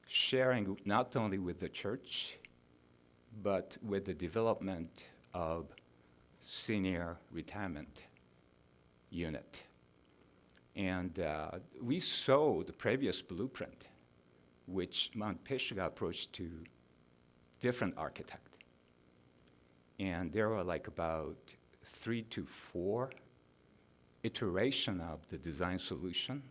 sharing not only with the church, but with the development of senior retirement unit. And we saw the previous blueprint, which Mount Pisgah approached to different architect. And there were like about 3 to 4 iteration of the design solution.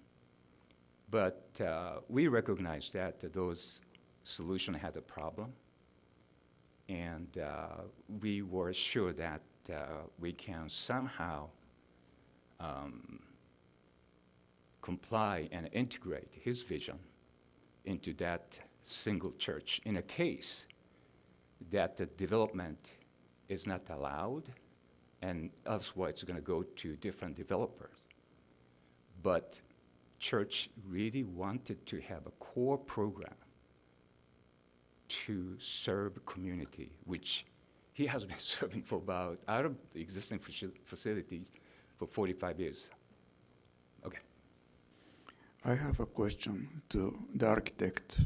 But we recognized that those solutions had a problem. And we were sure that we can somehow comply and integrate his vision into that single church in a case that the development is not allowed and elsewhere it's going to go to different developers. But church really wanted to have a core program to serve community, which he has been serving for about, out of the existing facilities, for 45 years. Okay. I have a question to the architect.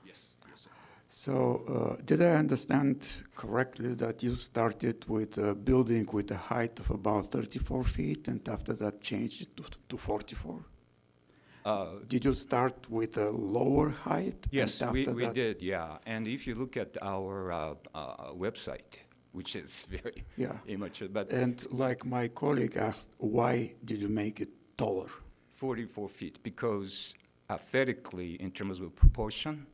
Yes, yes, sir. So, did I understand correctly that you started with a building with a height of about 34 feet and after that changed it to 44? Did you start with a lower height? Yes, and we after that- did, yeah. And if you look at our website, which is very immature, but And like my colleague asked, why did you make it taller? 44 feet, because aesthetically, in terms of proportion,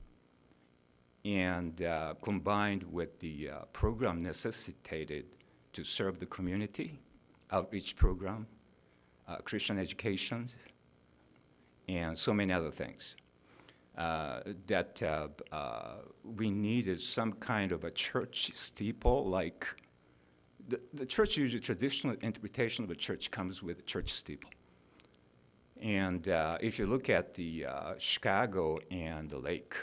and combined with the program necessitated to serve the community, outreach program, Christian education, and so many other things, that we needed some kind of a church steeple, like the church usually, traditional interpretation of a church comes with a church steeple. And if you look at the Chicago and the Lake,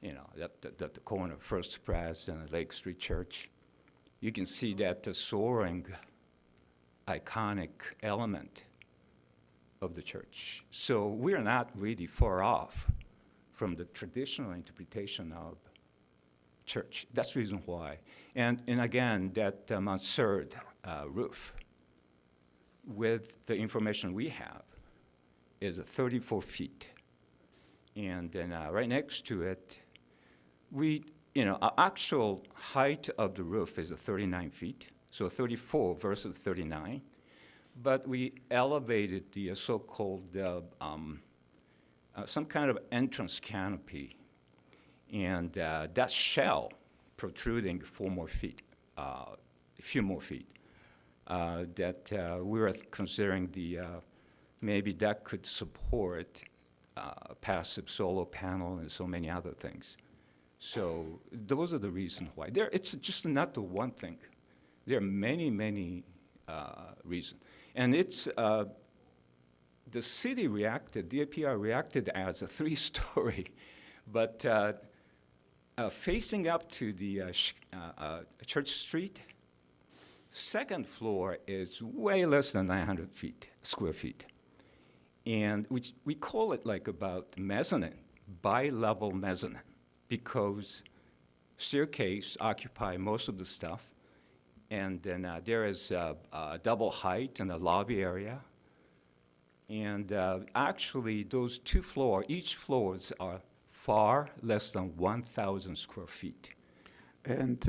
you know, the corner, First Press and Lake Street Church, you can see that the soaring, iconic element of the church. So we're not really far off from the traditional interpretation of church. That's the reason why. And again, that mansard roof, with the information we have, is 34 feet. And then right next to it, our actual height of the roof is 39 feet, so 34 versus 39. But we elevated the so-called, some kind of entrance canopy, and that shell protruding 4 more feet, a few more feet, that we were considering maybe that could support passive solar panel and so many other things. So those are the reasons why. It's just not the one thing. There are many reasons. And it's, the city reacted, DAPR reacted as a 3-story, but facing up to the Church Street, second floor is way less than 900 square feet. And we call it like about mezzanine, bi-level mezzanine, because staircase occupy most of the stuff. And then there is a double height in the lobby area. And actually, those two floors, each floors are far less than 1,000 square feet. And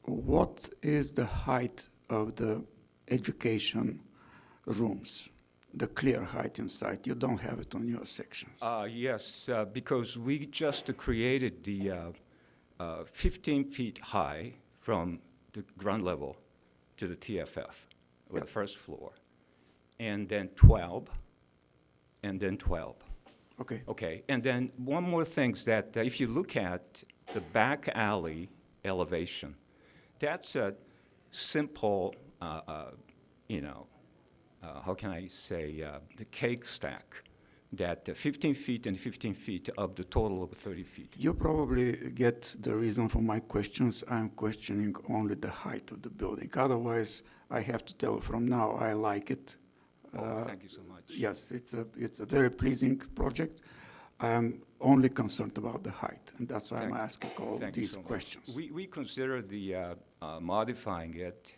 what is the height of the education rooms? The clear height inside? You don't have it on your sections. Yes, because we just created the 15 feet high from the ground level to the TFF, with the first floor, and then 12, and then 12. Okay. Okay, and then one more thing is that if you look at the back alley elevation, that's a simple, how can I say, the cake stack, that 15 feet and 15 feet of the total of 30 feet. You probably get the reason for my questions. I'm questioning only the height of the building. Otherwise, I have to tell you from now, I like it. Thank you so much. Yes, it's a very pleasing project. I'm only concerned about the height, and that's why I'm asking all Thank you these so much. questions. We consider the modifying it,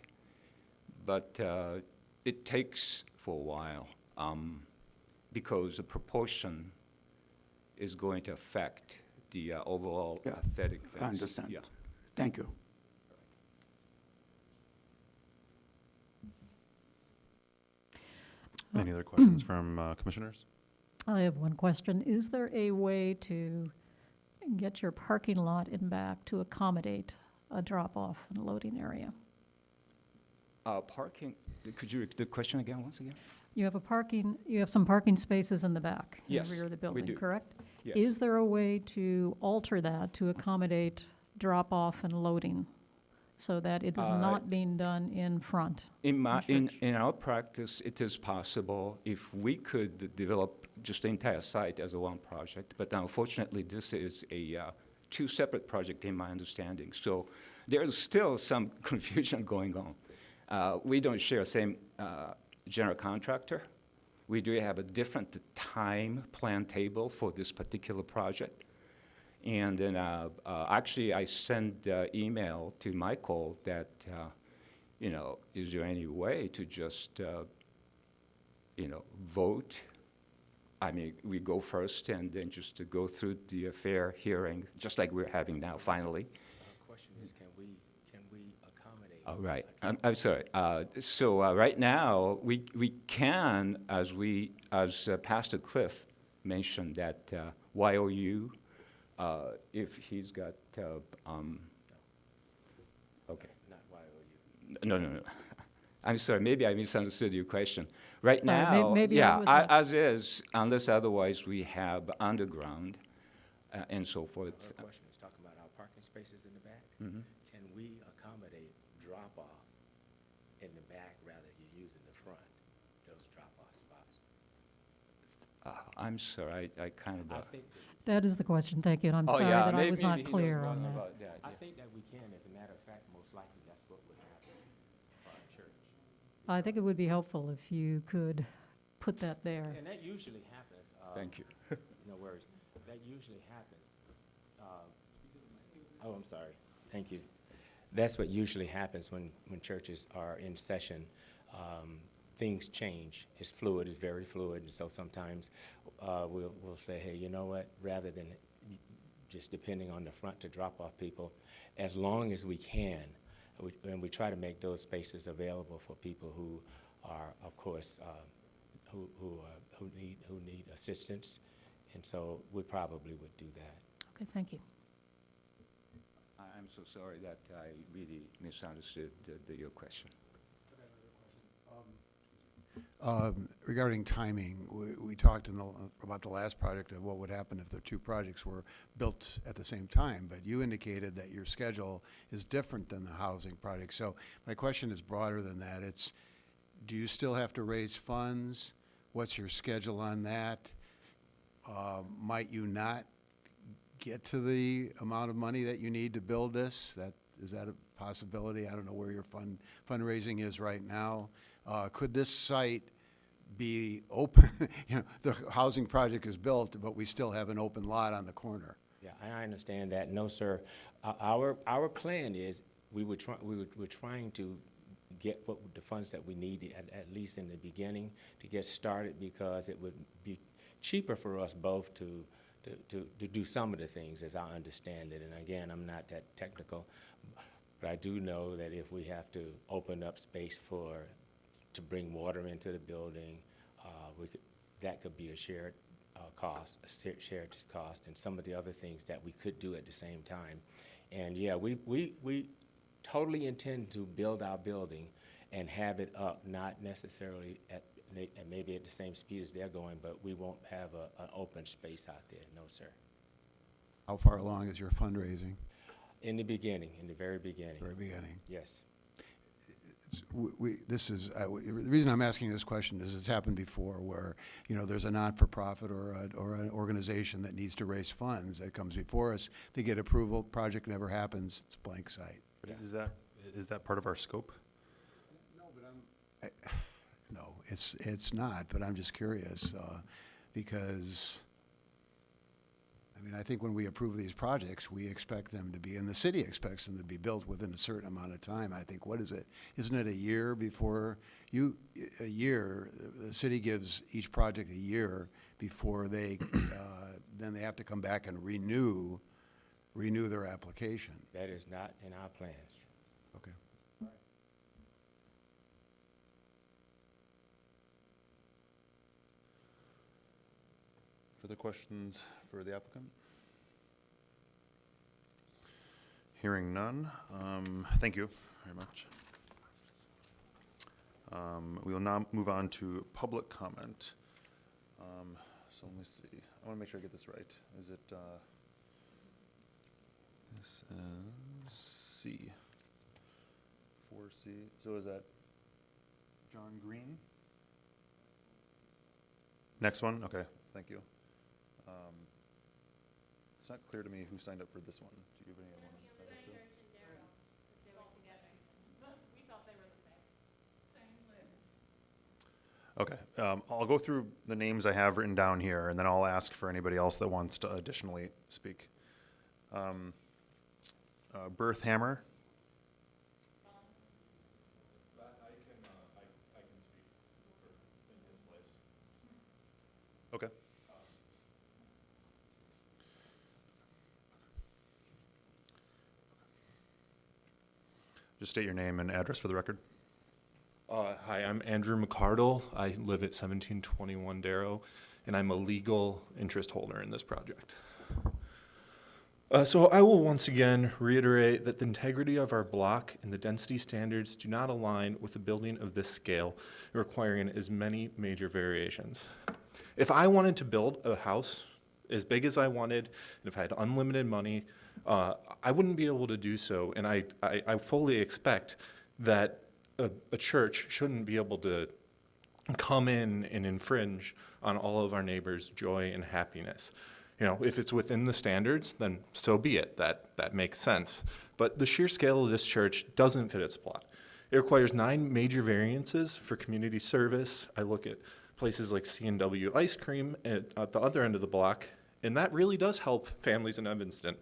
but it takes for a while because the proportion is going to affect the overall aesthetic things. I understand. Yeah. Thank you. Any other questions from commissioners? I have one question. Is there a way to get your parking lot in back to accommodate a drop-off and loading area? Parking, could you repeat the question again, once again? You have some parking spaces in the back, in Yes, the rear of the we building, do. correct? Yes. Is there a way to alter that to accommodate drop-off and loading so that it is not being done in front? In our practice, it is possible if we could develop just the entire site as a one project, but unfortunately, this is a two separate project in my understanding. So there's still some confusion going on. We don't share same general contractor. We do have a different time plan table for this particular project. And then actually I sent email to Michael that, is there any way to just, vote? I mean, we go first and then just to go through the fair hearing, just like we're having now, finally. Question is, can we accommodate? All right, I'm sorry. So right now, we can, as Pastor Cliff mentioned, that YOU, if he's got, okay. Not YOU. No. I'm sorry, maybe I misunderstood your question. Right Sorry, now, maybe I was not- as is, unless otherwise we have underground and so forth. Our question is talking about our parking spaces in the back. Mhm. Can we accommodate drop-off in the back rather than using the front, those drop-off spots? I'm sorry, I kind of. I think, That is the question, thank you, and I'm Oh, sorry yeah, that I was maybe not he knows clear more on that. about that, I yeah. think that we can, as a matter of fact, most likely that's what would happen for our church. I think it would be helpful if you could put that there. And that usually happens. Thank you. No worries. That usually happens. Oh, I'm sorry. Thank you. That's what usually happens when churches are in session. Things change. It's fluid. It's very fluid. And so sometimes we'll say, hey, you know what? Rather than just depending on the front to drop off people, as long as we can, and we try to make those spaces available for people who are, of course, who need assistance, and so we probably would do that. Okay, thank you. I'm so sorry that I really misunderstood your question. Regarding timing, we talked about the last project of what would happen if the two projects were built at the same time, but you indicated that your schedule is different than the housing project. So my question is broader than that. It's, do you still have to raise funds? What's your schedule on that? Might you not get to the amount of money that you need to build this? Is that a possibility? I don't know where your fundraising is right now. Could this site be open? The housing project is built, but we still have an open lot on the corner. Yeah, I understand that. No, sir. Our plan is we're trying to get what the funds that we need at least in the beginning to get started, because it would be cheaper for us both to do some of the things as I understand it. And again, I'm not that technical, but I do know that if we have to open up space to bring water into the building, that could be a shared cost, shared cost, and some of the other things that we could do at the same time. And yeah, we totally intend to build our building and have it up, not necessarily maybe at the same speed as they're going, but we won't have an open space out there. No, sir. How far along is your fundraising? In the beginning, in the very beginning. Very beginning. Yes. The reason I'm asking this question is it's happened before where, you know, there's a not-for-profit or an organization that needs to raise funds that comes before us. They get approval, project never happens, it's a blank site. But is that part of our scope? No, it's not, but I'm just curious, because, I mean, I think when we approve these projects, we expect them to be, and the city expects them to be built within a certain amount of time. I think, what is it? Isn't it a year before a year, the city gives each project a year before they, then they have to come back and renew their application. That is not in our plans. Okay. Further questions for the applicant? Hearing none, thank you very much. We will now move on to public comment. So let me see, I want to make sure I get this right. Is it, this is C, 4C, so is that John Green? Next one, okay, thank you. It's not clear to me who signed up for this one. Do you have any other one? Okay, I'll go through the names I have written down here, and then I'll ask for anybody else that wants to additionally speak. Berth Hammer. Okay. Just state your name and address for the record. Hi, I'm Andrew McCardle. I live at 1721 Darrow, and I'm a legal interest holder in this project. So I will once again reiterate that the integrity of our block and the density standards do not align with a building of this scale, requiring as many major variations. If I wanted to build a house as big as I wanted, and if I had unlimited money, I wouldn't be able to do so, and I fully expect that a church shouldn't be able to come in and infringe on all of our neighbors' joy and happiness. You know, if it's within the standards, then so be it. That makes sense. But the sheer scale of this church doesn't fit its plot. It requires 9 major variances for community service. I look at places like C&W Ice Cream at the other end of the block, and that really does help families in Evanston.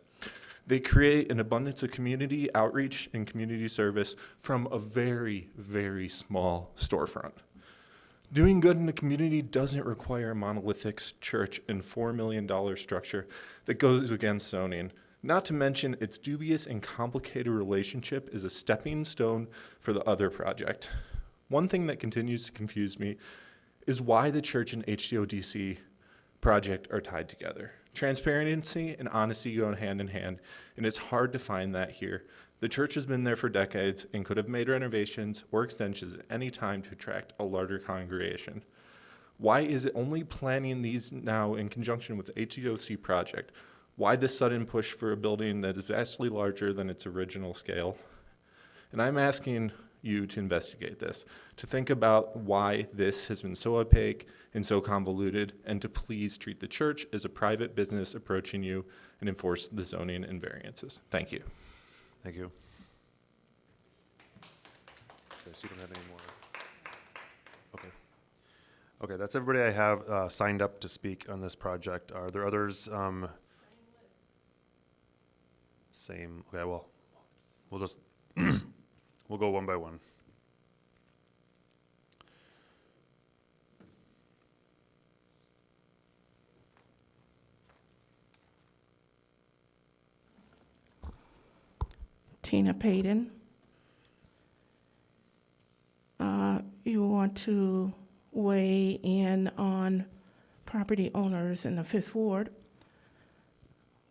They create an abundance of community outreach and community service from a very, very small storefront. Doing good in the community doesn't require a monolithic church and $4 million structure that goes against zoning. Not to mention its dubious and complicated relationship is a stepping stone for the other project. One thing that continues to confuse me is why the church and HDODC project are tied together. Transparency and honesty go hand in hand, and it's hard to find that here. The church has been there for decades and could have made renovations or extensions at any time to attract a larger congregation. Why is it only planning these now in conjunction with the HDOC project? Why this sudden push for a building that is vastly larger than its original scale? And I'm asking you to investigate this, to think about why this has been so opaque and so convoluted, and to please treat the church as a private business approaching you and enforce the zoning and variances. Thank you. Thank you. Okay, so you don't have any more. Okay. Okay, that's everybody I have signed up to speak on this project. Are there others? Same. Okay, well, we'll just we'll go one by one. Tina Payton. You want to weigh in on property owners in the Fifth Ward.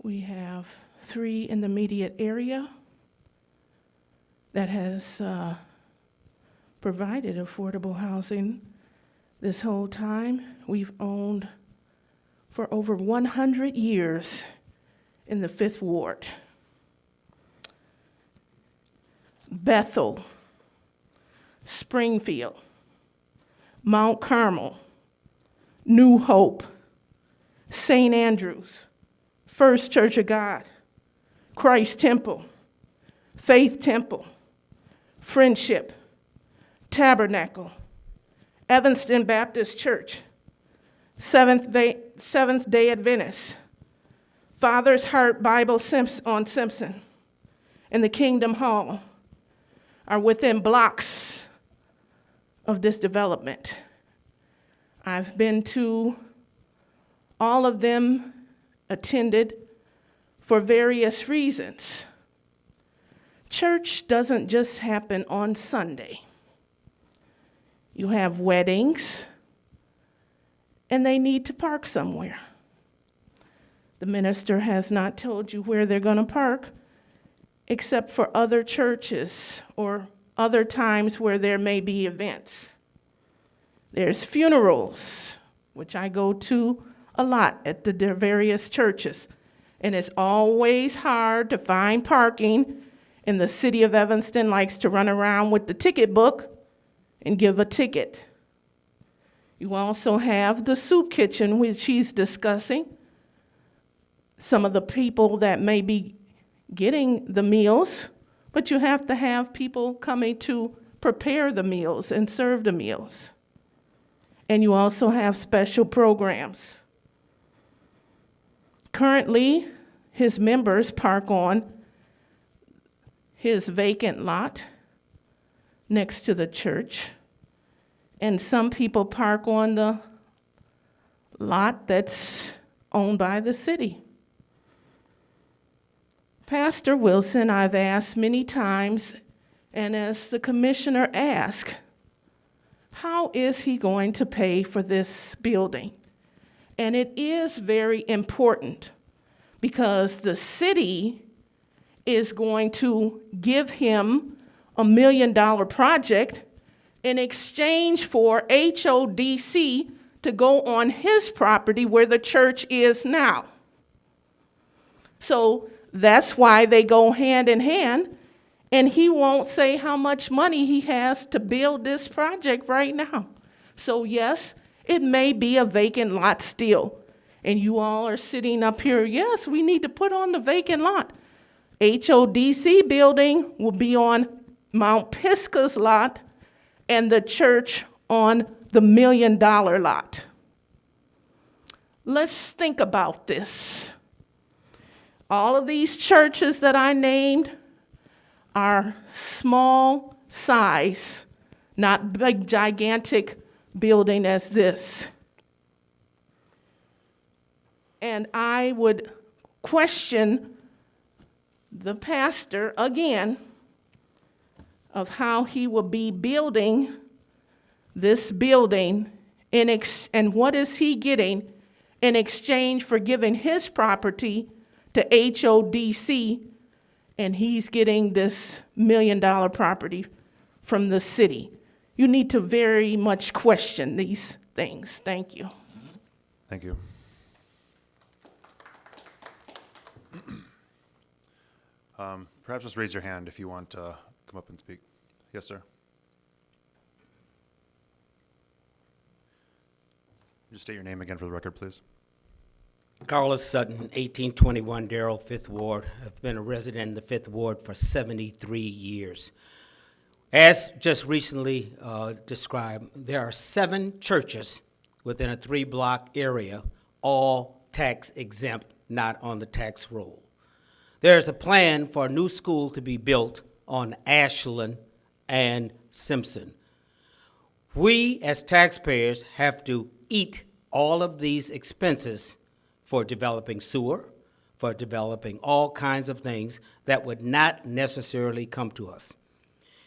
We have 3 in the immediate area that has provided affordable housing this whole time. We've owned for over 100 years in the Fifth Ward. Bethel, Springfield, Mount Carmel, New Hope, St. Andrews, First Church of God, Christ Temple, Faith Temple, Friendship, Tabernacle, Evanston Baptist Church, Seventh Day Adventist, Father's Heart Bible on Simpson, and the Kingdom Hall are within blocks of this development. I've been to all of them, attended for various reasons. Church doesn't just happen on Sunday. You have weddings, and they need to park somewhere. The minister has not told you where they're going to park, except for other churches or other times where there may be events. There's funerals, which I go to a lot at the various churches, and it's always hard to find parking, and the city of Evanston likes to run around with the ticket book and give a ticket. You also have the soup kitchen, which he's discussing. Some of the people that may be getting the meals, but you have to have people coming to prepare the meals and serve the meals. And you also have special programs. Currently, his members park on his vacant lot next to the church, and some people park on the lot that's owned by the city. Pastor Wilson, I've asked many times, and as the commissioner asked, how is he going to pay for this building? And it is very important because the city is going to give him $1 million project in exchange for HODC to go on his property where the church is now. So that's why they go hand in hand, and he won't say how much money he has to build this project right now. So yes, it may be a vacant lot still, and you all are sitting up here, yes, we need to put on the vacant lot. HODC building will be on Mount Pisgah's lot, and the church on the $1 million lot. Let's think about this. All of these churches that I named are small size, not big, gigantic building as this. And I would question the pastor again of how he will be building this building and what is he getting in exchange for giving his property to HODC, and he's getting this $1 million property from the city. You need to very much question these things. Thank you. Thank you. Perhaps just raise your hand if you want to come up and speak. Yes, sir. Just state your name again for the record, please. Carlos Sutton, 1821 Darrell, 5th Ward. I've been a resident in the 5th Ward for 73 years. As just recently described, there are 7 churches within a 3-block area, all tax exempt, not on the tax roll. There's a plan for a new school to be built on Ashland and Simpson. We, as taxpayers, have to eat all of these expenses for developing sewer, for developing all kinds of things that would not necessarily come to us.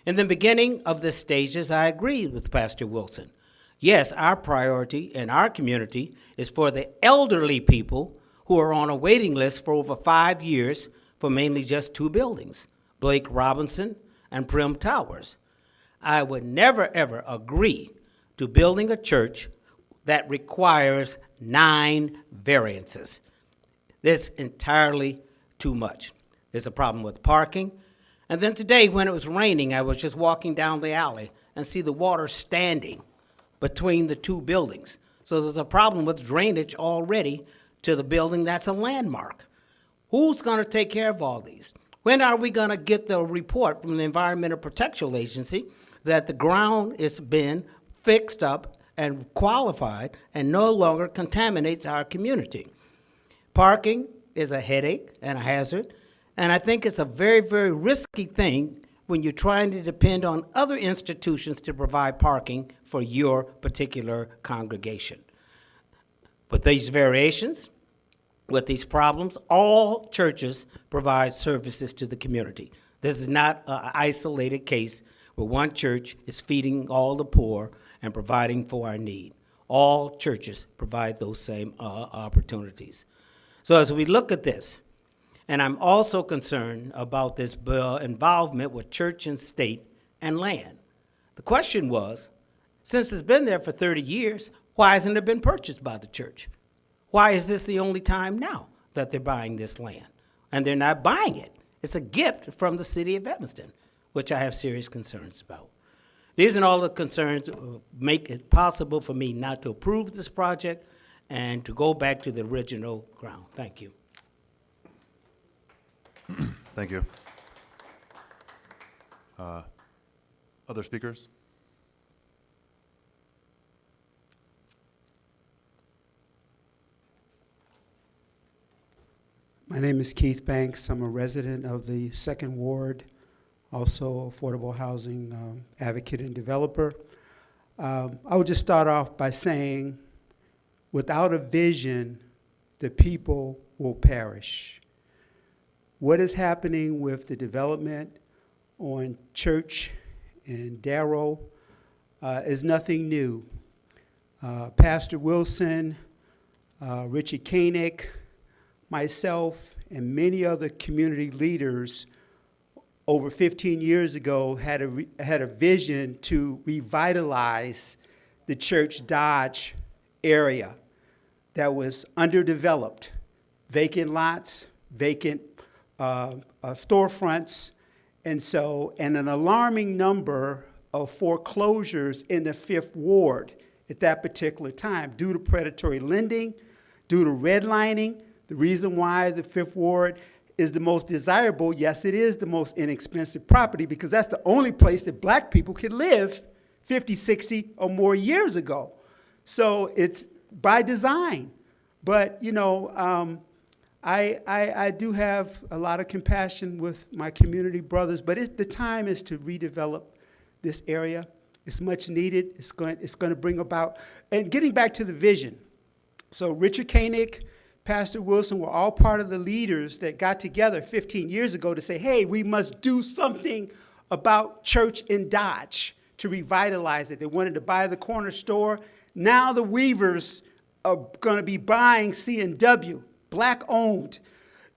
In the beginning of the stages, I agreed with Pastor Wilson. Yes, our priority in our community is for the elderly people who are on a waiting list for over 5 years for mainly just 2 buildings, Blake Robinson and Prim Towers. I would never, ever agree to building a church that requires 9 variances. That's entirely too much. There's a problem with parking. And then today, when it was raining, I was just walking down the alley and see the water standing between the 2 buildings. So there's a problem with drainage already to the building that's a landmark. Who's going to take care of all these? When are we going to get the report from the Environmental Protection Agency that the ground has been fixed up and qualified and no longer contaminates our community? Parking is a headache and a hazard, and I think it's a very, very risky thing when you're trying to depend on other institutions to provide parking for your particular congregation. With these variations, with these problems, all churches provide services to the community. This is not an isolated case where one church is feeding all the poor and providing for our need. All churches provide those same opportunities. So as we look at this, and I'm also concerned about this bill involvement with church and state and land. The question was, since it's been there for 30 years, why hasn't it been purchased by the church? Why is this the only time now that they're buying this land? And they're not buying it. It's a gift from the city of Evanston, which I have serious concerns about. These and all the concerns make it possible for me not to approve this project and to go back to the original ground. Thank you. Thank you. Other speakers? My name is Keith Banks. I'm a resident of the 2nd Ward, also affordable housing advocate and developer. I would just start off by saying, without a vision, the people will perish. What is happening with the development on Church and Darrow is nothing new. Pastor Wilson, Richard Koenig, myself, and many other community leaders over 15 years ago had a vision to revitalize the Church Dodge area that was underdeveloped, vacant lots, vacant storefronts, and an alarming number of foreclosures in the 5th Ward at that particular time due to predatory lending, due to redlining. The reason why the 5th Ward is the most desirable, yes, it is the most inexpensive property because that's the only place that black people could live 50, 60 or more years ago. So it's by design. But, you know, I do have a lot of compassion with my community brothers, but the time is to redevelop this area. It's much needed. It's going to bring about, and getting back to the vision. So Richard Koenig, Pastor Wilson were all part of the leaders that got together 15 years ago to say, hey, we must do something about Church in Dodge to revitalize it. They wanted to buy the corner store. Now the Weavers are going to be buying C&W, black owned.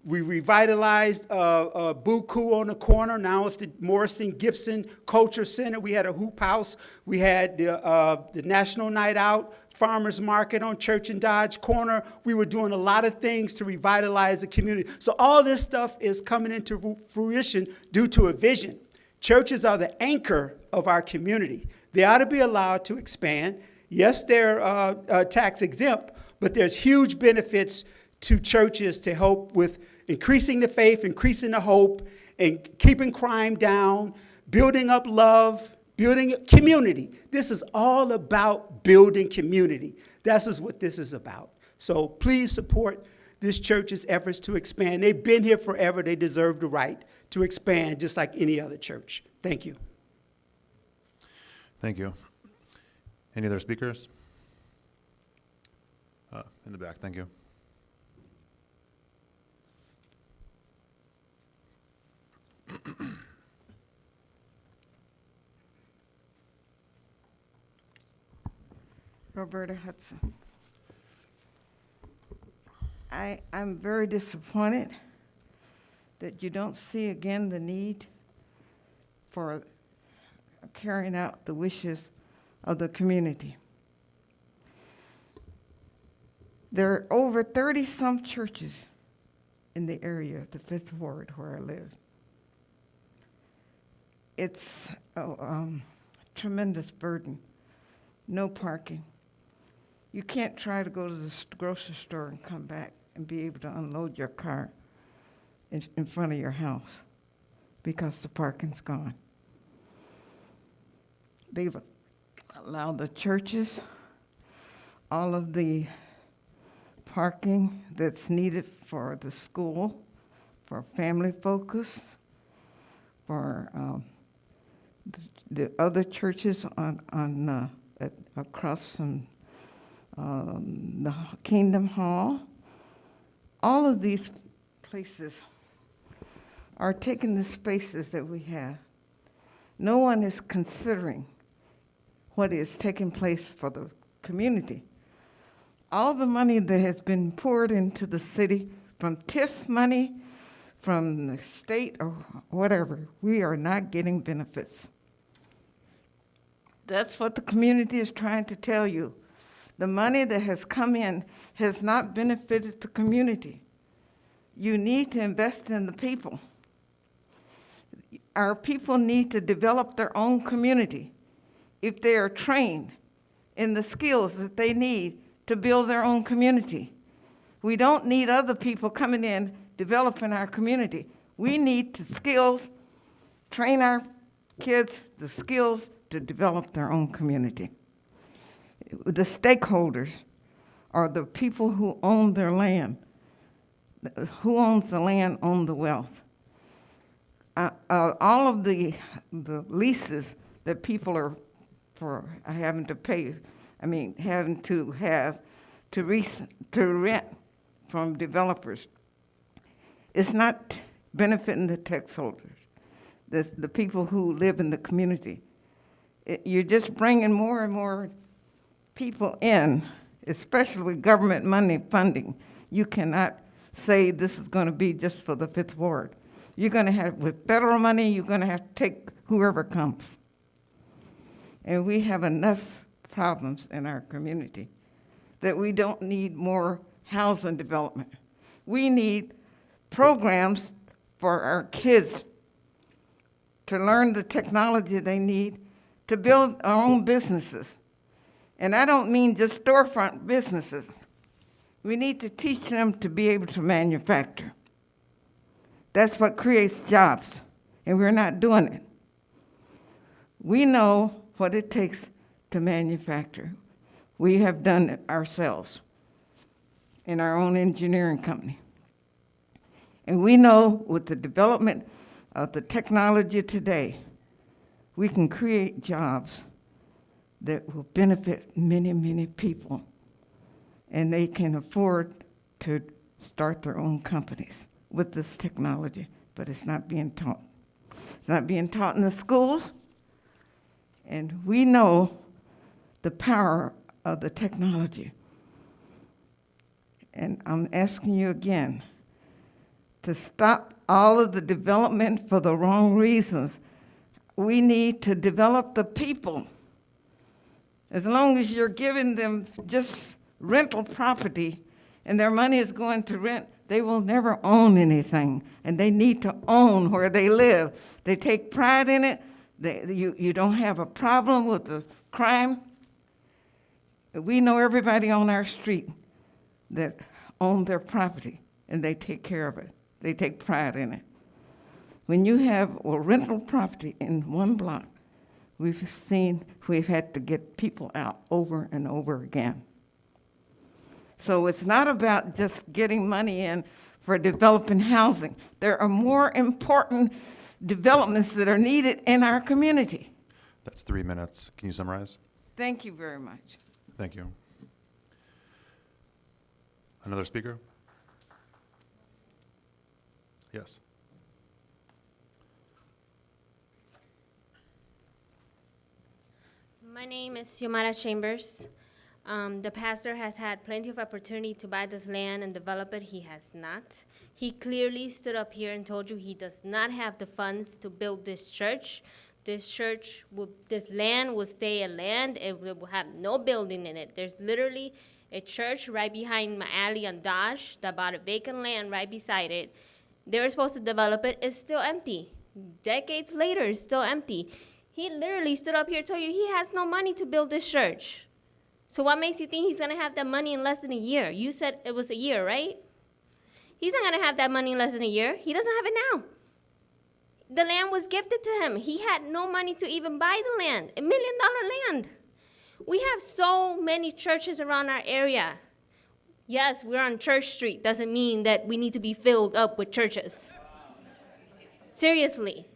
We revitalized Buku on the corner. Now it's the Morrison Gibson Culture Center. We had a hoop house. We had the National Night Out, Farmers Market on Church and Dodge Corner. We were doing a lot of things to revitalize the community. So all this stuff is coming into fruition due to a vision. Churches are the anchor of our community. They ought to be allowed to expand. Yes, they're tax exempt, but there's huge benefits to churches to help with increasing the faith, increasing the hope, and keeping crime down, building up love, building community. This is all about building community. That's what this is about. So please support this church's efforts to expand. They've been here forever. They deserve the right to expand just like any other church. Thank you. Thank you. Any other speakers? In the back, thank you. Roberta Hudson. I'm very disappointed that you don't see again the need for carrying out the wishes of the community. There are over 30-some churches in the area, the Fifth Ward where I live. It's a tremendous burden. No parking. You can't try to go to the grocery store and come back and be able to unload your car in front of your house because the parking's gone. They've allowed the churches all of the parking that's needed for the school, for family focus, for the other churches across from the Kingdom Hall. All of these places are taking the spaces that we have. No one is considering what is taking place for the community. All the money that has been poured into the city from TIF money, from the state or whatever, we are not getting benefits. That's what the community is trying to tell you. The money that has come in has not benefited the community. You need to invest in the people. Our people need to develop their own community if they are trained in the skills that they need to build their own community. We don't need other people coming in developing our community. We need the skills, train our kids the skills to develop their own community. The stakeholders are the people who own their land. Who owns the land owns the wealth. All of the leases that people are having to pay, having to have to rent from developers, it's not benefiting the tax holders, the people who live in the community. You're just bringing more and more people in, especially with government money funding. You cannot say this is going to be just for the Fifth Ward. You're going to have, with federal money, you're going to have to take whoever comes. And we have enough problems in our community that we don't need more housing development. We need programs for our kids to learn the technology they need to build our own businesses. And I don't mean just storefront businesses. We need to teach them to be able to manufacture. That's what creates jobs, and we're not doing it. We know what it takes to manufacture. We have done it ourselves in our own engineering company. And we know with the development of the technology today, we can create jobs that will benefit many, many people. And they can afford to start their own companies with this technology, but it's not being taught. It's not being taught in the schools, and we know the power of the technology. And I'm asking you again to stop all of the development for the wrong reasons. We need to develop the people. As long as you're giving them just rental property and their money is going to rent, they will never own anything, and they need to own where they live. They take pride in it. You don't have a problem with the crime. We know everybody on our street that own their property, and they take care of it. They take pride in it. When you have a rental property in one block, we've had to get people out over and over again. So it's not about just getting money in for developing housing. There are more important developments that are needed in our community. That's 3 minutes. Can you summarize? Thank you very much. Thank you. Another speaker? Yes. My name is Xiomara Chambers. The pastor has had plenty of opportunity to buy this land and develop it. He has not. He clearly stood up here and told you he does not have the funds to build this church. This land will stay a land. It will have no building in it. There's literally a church right behind my alley on Dodge that bought a vacant land right beside it. They were supposed to develop it. It's still empty. Decades later, it's still empty. He literally stood up here and told you he has no money to build this church. So what makes you think he's going to have that money in less than a year? You said it was a year, right? He's not going to have that money in less than a year. He doesn't have it now. The land was gifted to him. He had no money to even buy the land, $1 million land. We have so many churches around our area. Yes, we're on Church Street. Doesn't mean that we need to be filled up with churches. Seriously.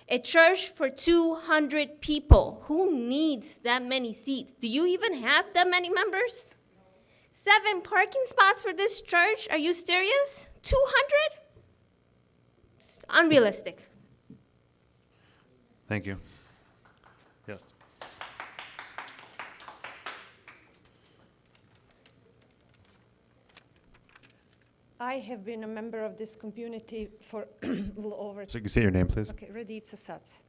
A church for 200 people. Who needs that many seats? Do you even have that many members? 7 parking spots for this church? Are you serious? 200? It's unrealistic. Thank you. Yes. I have been a member of this community for a little over... So you can say your name, please. Okay, Raditza Satz.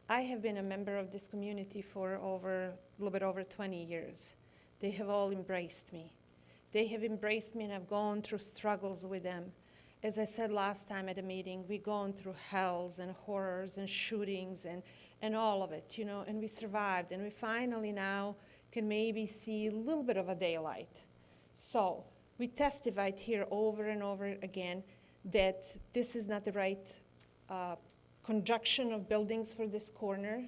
I have been a member of this community for a little bit over 20 years. They have all embraced me. They have embraced me, and I've gone through struggles with them. As I said last time at a meeting, we've gone through hells and horrors and shootings and all of it, and we survived, and we finally now can maybe see a little bit of a daylight. So we testified here over and over again that this is not the right conjunction of buildings for this corner.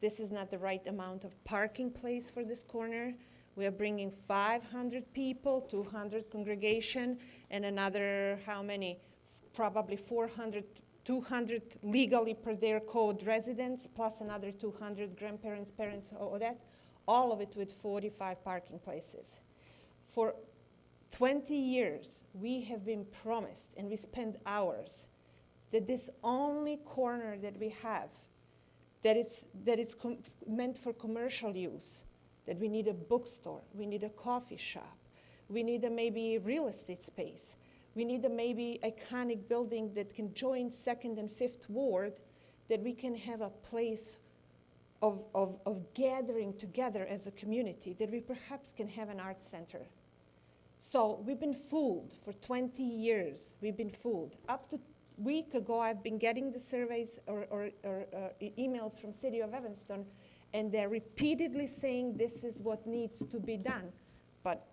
This is not the right amount of parking place for this corner. We are bringing 500 people, 200 congregation, and another, how many? Probably 400, 200 legally per their code residents, plus another 200 grandparents, parents, all that. All of it with 45 parking places. For 20 years, we have been promised, and we spend hours, that this only corner that we have, that it's meant for commercial use, that we need a bookstore, we need a coffee shop, we need a maybe real estate space, we need a maybe iconic building that can join 2nd and 5th Ward, that we can have a place of gathering together as a community, that we perhaps can have an art center. So we've been fooled for 20 years. We've been fooled. Up to a week ago, I've been getting the surveys or emails from City of Evanston, and they're repeatedly saying this is what needs to be done. But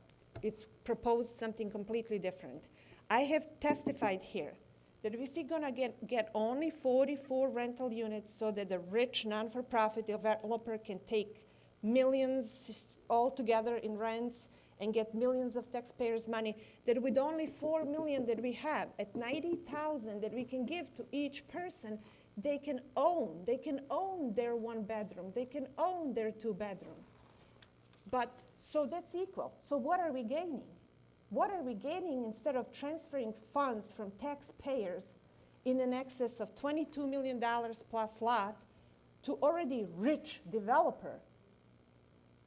it's proposed something completely different. I have testified here that if we're going to get only 44 rental units so that the rich non-for-profit developer can take millions altogether in rents and get millions of taxpayers' money, that with only 4 million that we have, at 90,000 that we can give to each person, they can own their 1 bedroom, they can own their 2 bedroom. But, so that's equal. So what are we gaining? What are we gaining instead of transferring funds from taxpayers in an excess of $22 million plus lot to already rich developer?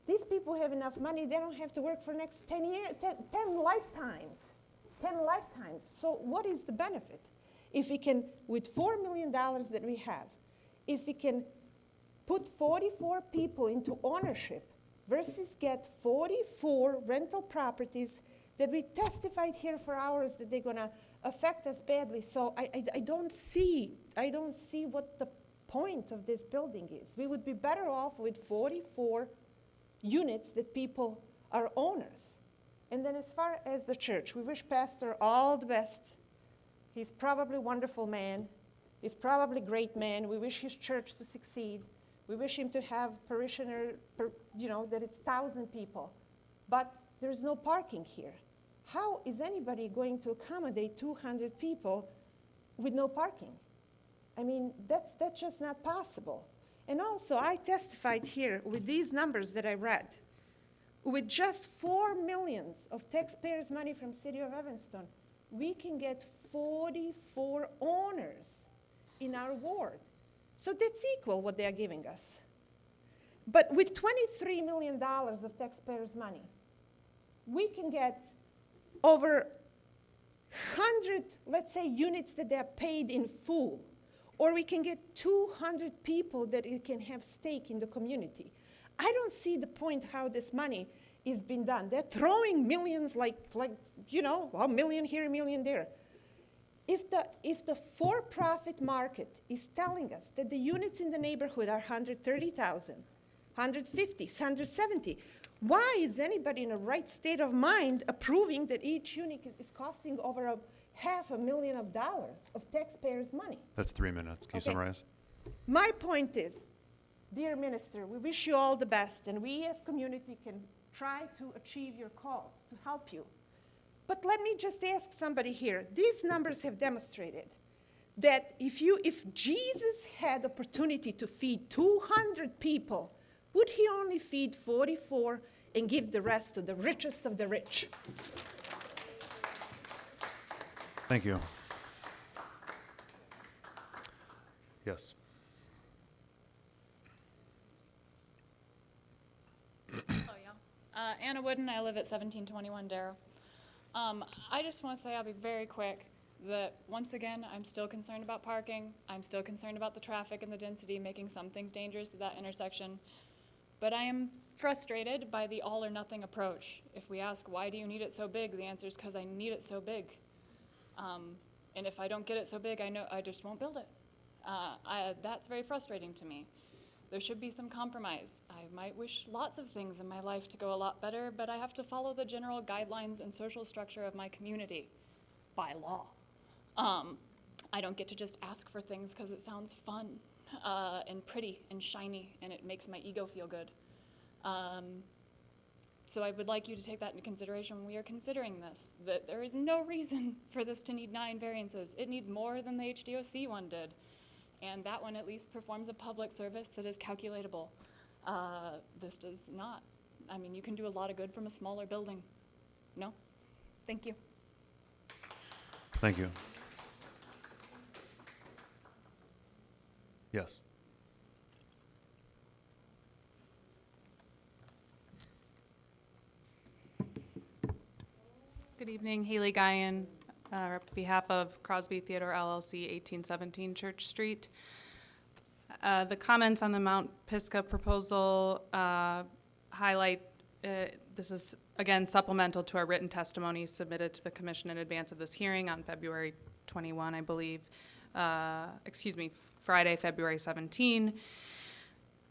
These people have enough money, they don't have to work for next 10 years, 10 lifetimes. 10 lifetimes. So what is the benefit? If we can, with $4 million that we have, if we can put 44 people into ownership versus get 44 rental properties that we testified here for hours that they're gonna affect us badly. So I don't see what the point of this building is. We would be better off with 44 units that people are owners. And then as far as the church, we wish Pastor all the best. He's probably a wonderful man. He's probably a great man. We wish his church to succeed. We wish him to have parishioner, that it's 1,000 people. But there's no parking here. How is anybody going to accommodate 200 people with no parking? I mean, that's just not possible. And also, I testified here with these numbers that I read. With just $4 million of taxpayers' money from City of Evanston, we can get 44 owners in our ward. So that's equal what they are giving us. But with $23 million of taxpayers' money, we can get over 100, let's say, units that they're paid in full, or we can get 200 people that it can have stake in the community. I don't see the point how this money is being done. They're throwing millions like you know, a million here, a million there. If the for-profit market is telling us that the units in the neighborhood are 130,000, 150, 170, why is anybody in a right state of mind approving that each unit is costing over $500,000 of taxpayers' money? That's 3 minutes. Can you Okay. summarize? My point is, dear Minister, we wish you all the best, and we as community can try to achieve your cause to help you. But let me just ask somebody here. These numbers have demonstrated that if Jesus had opportunity to feed 200 people, would he only feed 44 and give the rest to the richest of the rich? Thank you. Yes. Anna Wooden, I live at 1721 Darrow. I just want to say, I'll be very quick, that once again, I'm still concerned about parking. I'm still concerned about the traffic and the density making some things dangerous at that intersection. But I am frustrated by the all or nothing approach. If we ask, why do you need it so big? The answer is because I need it so big. And if I don't get it so big, I know I just won't build it. That's very frustrating to me. There should be some compromise. I might wish lots of things in my life to go a lot better, but I have to follow the general guidelines and social structure of my community by law. I don't get to just ask for things because it sounds fun and pretty and shiny, and it makes my ego feel good. So I would like you to take that into consideration when we are considering this, that there is no reason for this to need 9 variances. It needs more than the HDOC one did. And that one at least performs a public service that is calculatable. This does not. I mean, you can do a lot of good from a smaller building. No? Thank you. Thank you. Yes. Good evening, Haley Guyan, on behalf of Crosby Theodore LLC, 1817 Church Street. The comments on the Mount Pisgah proposal highlight, this is again supplemental to our written testimony submitted to the commission in advance of this hearing on February 21, I believe, Friday, February 17.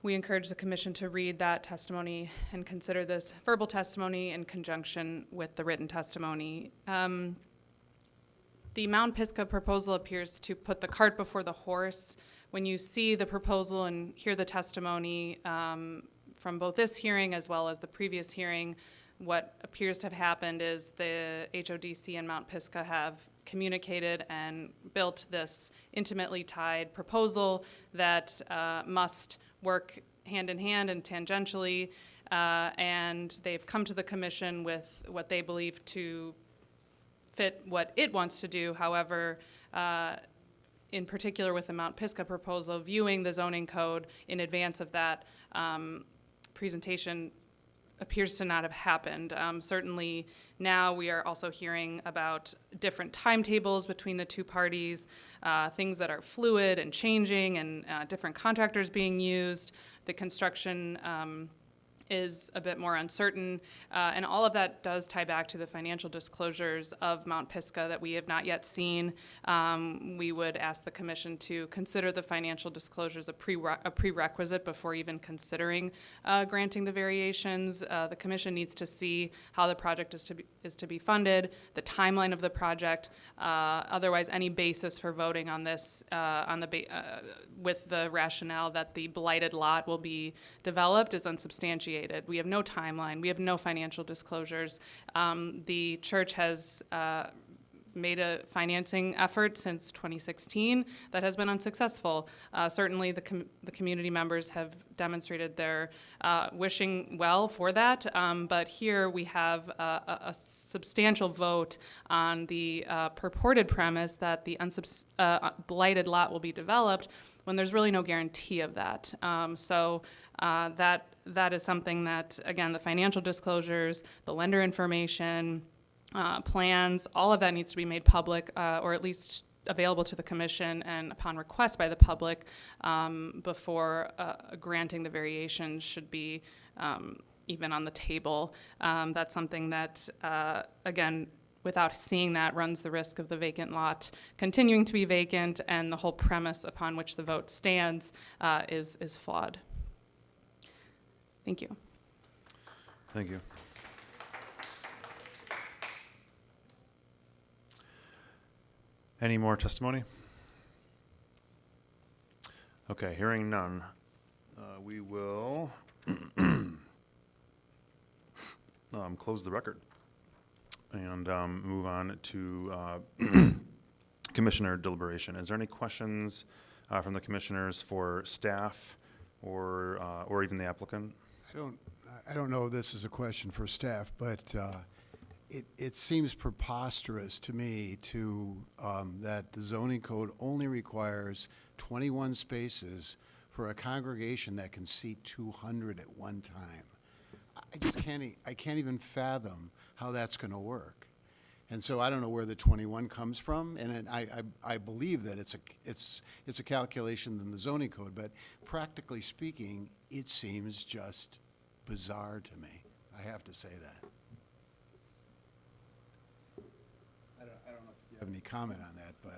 We encourage the commission to read that testimony and consider this verbal testimony in conjunction with the written testimony. The Mount Pisgah proposal appears to put the cart before the horse. When you see the proposal and hear the testimony from both this hearing as well as the previous hearing, what appears to have happened is the HODC and Mount Pisgah have communicated and built this intimately tied proposal that must work hand in hand and tangentially, and they've come to the commission with what they believe to fit what it wants to do. However, in particular with the Mount Pisgah proposal, viewing the zoning code in advance of that presentation appears to not have happened. Certainly now we are also hearing about different timetables between the two parties, things that are fluid and changing, and different contractors being used. The construction is a bit more uncertain, and all of that does tie back to the financial disclosures of Mount Pisgah that we have not yet seen. We would ask the commission to consider the financial disclosures a prerequisite before even considering granting the variations. The commission needs to see how the project is to be funded, the timeline of the project. Otherwise, any basis for voting on this with the rationale that the blighted lot will be developed is unsubstantiated. We have no timeline. We have no financial disclosures. The church has made a financing effort since 2016 that has been unsuccessful. Certainly, the community members have demonstrated their wishing well for that, but here we have a substantial vote on the purported premise that the blighted lot will be developed when there's really no guarantee of that. That is something that, again, the financial disclosures, the lender information, plans, all of that needs to be made public, or at least available to the commission and upon request by the public before granting the variation should be even on the table. That's something that, again, without seeing that, runs the risk of the vacant lot continuing to be vacant, and the whole premise upon which the vote stands is flawed. Thank you. Thank you. Any more testimony? Okay, hearing none, we will close the record and move on to commissioner deliberation. Is there any questions from the commissioners for staff or even the applicant? I don't know if this is a question for staff, but it seems preposterous to me that the zoning code only requires 21 spaces for a congregation that can seat 200 at one time. I can't even fathom how that's going to work. And so I don't know where the 21 comes from, and I believe that it's a calculation in the zoning code, but practically speaking, it seems just bizarre to me. I have to say that. I don't know if you have any comment on that, but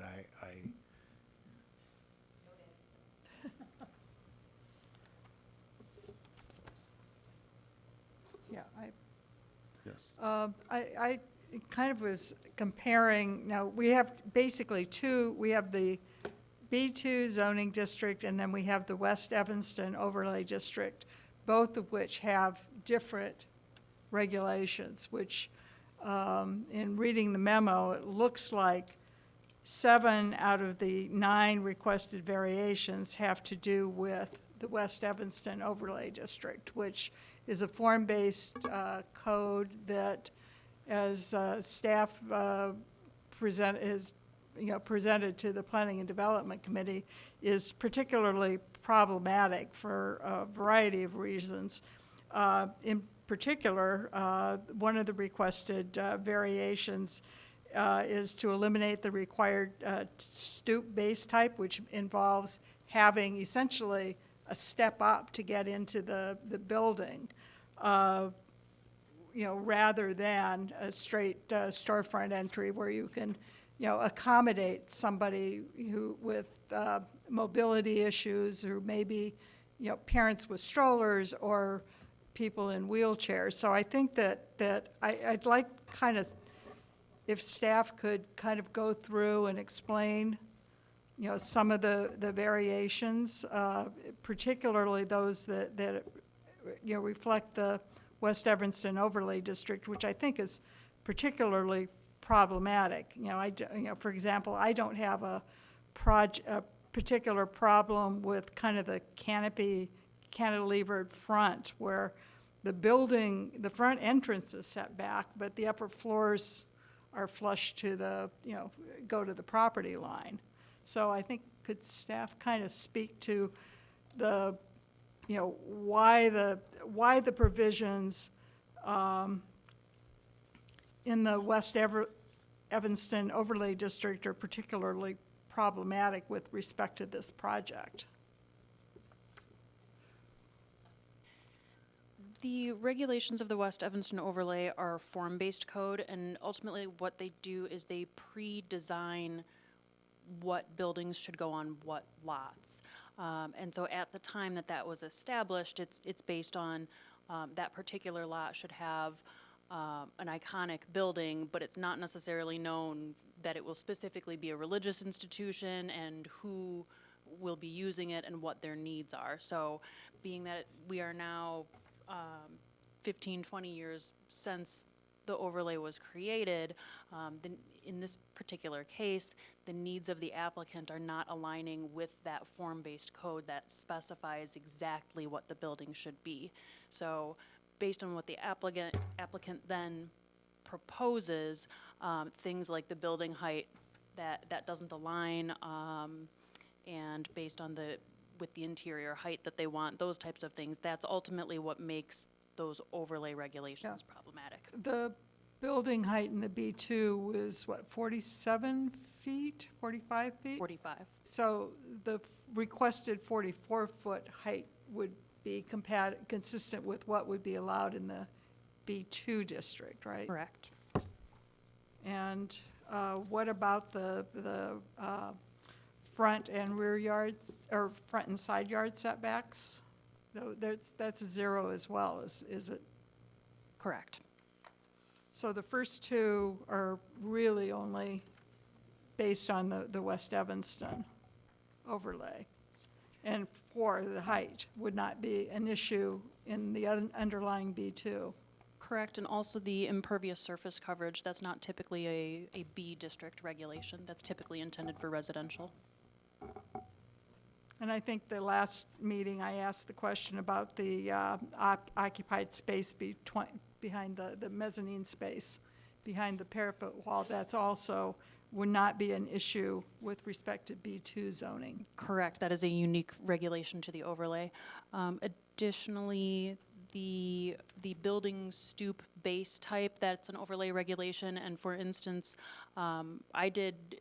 Yeah, Yes. I kind of was comparing, now, we have basically we have the B2 zoning district, and then we have the West Evanston overlay district, both of which have different regulations, which, in reading the memo, it looks like 7 out of the 9 requested variations have to do with the West Evanston overlay district, which is a form-based code that, as staff presented to the Planning and Development Committee, is particularly problematic for a variety of reasons. In particular, one of the requested variations is to eliminate the required stoop base type, which involves having essentially a step up to get into the building, rather than a straight storefront entry where you can, accommodate somebody who with mobility issues, or maybe, parents with strollers or people in wheelchairs. So I think that I'd like kind of, if staff could kind of go through and explain, some of the variations, particularly those that reflect the West Evanston overlay district, which I think is particularly problematic. For example, I don't have a particular problem with kind of the cantilevered front, where the front entrance is set back, but the upper floors are flush to go to the property line. So I think, could staff kind of speak to the, why the provisions in the West Evanston overlay district are particularly problematic with respect to this project? The regulations of the West Evanston overlay are form-based code, and ultimately what they do is they pre-design what buildings should go on what lots. And so at the time that was established, it's based on that particular lot should have an iconic building, but it's not necessarily known that it will specifically be a religious institution and who will be using it and what their needs are. So being that we are now 15, 20 years since the overlay was created, in this particular case, the needs of the applicant are not aligning with that form-based code that specifies exactly what the building should be. So based on what the applicant then proposes, things like the building height, that doesn't align, and based on with the interior height that they want, those types of things, that's ultimately what makes those overlay regulations problematic. The building height in the B2 was what, 47 feet, 45 feet? 45. So the requested 44-foot height would be consistent with what would be allowed in the B2 district, right? Correct. And what about the front and rear yards, or front and side yard setbacks? Though that's 0 as well, is it? Correct. So the first two are really only based on the West Evanston overlay. And 4, the height, would not be an issue in the underlying B2. Correct, and also the impervious surface coverage, that's not typically a B district regulation. That's typically intended for residential. And I think the last meeting, I asked the question about the occupied space behind the mezzanine space, behind the parapet wall. That's also would not be an issue with respect to B2 zoning. Correct, that is a unique regulation to the overlay. Additionally, the building stoop base type, that's an overlay regulation, and for instance, I did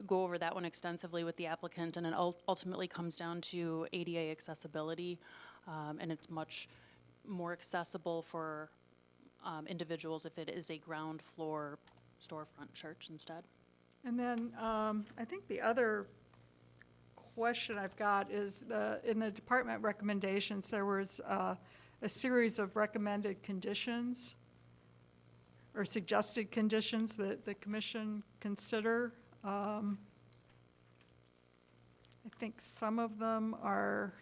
go over that one extensively with the applicant, and it ultimately comes down to ADA accessibility, and it's much more accessible for individuals if it is a ground floor storefront church instead. And then I think the other question I've got is in the department recommendations, there was a series of recommended conditions or suggested conditions that the commission consider. I think some of them are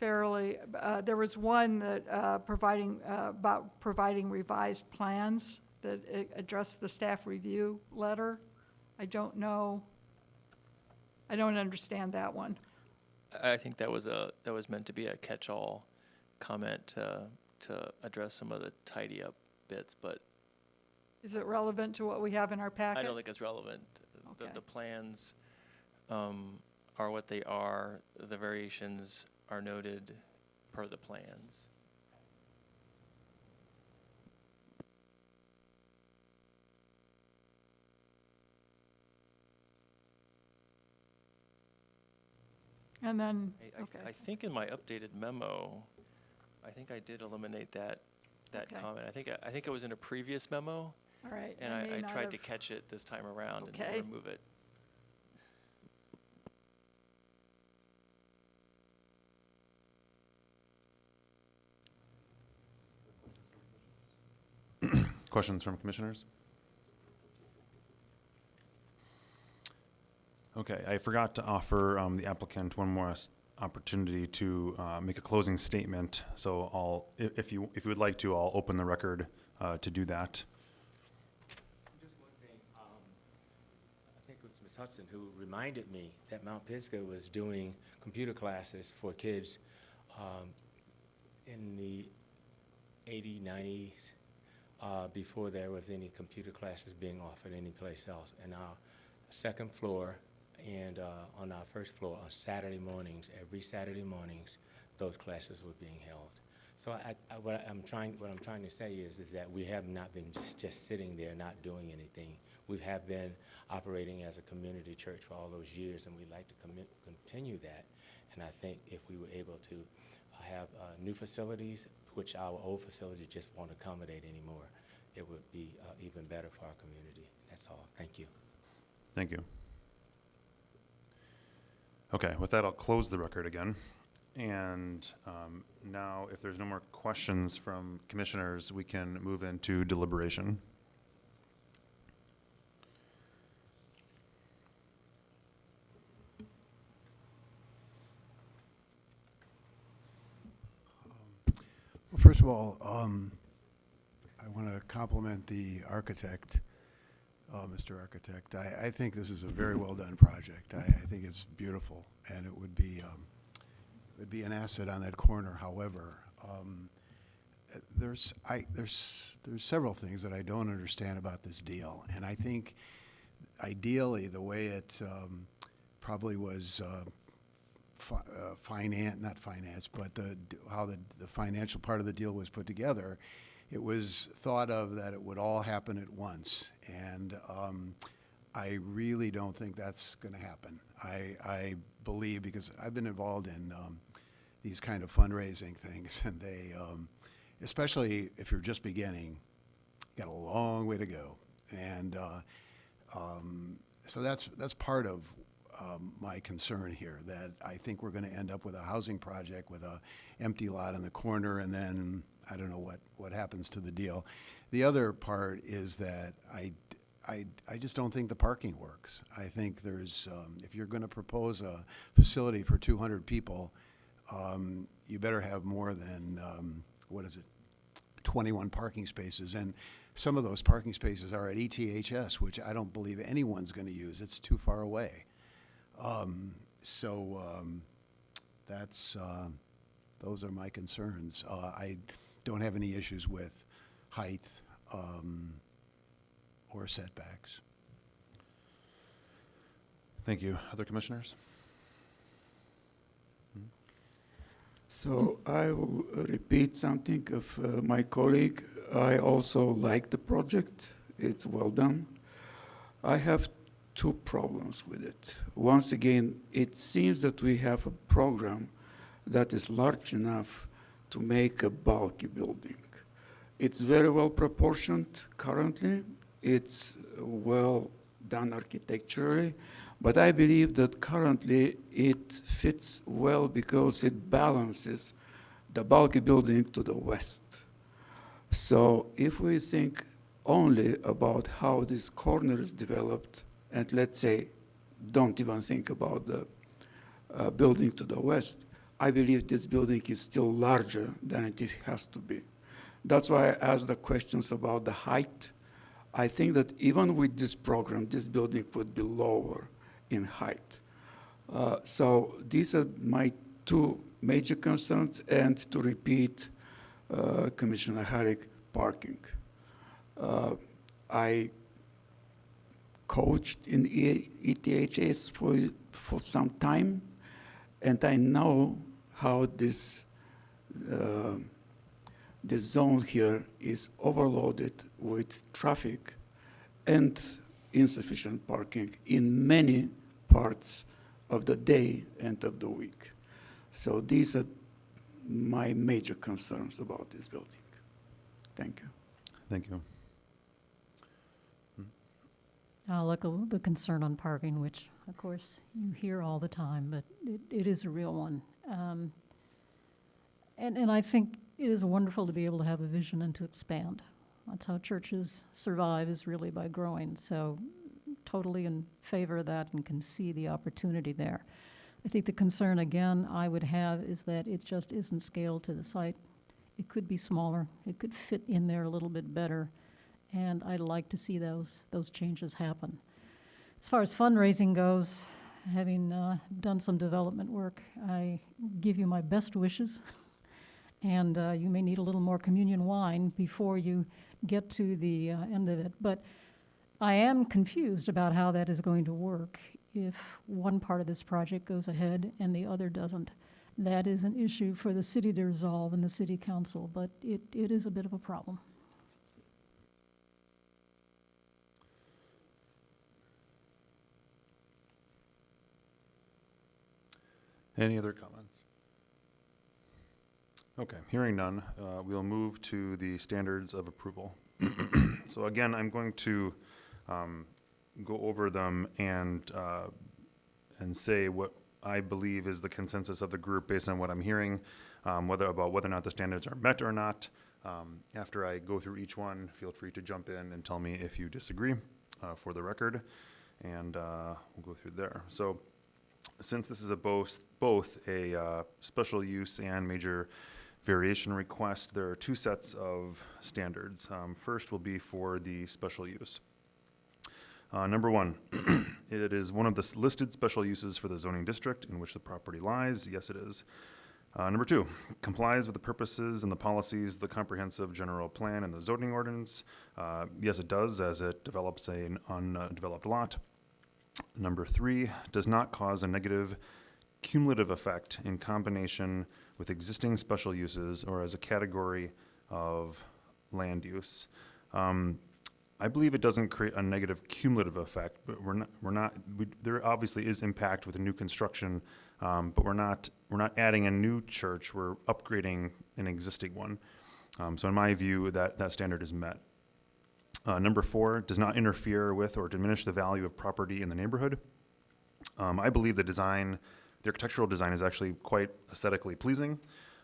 fairly, there was one that about providing revised plans that addressed the staff review letter. I don't know, I don't understand that one. I think that was meant to be a catch-all comment to address some of the tidy-up bits, but Is it relevant to what we have in our packet? I don't think it's relevant. Okay. The plans are what they are. The variations are noted per the plans. And then, I think in my updated memo, I think I did eliminate that Okay. comment. I think it was in a previous memo. All right. And may I not tried to have- catch it this time around Okay. and remove it. Questions from commissioners? Okay, I forgot to offer the applicant one more opportunity to make a closing statement. So if you would like to, I'll open the record to do that. Just one thing, I think it was Ms. Hudson who reminded me that Mount Pisgah was doing computer classes for kids in the 80s, 90s, before there was any computer classes being offered anyplace else. And our second floor and on our first floor on Saturday mornings, every Saturday mornings, those classes were being held. So what I'm trying to say is that we have not been just sitting there not doing anything. We have been operating as a community church for all those years, and we'd like to continue that. And I think if we were able to have new facilities, which our old facility just won't accommodate anymore, it would be even better for our community. That's all. Thank you. Thank you. Okay, with that, I'll close the record again. And now, if there's no more questions from commissioners, we can move into deliberation. Well, first of all, want to compliment the architect, Mr. Architect. I think this is a very well-done project. I think it's beautiful, and it would be an asset on that corner. However, there's several things that I don't understand about this deal, and I think ideally the way it probably was not finance, but how the financial part of the deal was put together, it was thought of that it would all happen at once, and I really don't think that's going to happen. I believe, because I've been involved in these kind of fundraising things, and they, especially if you're just beginning, got a long way to go, and so that's part of my concern here, that I think we're going to end up with a housing project with a empty lot in the corner, and then I don't know what happens to the deal. The other part is that I just don't think the parking works. I think there's, if you're going to propose a facility for 200 people, you better have more than, 21 parking spaces. And some of those parking spaces are at ETHS, which I don't believe anyone's going to use. It's too far away. Those are my concerns. I don't have any issues with height or setbacks. Thank you. Other commissioners? So I will repeat something of my colleague. I also like the project. It's well done. I have two problems with it. Once again, it seems that we have a program that is large enough to make a bulky building. It's very well proportioned currently. It's well done architecturally, but I believe that currently it fits well because it balances the bulky building to the west. So if we think only about how this corner is developed, and let's say don't even think about the building to the west, I believe this building is still larger than it has to be. That's why I asked the questions about the height. I think that even with this program, this building would be lower in height. So these are my two major concerns, and to repeat, Commissioner Herrick, parking. I coached in ETHS for some time, and I know how this zone here is overloaded with traffic and insufficient parking in many parts of the day and of the week. So these are my major concerns about this building. Thank you. Thank you. I'll echo the concern on parking, which, of course, you hear all the time, but it is a real one. And I think it is wonderful to be able to have a vision and to expand. That's how churches survive, is really by growing. So totally in favor of that and can see the opportunity there. I think the concern, again, I would have is that it just isn't scaled to the site. It could be smaller. It could fit in there a little bit better. And I'd like to see those changes happen. As far as fundraising goes, having done some development work, I give you my best wishes. And you may need a little more communion wine before you get to the end of it. But I am confused about how that is going to work if one part of this project goes ahead and the other doesn't. That is an issue for the city to resolve and the city council, but it is a bit of a problem. Any other comments? Okay, hearing none, we'll move to the standards of approval. So again, I'm going to go over them and say what I believe is the consensus of the group based on what I'm hearing, whether or not the standards are met or not. After I go through each one, feel free to jump in and tell me if you disagree for the record, and we'll go through there. So since this is both a special use and major variation request, there are two sets of standards. First will be for the special use. Number one, it is one of the listed special uses for the zoning district in which the property lies. Yes, it is. Number two, complies with the purposes and the policies of the comprehensive general plan and the zoning ordinance. Yes, it does, as it develops an undeveloped lot. Number three, does not cause a negative cumulative effect in combination with existing special uses or as a category of land use. I believe it doesn't create a negative cumulative effect, but there obviously is impact with the new construction, but we're not adding a new church, we're upgrading an existing one. So in my view, that standard is met. Number four, does not interfere with or diminish the value of property in the neighborhood. I believe the architectural design is actually quite aesthetically pleasing,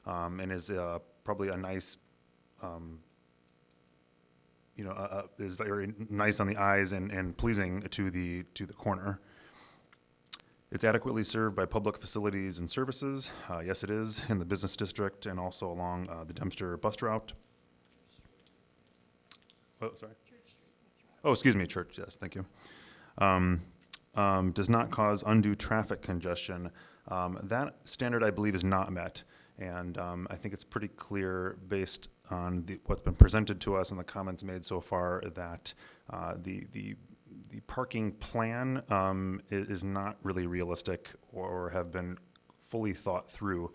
and is probably a nice, is very nice on the eyes and pleasing to the corner. It's adequately served by public facilities and services. Yes, it is, in the business district and also along the Dempster bus route. Oh, sorry. Oh, excuse me, Church, yes, thank you. Does not cause undue traffic congestion. That standard, I believe, is not met. And I think it's pretty clear, based on what's been presented to us and the comments made so far, that the parking plan is not really realistic or have been fully thought through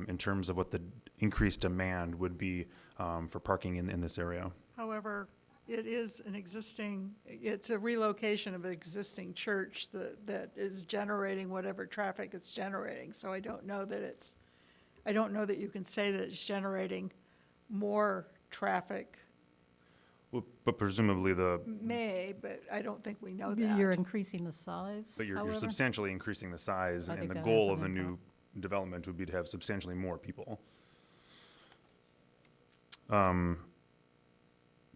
in terms of what the increased demand would be for parking in this area. However, it is it's a relocation of an existing church that is generating whatever traffic it's generating. So I don't know that you can say that it's generating more traffic. Well, but presumably But I don't think we know that. You're increasing the size, But you're however? substantially increasing the size, I and think the that goal has of the an new development would be to have substantially more people.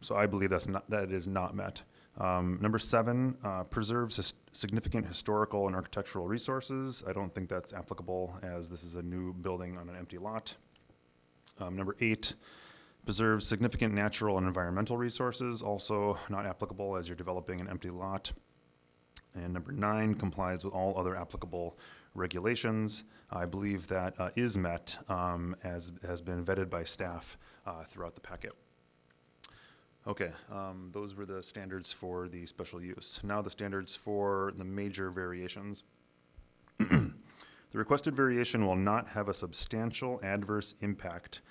So I believe that is not met. Number seven, preserves significant historical and architectural resources. I don't think that's applicable, as this is a new building on an empty lot. Number eight, preserves significant natural and environmental resources, also not applicable as you're developing an empty lot. And number nine, complies with all other applicable regulations. I believe that is met, as has been vetted by staff throughout the packet. Okay, those were the standards for the special use. Now the standards for the major variations. The requested variation will not have a substantial adverse impact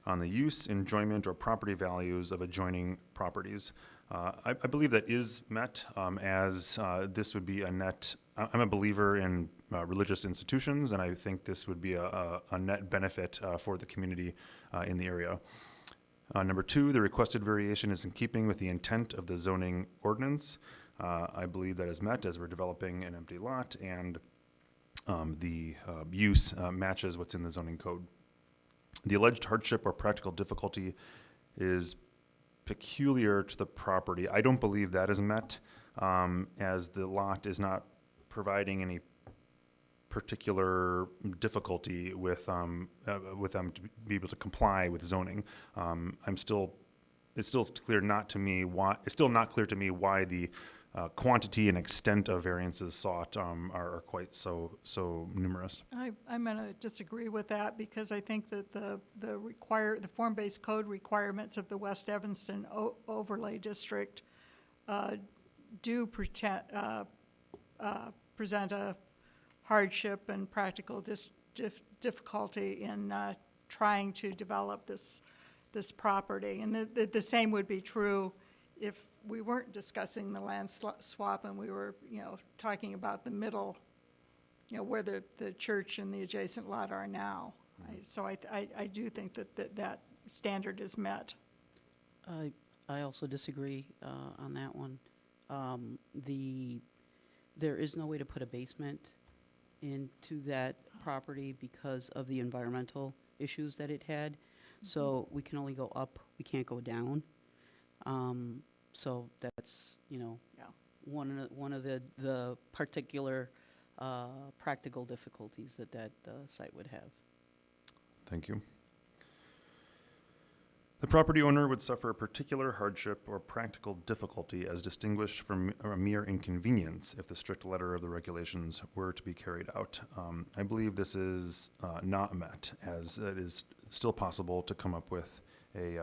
on the use, enjoyment, or property values of adjoining properties. I believe that is met, as this would be a net. I'm a believer in religious institutions, and I think this would be a net benefit for the community in the area. Number two, the requested variation is in keeping with the intent of the zoning ordinance. I believe that is met, as we're developing an empty lot, and the use matches what's in the zoning code. The alleged hardship or practical difficulty is peculiar to the property. I don't believe that is met, as the lot is not providing any particular difficulty with them to be able to comply with zoning. It's still clear not to me why. It's still not clear to me why the quantity and extent of variances sought are quite so numerous. I'm going to disagree with that, because I think that the form-based code requirements of the West Evanston overlay district do present a hardship and practical difficulty in trying to develop this property. And the same would be true if we weren't discussing the land swap and we were, talking about the middle, where the church and the adjacent lot are now. So I do think that standard is met. I also disagree on that one. There is no way to put a basement into that property because of the environmental issues that it had. So we can only go up, we can't go down. So that's, one of the particular practical difficulties that site would have. Thank you. The property owner would suffer a particular hardship or practical difficulty as distinguished from a mere inconvenience if the strict letter of the regulations were to be carried out. I believe this is not met, as it is still possible to come up with a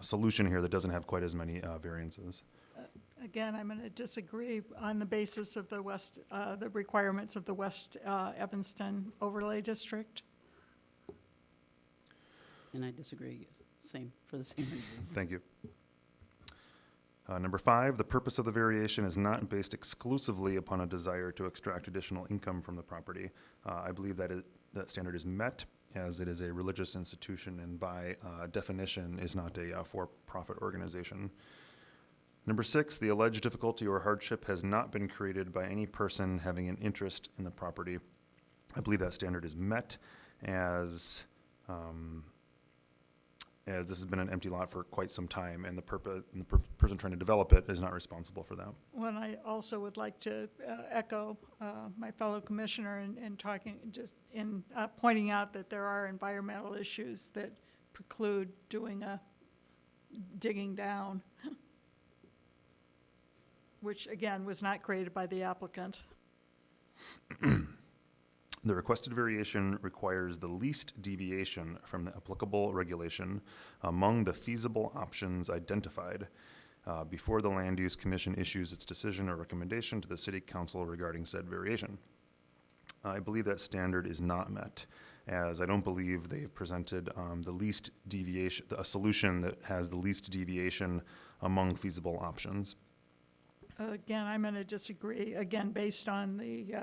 solution here that doesn't have quite as many variances. Again, I'm going to disagree on the basis of the the requirements of the West Evanston Overlay District. And I disagree, for the same reasons. Thank you. Number 5, the purpose of the variation is not based exclusively upon a desire to extract additional income from the property. I believe that that standard is met, as it is a religious institution and by definition is not a for-profit organization. Number 6, the alleged difficulty or hardship has not been created by any person having an interest in the property. I believe that standard is met, as this has been an empty lot for quite some time, and the person trying to develop it is not responsible for that. Well, and I also would like to echo my fellow commissioner in pointing out that there are environmental issues that preclude digging down, which again was not created by the applicant. The requested variation requires the least deviation from the applicable regulation among the feasible options identified before the Land Use Commission issues its decision or recommendation to the City Council regarding said variation. I believe that standard is not met, as I don't believe they've presented the least deviation, a solution that has the least deviation among feasible options. Again, I'm going to disagree, again, based on the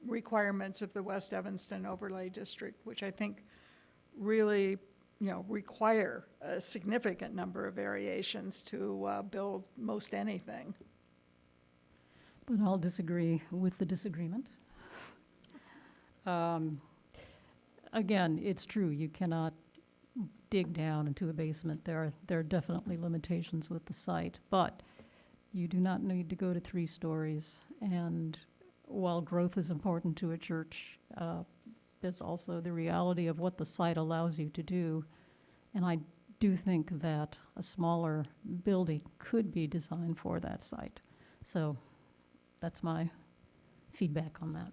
requirements of the West Evanston Overlay District, which I think really, require a significant number of variations to build most anything. But I'll disagree with the disagreement. Again, it's true, you cannot dig down into a basement. There are definitely limitations with the site, but you do not need to go to 3 stories. And while growth is important to a church, there's also the reality of what the site allows you to do. And I do think that a smaller building could be designed for that site. So that's my feedback on that.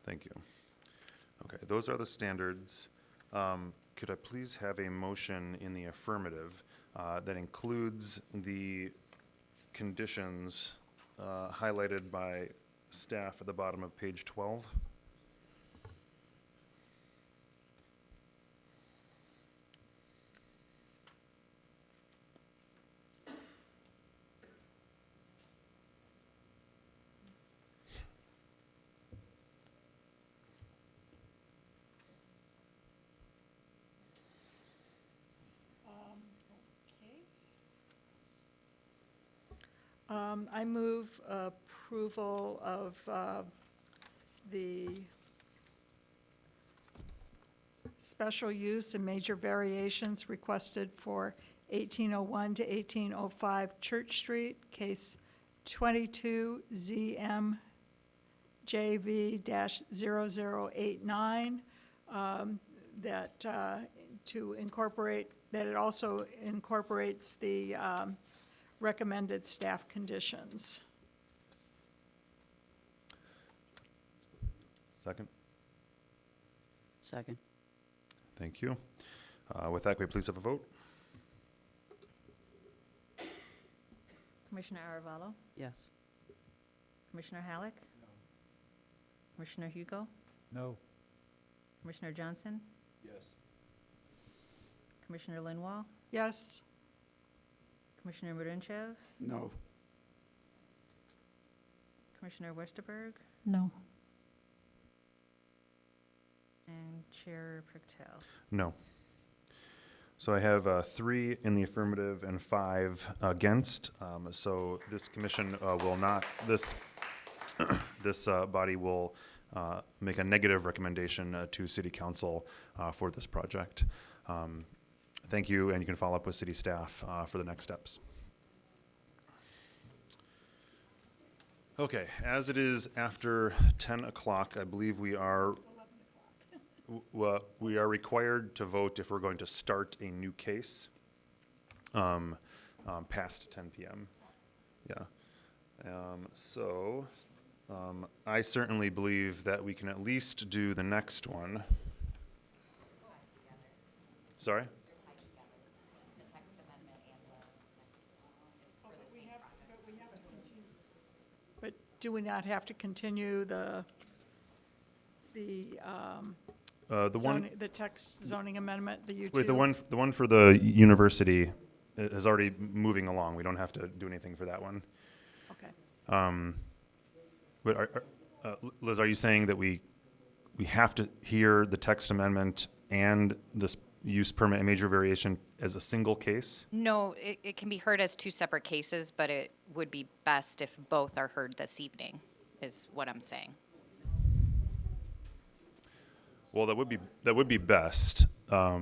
Thank you. Okay, those are the standards. Could I please have a motion in the affirmative that includes the conditions highlighted by staff at the bottom of page 12? I move approval of the special use and major variations requested for 1801 to 1805 Church Street, case 22 ZMJV-0089, that it also incorporates the recommended staff conditions. Second? Second. Thank you. With that, can we please have a vote? Commissioner Aravalo? Yes. Commissioner Halleck? No. Commissioner Hugo? No. Commissioner Johnson? Yes. Commissioner Linwall? Yes. Commissioner Murinchev? No. Commissioner Westerberg? No. And Chair Purtell? No. So I have 3 in the affirmative and 5 against. So this commission will not, this body will make a negative recommendation to City Council for this project. Thank you, and you can follow up with city staff for the next steps. Okay, as it is after 10 o'clock, I believe we are We are required to vote if we're going to start a new case past 10 p.m. Yeah. I certainly believe that we can at least do the next one. Sorry? But do we not have to continue the text zoning amendment, the U2? Wait, the one for the university is already moving along. We don't have to do anything for that one. Okay. But Liz, are you saying that we have to hear the text amendment and this use permit and major variation as a single case? No, it can be heard as two separate cases, but it would be best if both are heard this evening, is what I'm saying. Well, that would be best. I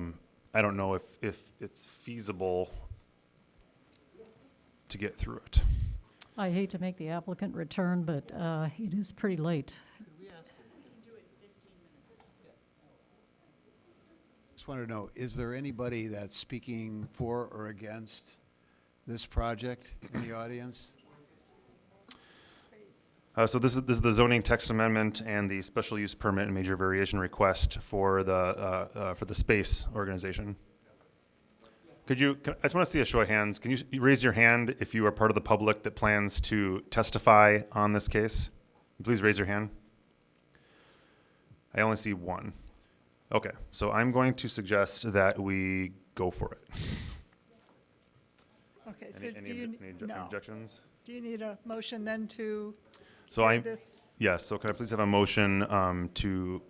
don't know if it's feasible to get through it. I hate to make the applicant return, but it is pretty late. Just want to know, is there anybody that's speaking for or against this project in the audience? So this is the zoning text amendment and the special use permit and major variation request for the space organization. I just want to see a show of hands. Can you raise your hand if you are part of the public that plans to testify on this case? Please raise your hand. I only see one. Okay, so I'm going to suggest that we go for it. Okay, so Any objections? Do you need a motion then to So hear this? yes, so can I please have a motion to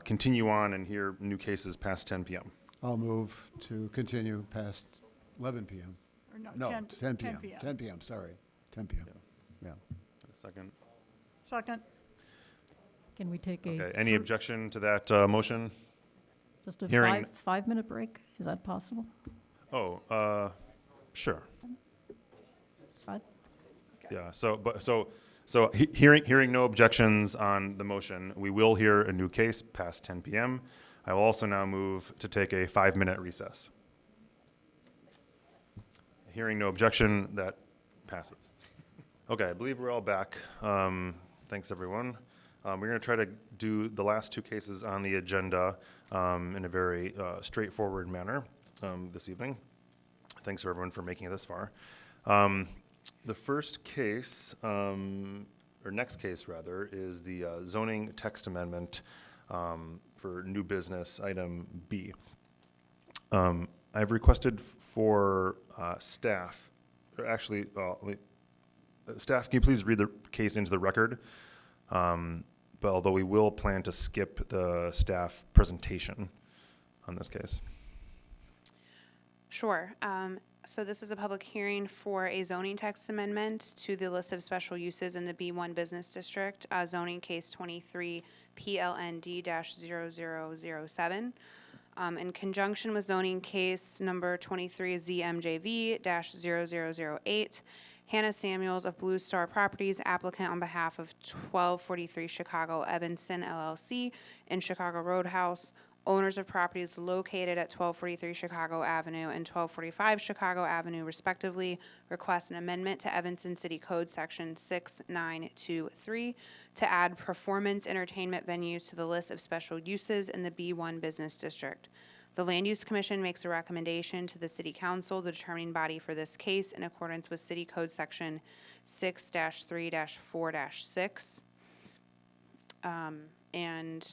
continue on and hear new cases past 10 p.m.? I'll move to continue past 11 p.m. Or no, No, 10 10 p.m. 10 p.m. 10 p.m., sorry, 10 p.m. Yeah. A second. Second. Can we take a? Okay, any objection to that motion? Just a Hearing- five-minute break? Is that possible? Oh, sure. It's fine. Yeah, so hearing no objections on the motion, we will hear a new case past 10 p.m. I will also now move to take a 5-minute recess. Hearing no objection, that passes. Okay, I believe we're all back. Thanks, everyone. We're going to try to do the last two cases on the agenda in a very straightforward manner this evening. Thanks, everyone, for making it this far. The first case, or next case rather, is the zoning text amendment for new business item B. I've requested for staff, or actually, staff, can you please read the case into the record? But although we will plan to skip the staff presentation on this case. Sure. So this is a public hearing for a zoning text amendment to the list of special uses in the B1 Business District, zoning case 23 PLND-0007. In conjunction with zoning case number 23 ZMJV-0008, Hannah Samuels of Blue Star Properties, applicant on behalf of 1243 Chicago Evanston LLC and Chicago Roadhouse, owners of properties located at 1243 Chicago Avenue and 1245 Chicago Avenue respectively, request an amendment to Evanston City Code Section 6923 to add performance entertainment venues to the list of special uses in the B1 Business District. The Land Use Commission makes a recommendation to the City Council, the determining body for this case, in accordance with City Code Section 6-3-4-6. And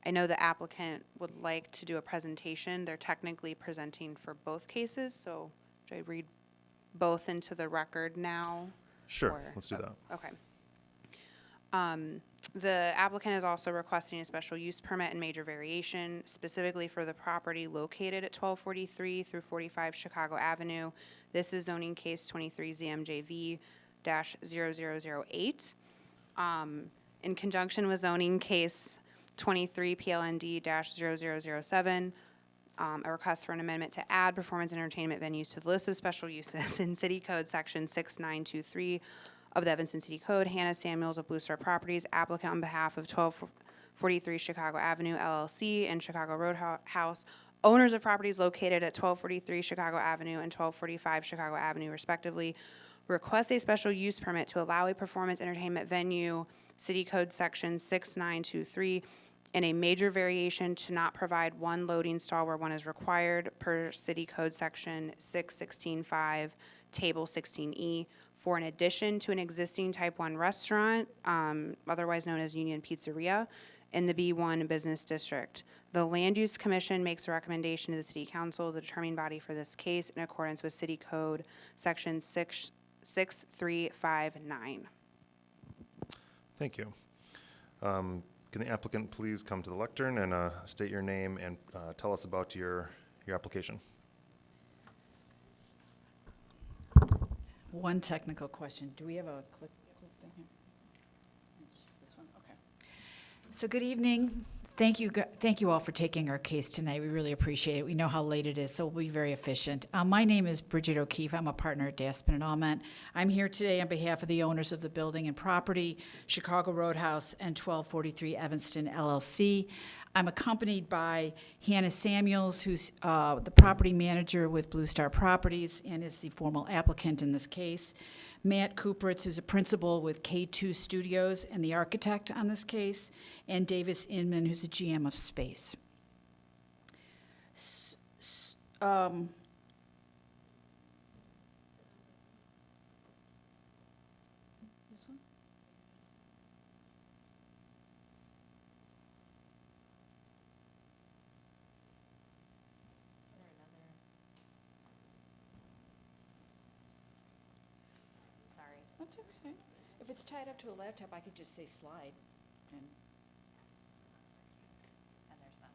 I know the applicant would like to do a presentation. They're technically presenting for both cases, so should I read both into the record now? Sure, or- let's do that. Okay. The applicant is also requesting a special use permit and major variation, specifically for the property located at 1243 through 45 Chicago Avenue. This is zoning case 23 ZMJV-0008. In conjunction with zoning case 23 PLND-0007, a request for an amendment to add performance entertainment venues to the list of special uses in City Code Section 6923 of the Evanston City Code. Hannah Samuels of Blue Star Properties, applicant on behalf of 43 Chicago Avenue LLC and Chicago Roadhouse, owners of properties located at 1243 Chicago Avenue and 1245 Chicago Avenue respectively, request a special use permit to allow a performance entertainment venue, City Code Section 6923, in a major variation to not provide one loading stall where one is required per City Code Section 6165, Table 16E, for an addition to an existing Type 1 restaurant, otherwise known as Union Pizzeria, in the B1 Business District. The Land Use Commission makes a recommendation to the City Council, the determining body for this case, in accordance with City Code Section 6359. Thank you. Can the applicant please come to the lectern and state your name and tell us about your application? One technical question. Do we have a click thing here? It's this one? Okay. So good evening. Thank you all for taking our case tonight. We really appreciate it. We know how late it is, so we'll be very efficient. My name is Bridget O'Keefe. I'm a partner at Daspin and Alment. I'm here today on behalf of the owners of the building and property, Chicago Roadhouse and 1243 Evanston LLC. I'm accompanied by Hannah Samuels, who's the property manager with Blue Star Properties and is the formal applicant in this case. Matt Kupritz, who's a principal with K2 Studios and the architect on this case, and Davis Inman, who's the GM of Space. This one? That's okay. If it's tied up to a laptop, I could just say slide. And there's that.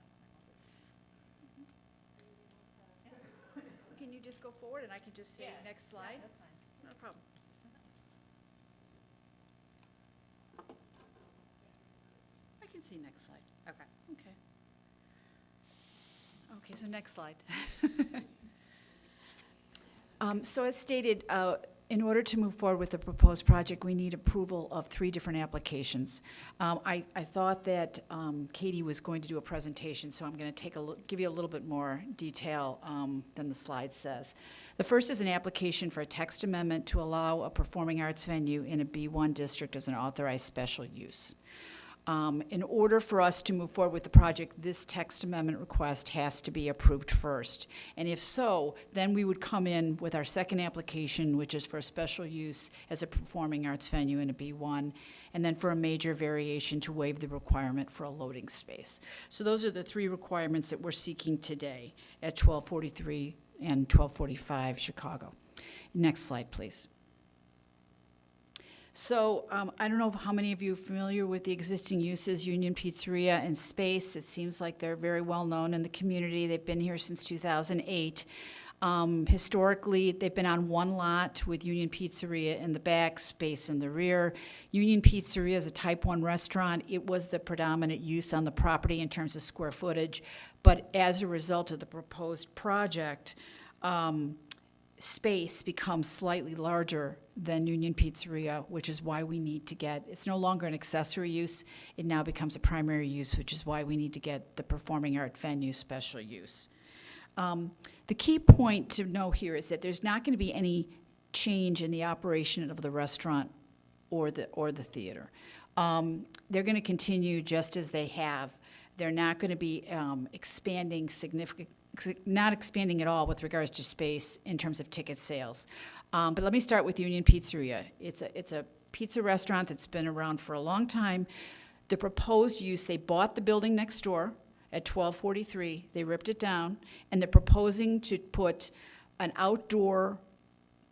Can you just go forward and I can just say next slide? That's fine. No problem. I can see next slide. Okay. Okay. Okay, so next slide. So as stated, in order to move forward with the proposed project, we need approval of 3 different applications. I thought that Katie was going to do a presentation, so I'm going to give you a little bit more detail than the slide says. The first is an application for a text amendment to allow a performing arts venue in a B1 district as an authorized special use. In order for us to move forward with the project, this text amendment request has to be approved first. And if so, then we would come in with our second application, which is for a special use as a performing arts venue in a B1, and then for a major variation to waive the requirement for a loading space. So those are the 3 requirements that we're seeking today at 1243 and 1245 Chicago. Next slide, please. So I don't know how many of you are familiar with the existing uses, Union Pizzeria and Space. It seems like they're very well known in the community. They've been here since 2008. Historically, they've been on one lot with Union Pizzeria in the back, Space in the rear. Union Pizzeria is a Type 1 restaurant. It was the predominant use on the property in terms of square footage, but as a result of the proposed project, Space becomes slightly larger than Union Pizzeria, which is why we need to it's no longer an accessory use, it now becomes a primary use, which is why we need to get the performing art venue special use. The key point to know here is that there's not going to be any change in the operation of the restaurant or the theater. They're going to continue just as they have. They're not going to be not expanding at all with regards to space in terms of ticket sales. But let me start with Union Pizzeria. It's a pizza restaurant that's been around for a long time. The proposed use, they bought the building next door at 1243. They ripped it down, and they're proposing to put an outdoor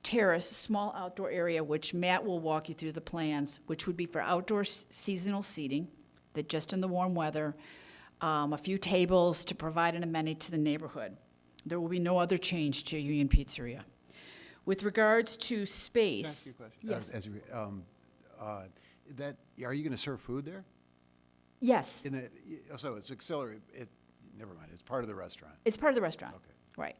terrace, a small outdoor area, which Matt will walk you through the plans, which would be for outdoor seasonal seating, that just in the warm weather, a few tables to provide an amenity to the neighborhood. There will be no other change to Union Pizzeria. With regards to space. Can I ask you a question? Yes. Are you going to serve food there? Yes. So it's auxiliary, never mind, it's part of the restaurant. It's part of the restaurant. Okay. Right.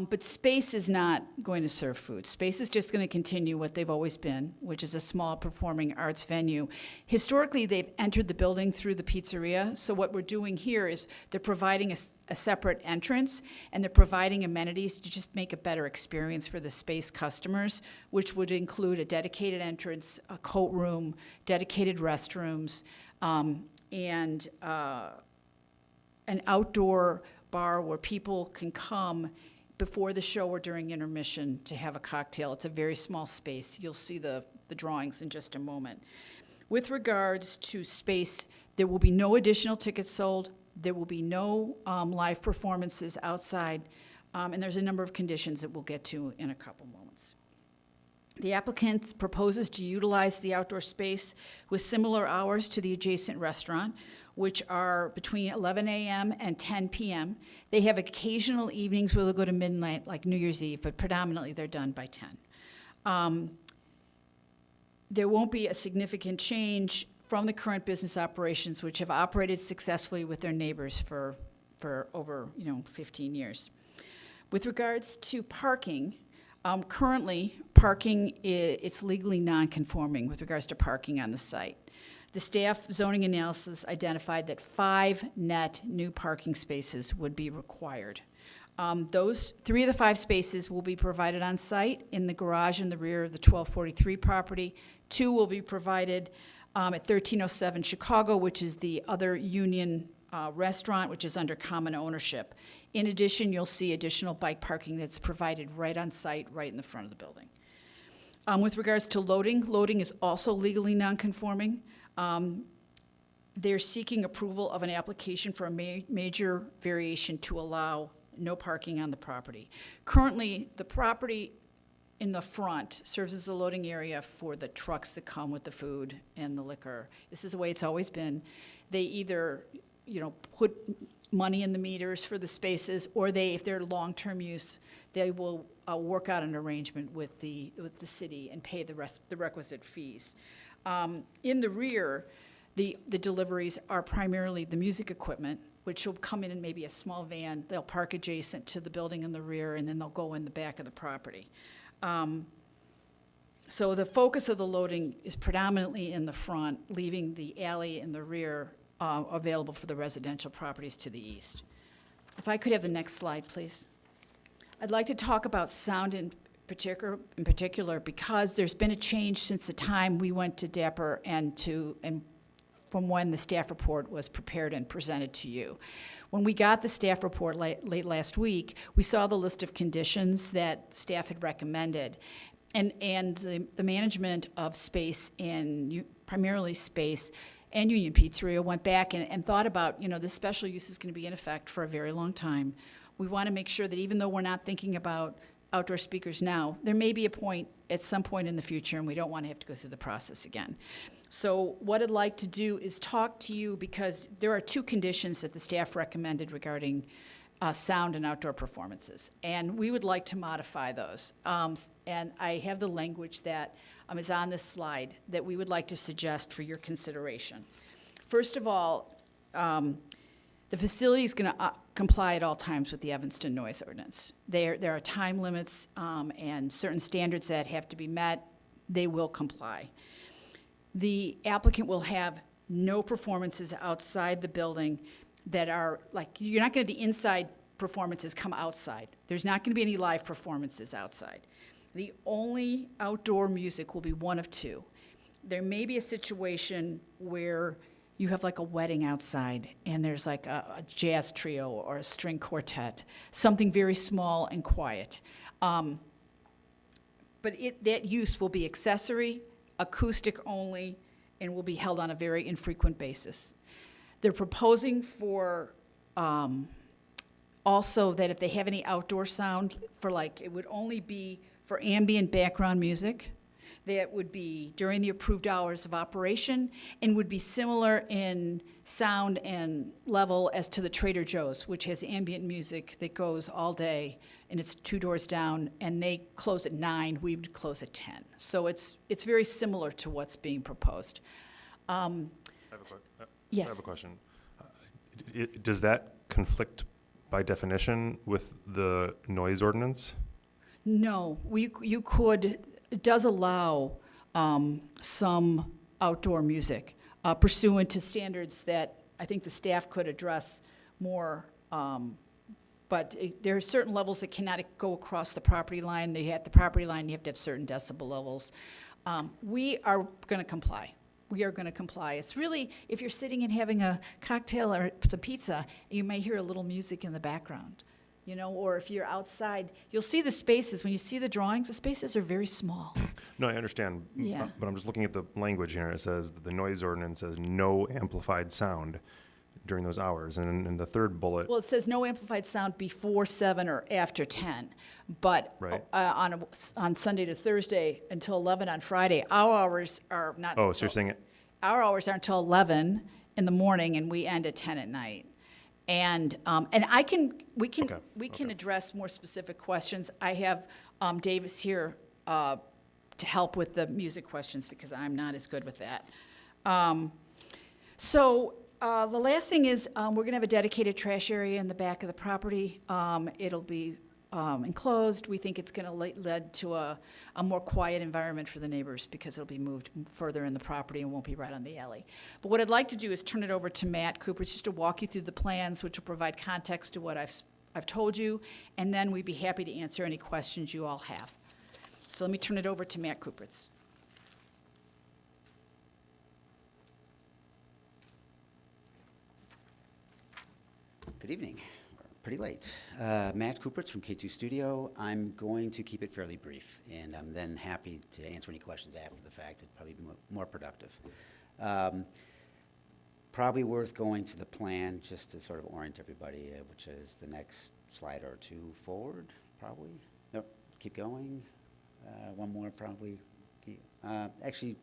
But Space is not going to serve food. Space is just going to continue what they've always been, which is a small performing arts venue. Historically, they've entered the building through the pizzeria, so what we're doing here is they're providing a separate entrance, and they're providing amenities to just make a better experience for the Space customers, which would include a dedicated entrance, a coat room, dedicated restrooms, and an outdoor bar where people can come before the show or during intermission to have a cocktail. It's a very small space. You'll see the drawings in just a moment. With regards to Space, there will be no additional tickets sold. There will be no live performances outside, and there's a number of conditions that we'll get to in a couple moments. The applicant proposes to utilize the outdoor space with similar hours to the adjacent restaurant, which are between 11 a.m. and 10 p.m. They have occasional evenings where they'll go to midnight, like New Year's Eve, but predominantly they're done by 10. There won't be a significant change from the current business operations, which have operated successfully with their neighbors for over 15 years. With regards to parking, currently parking it's legally non-conforming with regards to parking on the site. The staff zoning analysis identified that 5 net new parking spaces would be required. Those 3 of the 5 spaces will be provided on site in the garage in the rear of the 1243 property. 2 will be provided at 1307 Chicago, which is the other Union restaurant, which is under common ownership. In addition, you'll see additional bike parking that's provided right on site, right in the front of the building. With regards to loading is also legally non-conforming. They're seeking approval of an application for a major variation to allow no parking on the property. Currently, the property in the front serves as a loading area for the trucks that come with the food and the liquor. This is the way it's always been. They either, put money in the meters for the spaces, or if they're long-term use, they will work out an arrangement with the city and pay the requisite fees. In the rear, the deliveries are primarily the music equipment, which will come in maybe a small van. They'll park adjacent to the building in the rear, and then they'll go in the back of the property. So the focus of the loading is predominantly in the front, leaving the alley in the rear available for the residential properties to the east. If I could have the next slide, please. I'd like to talk about sound in particular because there's been a change since the time we went to DAPR and from when the staff report was prepared and presented to you. When we got the staff report late last week, we saw the list of conditions that staff had recommended. And the management of Space and primarily Space and Union Pizzeria went back and thought about, this special use is going to be in effect for a very long time. We want to make sure that even though we're not thinking about outdoor speakers now, there may be a point at some point in the future, and we don't want to have to go through the process again. So what I'd like to do is talk to you because there are 2 conditions that the staff recommended regarding sound and outdoor performances, and we would like to modify those. And I have the language that is on this slide that we would like to suggest for your consideration. First of all, the facility is going to comply at all times with the Evanston noise ordinance. There are time limits and certain standards that have to be met. They will comply. The applicant will have no performances outside the building that are, you're not going to have the inside performances come outside. There's not going to be any live performances outside. The only outdoor music will be one of 2. There may be a situation where you have a wedding outside and there's a jazz trio or a string quartet, something very small and quiet. But that use will be accessory, acoustic only, and will be held on a very infrequent basis. They're proposing for also that if they have any outdoor sound it would only be for ambient background music, that would be during the approved hours of operation and would be similar in sound and level as to the Trader Joe's, which has ambient music that goes all day, and it's 2 doors down, and they close at 9, we would close at 10. So it's very similar to what's being proposed. Yes. I have a question. Does that conflict by definition with the noise ordinance? No, you could, it does allow some outdoor music pursuant to standards that I think the staff could address more. But there are certain levels that cannot go across the property line. At the property line, you have to have certain decibel levels. We are going to comply. We are going to comply. It's really, if you're sitting and having a cocktail or some pizza, you may hear a little music in the background, you know, or if you're outside, you'll see the spaces. When you see the drawings, the spaces are very small. No, I understand. Yeah. But I'm just looking at the language here. It says that the noise ordinance says no amplified sound during those hours. And in the third bullet, Well, it says no amplified sound before 7 or after 10, but Right. on Sunday to Thursday until 11 on Friday, our hours are not. oh, so you're saying it, Our hours are until 11 in the morning, and we end at 10 at night. And we can address more specific questions. I have Davis here to help with the music questions because I'm not as good with that. The last thing is we're going to have a dedicated trash area in the back of the property. It'll be enclosed. We think it's going to lead to a more quiet environment for the neighbors because it'll be moved further in the property and won't be right on the alley. But what I'd like to do is turn it over to Matt Cooper just to walk you through the plans, which will provide context to what I've told you, and then we'd be happy to answer any questions you all have. So let me turn it over to Matt Kupritz. Good evening. Pretty late. Matt Kupritz from K2 Studio. I'm going to keep it fairly brief, and I'm then happy to answer any questions after the fact. It'd probably be more productive. Probably worth going to the plan just to sort of orient everybody, which is the next slide or two forward, probably. Nope, keep going. One more, probably. Actually,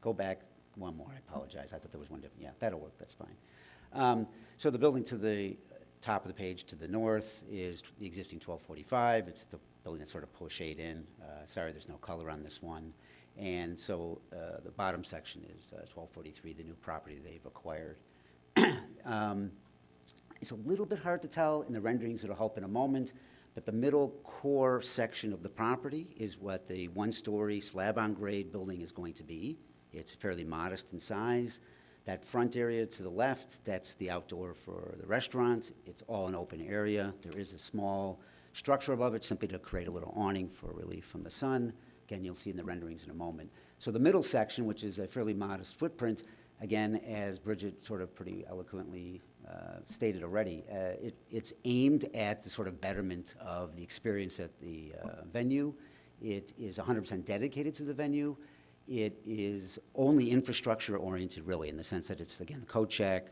go back one more. I apologize. I thought there was one different. Yeah, that'll work. That's fine. So the building to the top of the page to the north is the existing 1245. It's the building that's sort of pochade in. Sorry, there's no color on this one. And so the bottom section is 1243, the new property they've acquired. It's a little bit hard to tell in the renderings. It'll help in a moment. But the middle core section of the property is what the one-story slab-on-grade building is going to be. It's fairly modest in size. That front area to the left, that's the outdoor for the restaurant. It's all an open area. There is a small structure above it simply to create a little awning for relief from the sun. Again, you'll see in the renderings in a moment. So the middle section, which is a fairly modest footprint, again, as Bridget sort of pretty eloquently stated already, it's aimed at the sort of betterment of the experience at the venue. It is 100% dedicated to the venue. It is only infrastructure oriented, really, in the sense that it's, again, the coat check,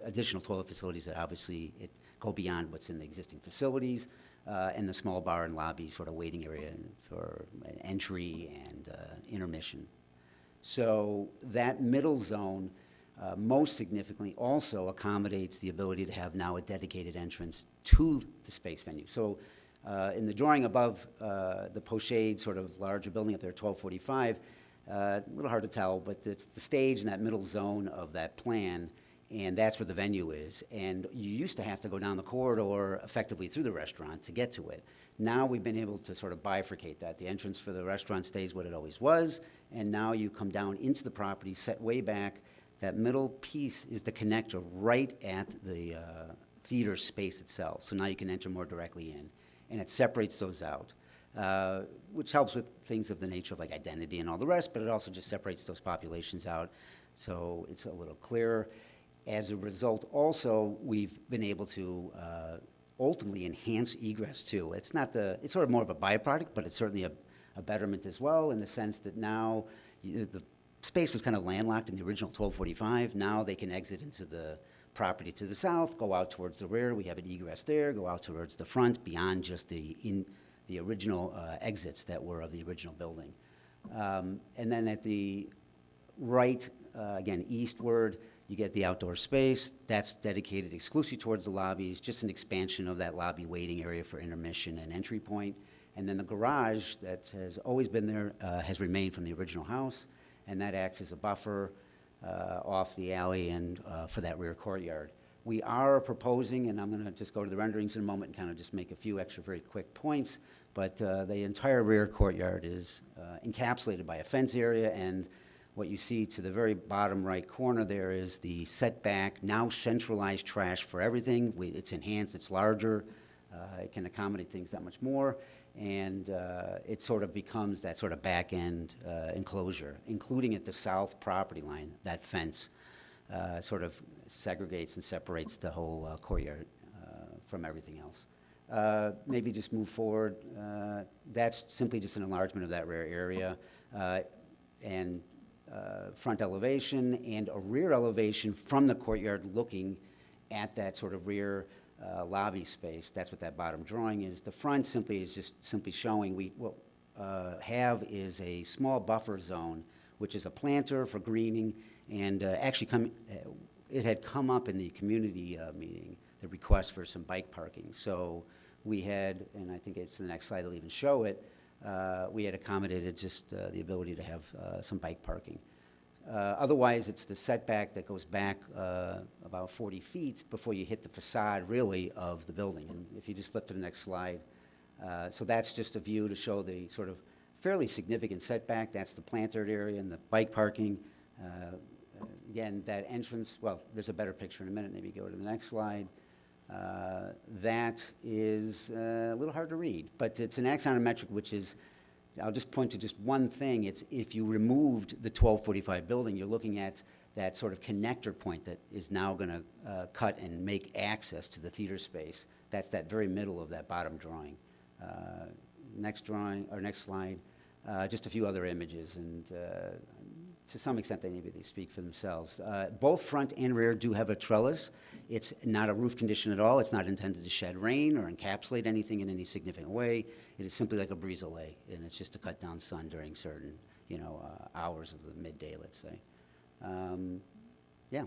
additional toilet facilities that obviously go beyond what's in the existing facilities, and the small bar and lobby sort of waiting area for entry and intermission. So that middle zone, most significantly, also accommodates the ability to have now a dedicated entrance to the space venue. So in the drawing above the pochade sort of larger building up there, 1245, a little hard to tell, but it's the stage in that middle zone of that plan, and that's where the venue is. And you used to have to go down the corridor effectively through the restaurant to get to it. Now we've been able to sort of bifurcate that. The entrance for the restaurant stays what it always was, and now you come down into the property, set way back. That middle piece is the connector right at the theater space itself, so now you can enter more directly in. And it separates those out, which helps with things of the nature of like identity and all the rest, but it also just separates those populations out, so it's a little clearer. As a result, also, we've been able to ultimately enhance egress too. It's sort of more of a byproduct, but it's certainly a betterment as well in the sense that now the space was kind of landlocked in the original 1245. Now they can exit into the property to the south, go out towards the rear. We have an egress there, go out towards the front, beyond just the original exits that were of the original building. And then at the right, again, eastward, you get the outdoor space. That's dedicated exclusively towards the lobbies, just an expansion of that lobby waiting area for intermission and entry point. And then the garage that has always been there has remained from the original house, and that acts as a buffer off the alley and for that rear courtyard. We are proposing, and I'm going to just go to the renderings in a moment and kind of just make a few extra very quick points, but the entire rear courtyard is encapsulated by a fence area, and what you see to the very bottom right corner there is the setback, now centralized trash for everything. It's enhanced, it's larger, it can accommodate things that much more, and it sort of becomes that sort of back-end enclosure, including at the south property line, that fence sort of segregates and separates the whole courtyard from everything else. Maybe just move forward. That's simply just an enlargement of that rear area, and front elevation and a rear elevation from the courtyard looking at that sort of rear lobby space. That's what that bottom drawing is. The front simply is just simply showing what have is a small buffer zone, which is a planter for greening, and actually it had come up in the community meeting, the request for some bike parking. So we had, and I think it's the next slide will even show it, we had accommodated just the ability to have some bike parking. Otherwise, it's the setback that goes back about 40 feet before you hit the facade, really, of the building. And if you just flip to the next slide, so that's just a view to show the sort of fairly significant setback. That's the planted area and the bike parking. Again, that entrance, well, there's a better picture in a minute. Maybe go to the next slide. That is a little hard to read, but it's an axonometric, which is, I'll just point to just one thing. It's if you removed the 1245 building, you're looking at that sort of connector point that is now going to cut and make access to the theater space. That's that very middle of that bottom drawing. Next drawing, or next slide, just a few other images, and to some extent they speak for themselves. Both front and rear do have a trellis. It's not a roof condition at all. It's not intended to shed rain or encapsulate anything in any significant way. It is simply like a brise-a-lait, and it's just to cut down sun during certain, hours of the midday, let's say. Yeah.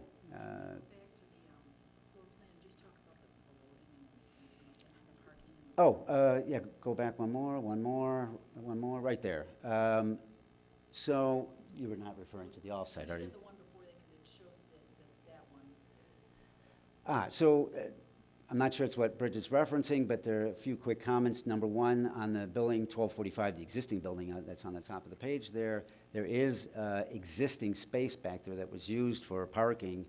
Yeah, go back one more, right there. So you were not referring to the offsite, are you? The one before that, because it shows that one. I'm not sure it's what Bridget's referencing, but there are a few quick comments. Number one, on the building 1245, the existing building that's on the top of the page there is existing space back there that was used for parking.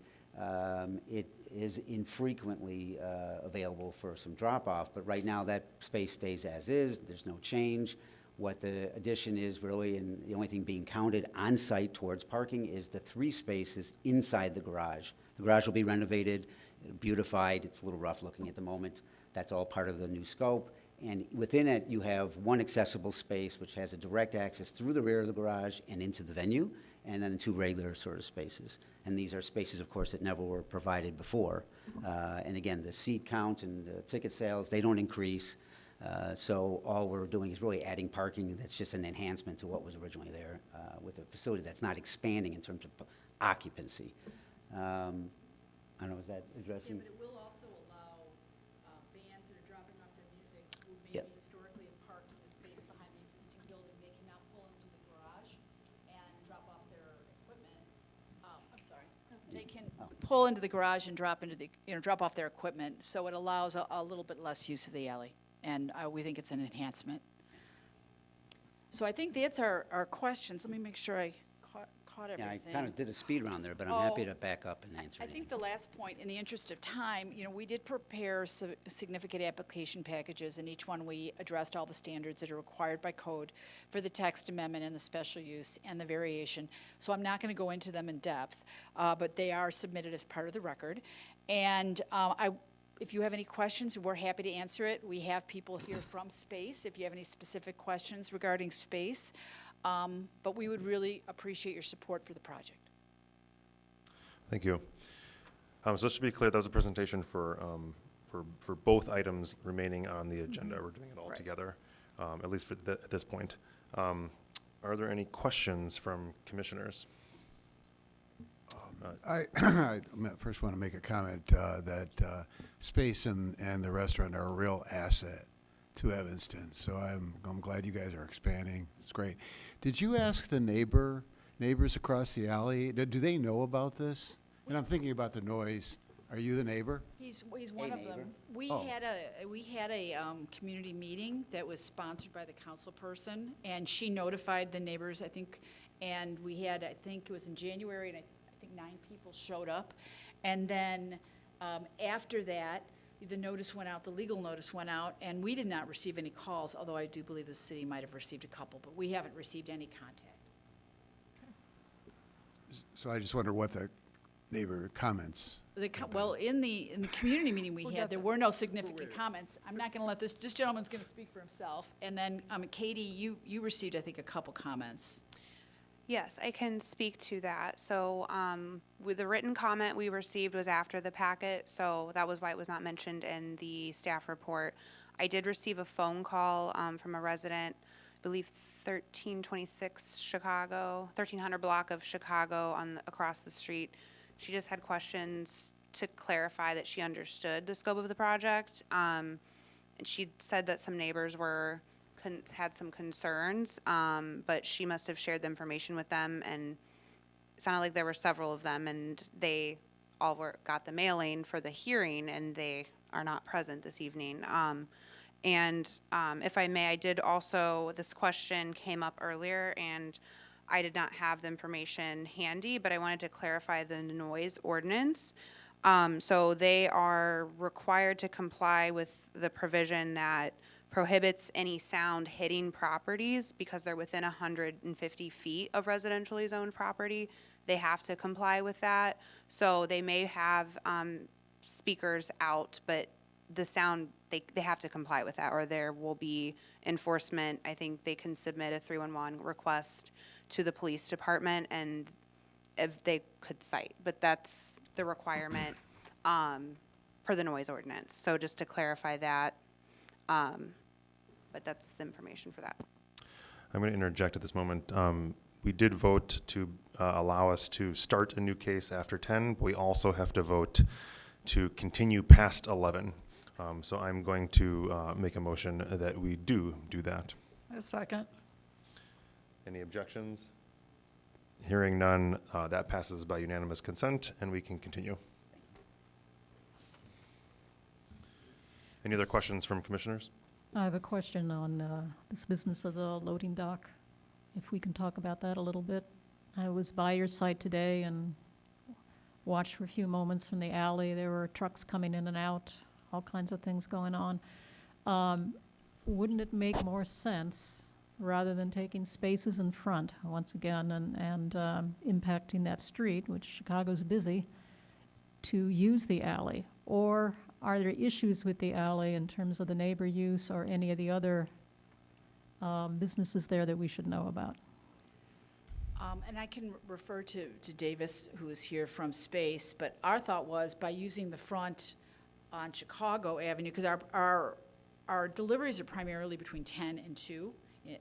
It is infrequently available for some drop-off, but right now that space stays as is. There's no change. What the addition is really, and the only thing being counted on-site towards parking is the 3 spaces inside the garage. The garage will be renovated, beautified. It's a little rough looking at the moment. That's all part of the new scope. And within it, you have one accessible space, which has a direct access through the rear of the garage and into the venue, and then 2 regular sort of spaces. And these are spaces, of course, that never were provided before. And again, the seat count and the ticket sales, they don't increase. So all we're doing is really adding parking that's just an enhancement to what was originally there with a facility that's not expanding in terms of occupancy. I don't know, is that addressing? Yeah, but it will also allow bands that are dropping off their music who maybe historically have parked in the space behind the existing building. They can now pull into the garage and drop off their equipment. I'm sorry. They can pull into the garage and drop off their equipment. So it allows a little bit less use of the alley. And we think it's an enhancement. So I think that's our questions. Let me make sure I caught everything. Yeah, I kind of did a speed round there, but I'm happy to back up and answer I anything. think the last point, in the interest of time, we did prepare significant application packages, and each one we addressed all the standards that are required by code for the text amendment and the special use and the variation. So I'm not going to go into them in depth, but they are submitted as part of the record. And if you have any questions, we're happy to answer it. We have people here from Space if you have any specific questions regarding Space. But we would really appreciate your support for the project. Thank you. So just to be clear, that was a presentation for both items remaining on the agenda. We're doing it all together, at least at this point. Are there any questions from commissioners? I first want to make a comment that Space and the restaurant are a real asset to Evanston. So I'm glad you guys are expanding. It's great. Did you ask the neighbors across the alley? Do they know about this? And I'm thinking about the noise Are you the neighbor? He's one of them. We Oh. had a community meeting that was sponsored by the council person, and she notified the neighbors, I think, and we had, I think it was in January, and I think 9 people showed up. And then, after that, the notice went out, the legal notice went out, and we did not receive any calls, although I do believe the city might have received a couple, but we haven't received any contact. So I just wonder what the neighbor comments. Well, in the community meeting we had, there were no significant comments. I'm not going to let this gentleman's going to speak for himself. And then, Katie, you received, I think, a couple comments. Yes, I can speak to that. So, with the written comment we received was after the packet, so that was why it was not mentioned in the staff report. I did receive a phone call from a resident, I believe 1326 Chicago, 1300 block of Chicago across the street. She just had questions to clarify that she understood the scope of the project. And she said that some neighbors had some concerns, but she must have shared the information with them, and it sounded like there were several of them, and they all got the mailing for the hearing, and they are not present this evening. If I may, I did also, this question came up earlier, and I did not have the information handy, but I wanted to clarify the noise ordinance. So they are required to comply with the provision that prohibits any sound hitting properties because they're within 150 feet of residentially zoned property. They have to comply with that. So they may have speakers out, but the sound, they have to comply with that, or there will be enforcement. I think they can submit a 311 request to the police department, and if they could cite, but that's the requirement per the noise ordinance. So just to clarify that, but that's the information for that. I'm going to interject at this moment. We did vote to allow us to start a new case after 10. But we also have to vote to continue past 11. So I'm going to make a motion that we do that. A second. Any objections? Hearing none, that passes by unanimous consent, and we can continue. Any other questions from commissioners? I have a question on this business of the loading dock. If we can talk about that a little bit. I was by your site today and watched for a few moments from the alley. There were trucks coming in and out, all kinds of things going on. Wouldn't it make more sense, rather than taking spaces in front, once again, and impacting that street, which Chicago's busy, to use the alley? Or are there issues with the alley in terms of the neighbor use or any of the other businesses there that we should know about? And I can refer to Davis, who is here from Space, but our thought was by using the front on Chicago Avenue, because our deliveries are primarily between 10 and 2,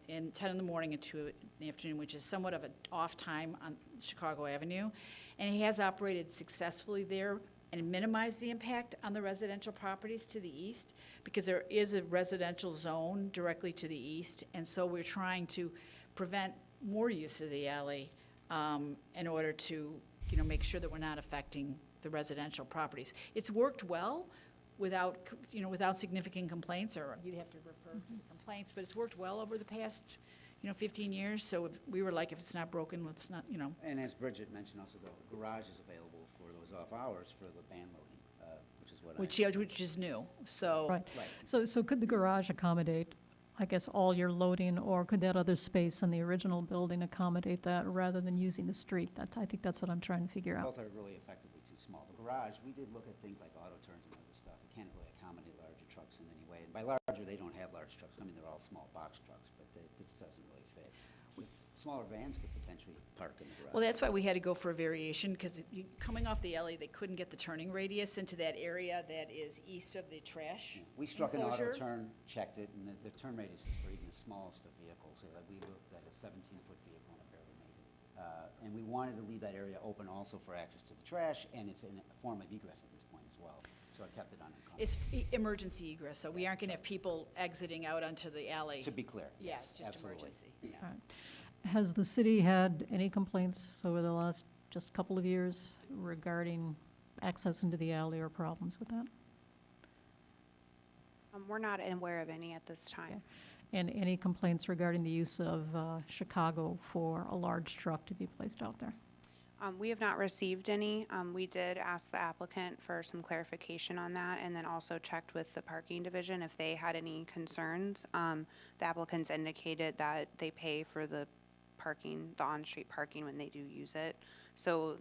and 10 in the morning and 2 in the afternoon, which is somewhat of an off time on Chicago Avenue. And he has operated successfully there and minimized the impact on the residential properties to the east, because there is a residential zone directly to the east. And so we're trying to prevent more use of the alley in order to, make sure that we're not affecting the residential properties. It's worked well without significant complaints, or you'd have to refer to complaints, but it's worked well over the past, 15 years. So if we were like, if it's not broken, let's not, And as Bridget mentioned also, the garage is available for those off hours for the van loading, which is what which is new, so. Right. So could the garage accommodate, I guess, all your loading, or could that other space in the original building accommodate that rather than using the street? I think that's what I'm trying to figure out. Both are really effectively too small. The garage, we did look at things like auto turns and other stuff. It can't really accommodate larger trucks in any way. And by larger, they don't have large trucks. I mean, they're all small box trucks, but this doesn't really fit. Smaller vans could potentially park in the garage. Well, that's why we had to go for a variation, because coming off the alley, they couldn't get the turning radius into that area that is east of the trash We struck an auto enclosure. turn, checked it, and the turn radius is for even the smallest of vehicles. So we looked at a 17-foot vehicle and it barely made it. And we wanted to leave that area open also for access to the trash, and it's in a form of egress at this point as well. So I kept it unencumbered. It's emergency egress, so we aren't going to have people exiting out onto the alley. To be clear, Yeah, yes, just absolutely. emergency. All right. Has the city had any complaints over the last just couple of years regarding access into the alley or problems with that? We're not aware of any at this time. And any complaints regarding the use of Chicago for a large truck to be placed out there? We have not received any. We did ask the applicant for some clarification on that, and then also checked with the parking division if they had any concerns. The applicants indicated that they pay for the parking, the on-street parking when they do use it. So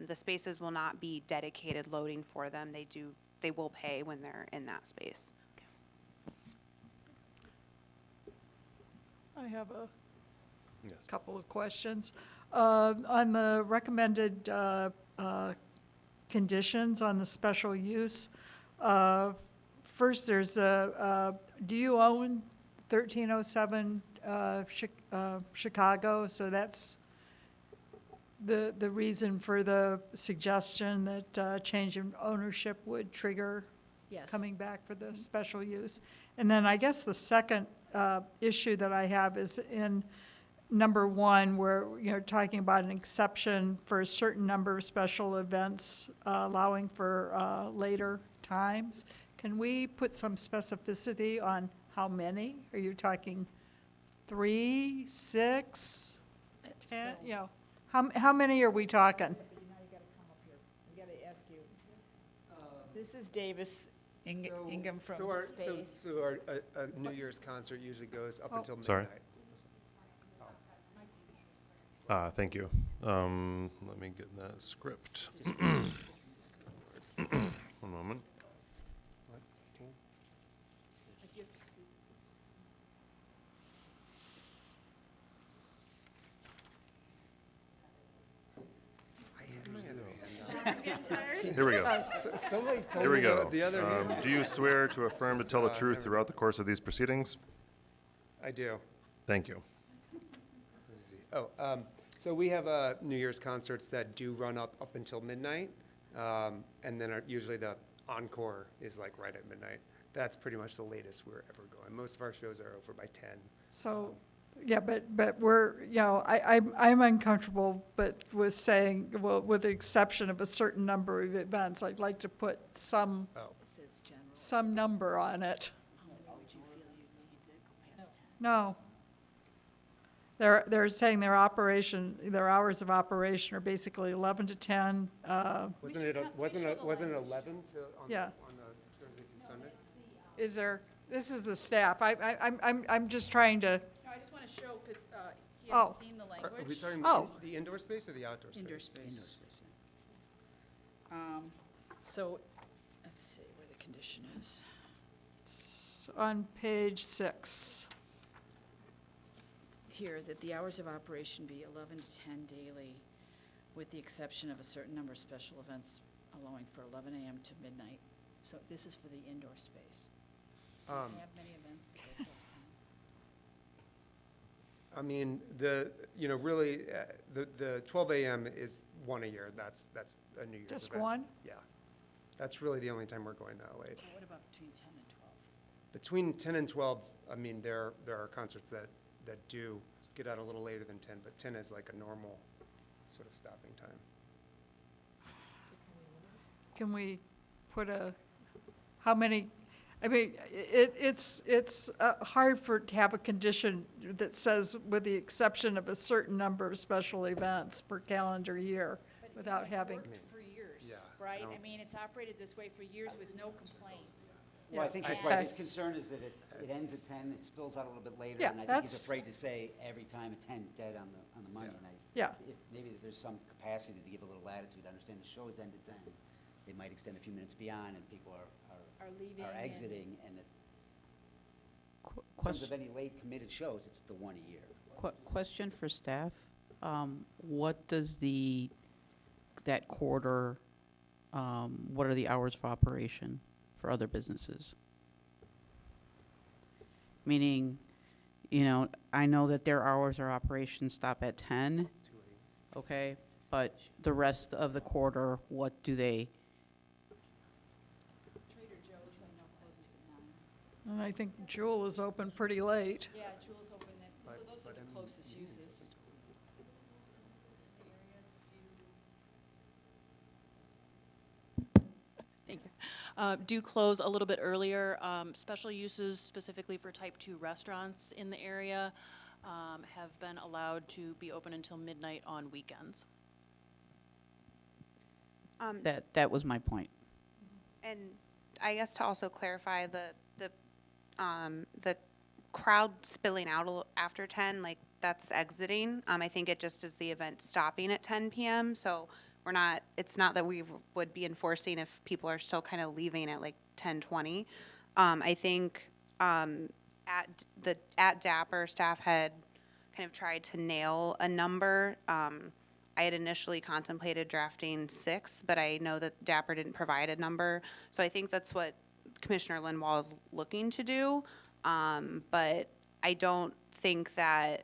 the spaces will not be dedicated loading for them. They will pay when they're in that space. I have a Yes. couple of questions. On the recommended conditions on the special use, first, there's do you own 1307 Chicago? So that's the reason for the suggestion that change in ownership would trigger Yes. coming back for the special use. And then I guess the second issue that I have is in number 1, where you're talking about an exception for a certain number of special events, allowing for later times. Can we put some specificity on how many? Are you talking 3, 6, 10? You know, how many are we talking? This is Davis Ingham from Space. So our New Year's concert usually goes up until midnight. Sorry. Thank you. Let me get that script. One moment. What, 18? Here we go. Somebody told Here we me go. the other day. Do you swear to affirm to tell the truth throughout the course of these proceedings? I do. Thank you. Let's see. So we have New Year's concerts that do run up until midnight, and then usually the encore is like right at midnight. That's pretty much the latest we're ever going. Most of our shows are over by 10. So, yeah, but we're, you know, I'm uncomfortable, but with saying, well, with the exception of a certain number of events, I'd like to put some number on it. No. They're saying their hours of operation are basically 11 to 10. Wasn't it 11 to on Yeah. on the Thursday through Sunday? Is there, this is the staff. I'm just trying to, No, I just want to show, because he Oh. hasn't seen the Are language. we talking Oh. the indoor space or the outdoor space? Indoor space. So, let's see where the condition is. it's on page 6. Here, that the hours of operation be 11 to 10 daily, with the exception of a certain number of special events allowing for 11 a.m. to midnight. So this is for the indoor space. Do they have many events that are just 10? I mean, really, the 12 a.m. is one a year. That's a New Year's Just event. one? Yeah. That's really the only time we're going that late. What about between 10 and 12? Between 10 and 12, I mean, there are concerts that do get out a little later than 10, but 10 is like a normal sort of stopping time. Can we put how many, I mean, it's hard to have a condition that says with the exception of a certain number of special events per calendar year without having. For years, Yeah, right? I I mean, it's operated this way for years with no complaints. Well, I think that's Yeah. why his concern is that it ends at 10, it spills out a little bit later. Yeah, And I think that's- he's afraid to say every time at 10, dead on the Monday night. Yeah. Maybe if there's some capacity to give a little latitude, I understand the shows end at 10. They might extend a few minutes beyond and people Are leaving are and- exiting and in terms of any late committed shows, it's the one a year. Question for staff. What does that quarter, what are the hours of operation for other businesses? Meaning, I know that their hours of operation stop at 10, okay? But the rest of the quarter, what do they? Trader Joe's, I know, closes at 9. And I think Jewel is open pretty late. Yeah, Jewel's open at, so those are the closest uses. do close a little bit earlier. Special uses specifically for type 2 restaurants in the area have been allowed to be open until midnight on weekends. That was my point. And I guess to also clarify the crowd spilling out after 10, like that's exiting. I think it just is the event stopping at 10 p.m. So it's not that we would be enforcing if people are still kind of leaving at like 10:20. I think at Dapper, staff had kind of tried to nail a number. I had initially contemplated drafting 6, but I know that Dapper didn't provide a number. So I think that's what Commissioner Lindwall is looking to do. But I don't think that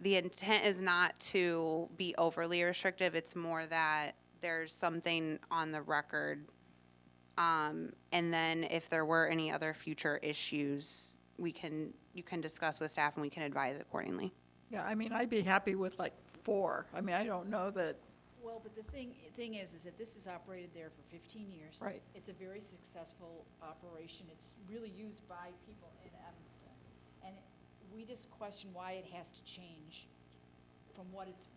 the intent is not to be overly restrictive. It's more that there's something on the record. And then if there were any other future issues, you can discuss with staff and we can advise accordingly. Yeah, I mean, I'd be happy with like 4. I mean, I don't know that, Well, but the thing is that this is operated there for 15 years. Right. It's a very successful operation. It's really used by people in Evanston. And we just question why it has to change from what's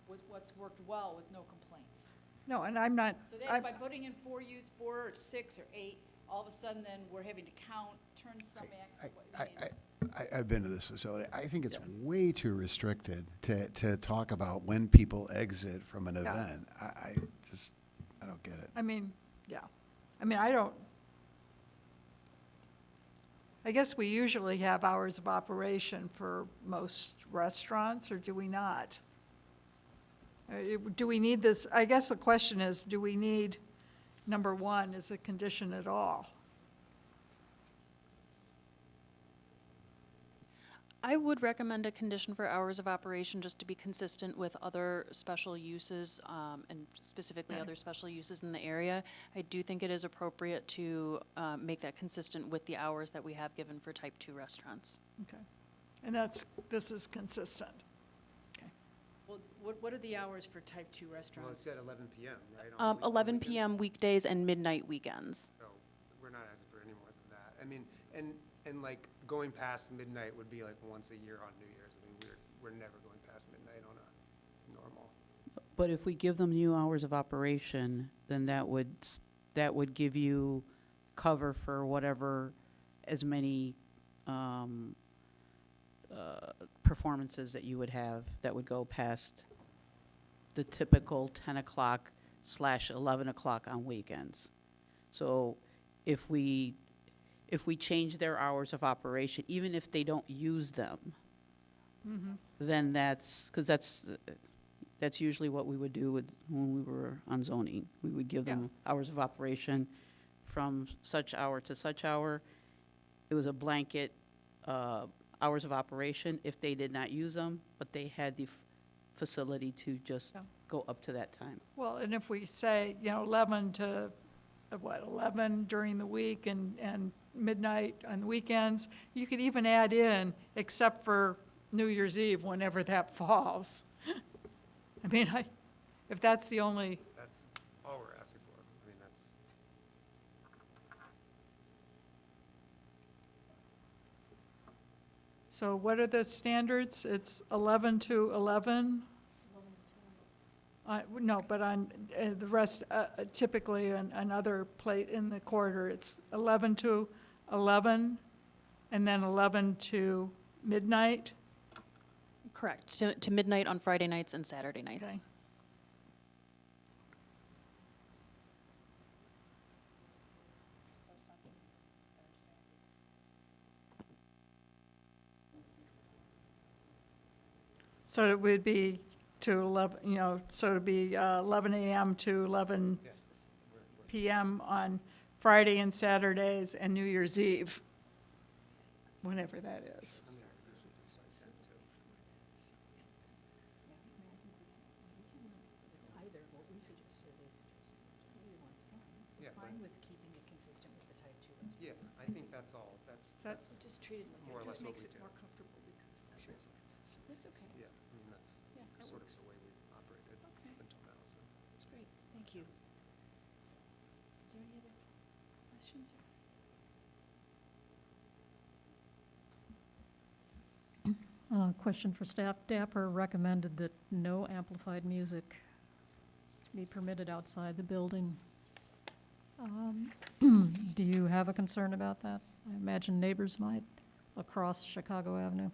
worked well with no complaints. no, and I'm not, So then by putting in 4 youths, 4 or 6 or 8, all of a sudden then we're having to count, turn some acts. I've been to this facility. I think it's way too restricted to talk about when people exit from an event. I don't get it. I mean, yeah. I mean, I guess we usually have hours of operation for most restaurants, or do we not? Do we need this, I guess the question is, do we need, number 1, is a condition at all? I would recommend a condition for hours of operation just to be consistent with other special uses, and specifically Okay. other special uses in the area. I do think it is appropriate to make that consistent with the hours that we have given for type 2 restaurants. Okay. And this is consistent. Well, what are the hours for type 2 restaurants? Well, it's at 11 p.m., right? on 11 weekends? p.m. weekdays and midnight weekends. So we're not asking for any more than that. I mean, and like going past midnight would be like once a year on New Year's. I mean, we're never going past midnight on a normal. But if we give them new hours of operation, then that would give you cover for whatever, as many performances that you would have that would go past the typical 10 o'clock / 11 o'clock on weekends. So if we change their hours of operation, even if they don't use them, then because that's usually what we would do when we were on zoning. We would give them hours of operation from such hour to such hour. It was a blanket hours of operation if they did not use them, but they had the facility to just go up to that time. Well, and if we say, 11 to, 11 during the week and midnight on weekends, you could even add in, except for New Year's Eve, whenever that falls. I mean, if that's the only, That's all we're asking for. I mean, that's. so what are the standards? It's 11 to 11? No, but on the rest, typically on another plate in the quarter, it's 11 to 11, and then 11 to midnight? Correct, to midnight on Friday nights and Saturday nights. Okay. So it would be to 11, so it'd be 11 a.m. to 11 p.m. on Friday and Saturdays and New Year's Eve, whenever that is. Yeah, Fine with keeping it consistent with the type 2 restaurants. Yeah, I think that's all. That's Just treat it like more or less what we do. more comfortable because that there's a consistency. That's okay. Yeah, I mean, that's Yeah, that sort of works. the way we've operated Okay. until now, so. That's great, thank you. Is there any other questions? Question for staff. DAPR recommended that no amplified music be permitted outside the building. Do you have a concern about that? I imagine neighbors might across Chicago Avenue.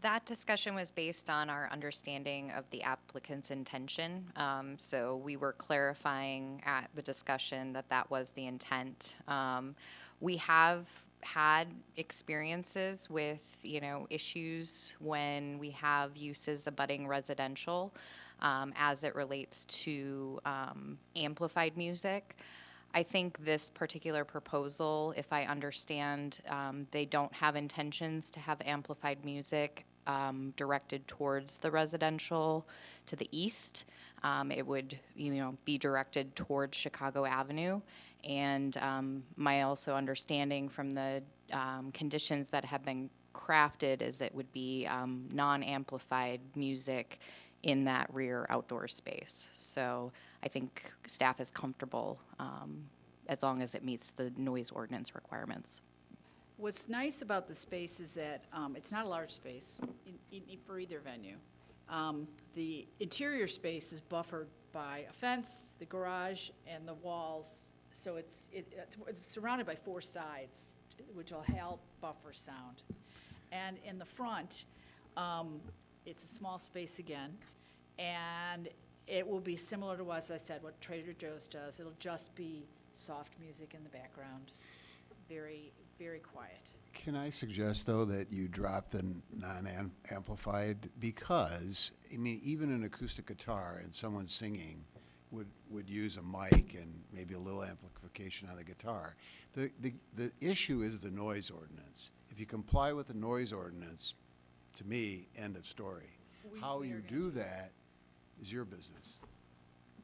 That discussion was based on our understanding of the applicant's intention. So we were clarifying at the discussion that that was the intent. We have had experiences with, issues when we have uses abutting residential as it relates to amplified music. I think this particular proposal, if I understand, they don't have intentions to have amplified music directed towards the residential to the east. It would, be directed towards Chicago Avenue. And my also understanding from the conditions that have been crafted is it would be non-amplified music in that rear outdoor space. So I think staff is comfortable as long as it meets the noise ordinance requirements. What's nice about the space is that it's not a large space for either venue. The interior space is buffered by a fence, the garage, and the walls. So it's surrounded by 4 sides, which will help buffer sound. And in the front, it's a small space again, and it will be similar to, as I said, what Trader Joe's does. It'll just be soft music in the background, very, very quiet. Can I suggest, though, that you drop the non-amplified? Because, even an acoustic guitar and someone singing would use a mic and maybe a little amplification on the guitar. The issue is the noise ordinance. If you comply with the noise ordinance, to me, end of story. How you do that is your business.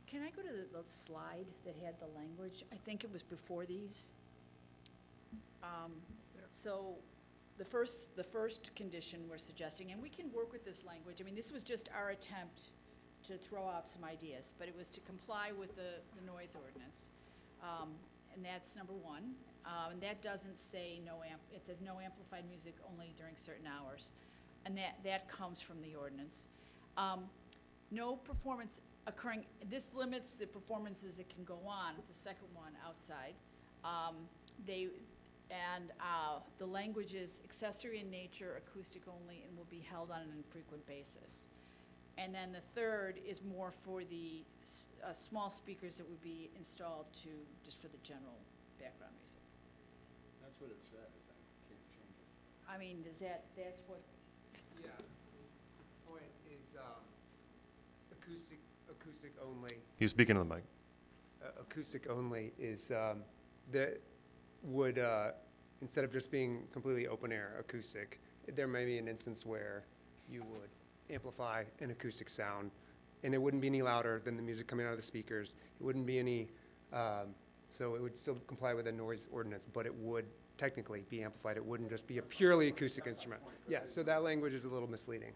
Can I go to the slide that had the language? I think it was before these. So the first condition we're suggesting, and we can work with this language. This was just our attempt to throw out some ideas, but it was to comply with the noise ordinance. And that's number 1. And that doesn't say it says no amplified music only during certain hours. And that comes from the ordinance. No performance occurring, this limits the performances that can go on, the second one outside. The language is accessory in nature, acoustic only, and will be held on an infrequent basis. And then the third is more for the small speakers that would be installed just for the general background music. That's what it says. I can't change it. That's what? Yeah, his point is acoustic only. He's speaking to the mic. Acoustic only is that would instead of just being completely open air acoustic, there may be an instance where you would amplify an acoustic sound, and it wouldn't be any louder than the music coming out of the speakers. It wouldn't be any, so it would still comply with the noise ordinance, but it would technically be amplified. It wouldn't just be a purely acoustic instrument. Yeah, so that language is a little misleading.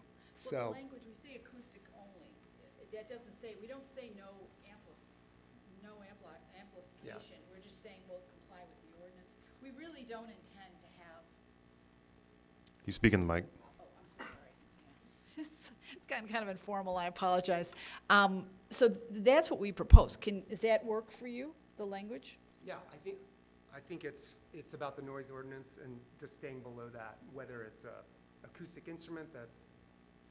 Well, the language, we say acoustic only. That doesn't say, we don't say no amplification. We're just saying we'll comply with the ordinance. We really don't intend to have. He's speaking to the mic. Oh, I'm so sorry. Yeah. It's gotten kind of informal, I apologize. So that's what we propose. Does that work for you, the language? Yeah, I think it's about the noise ordinance and just staying below that, whether it's a acoustic instrument that's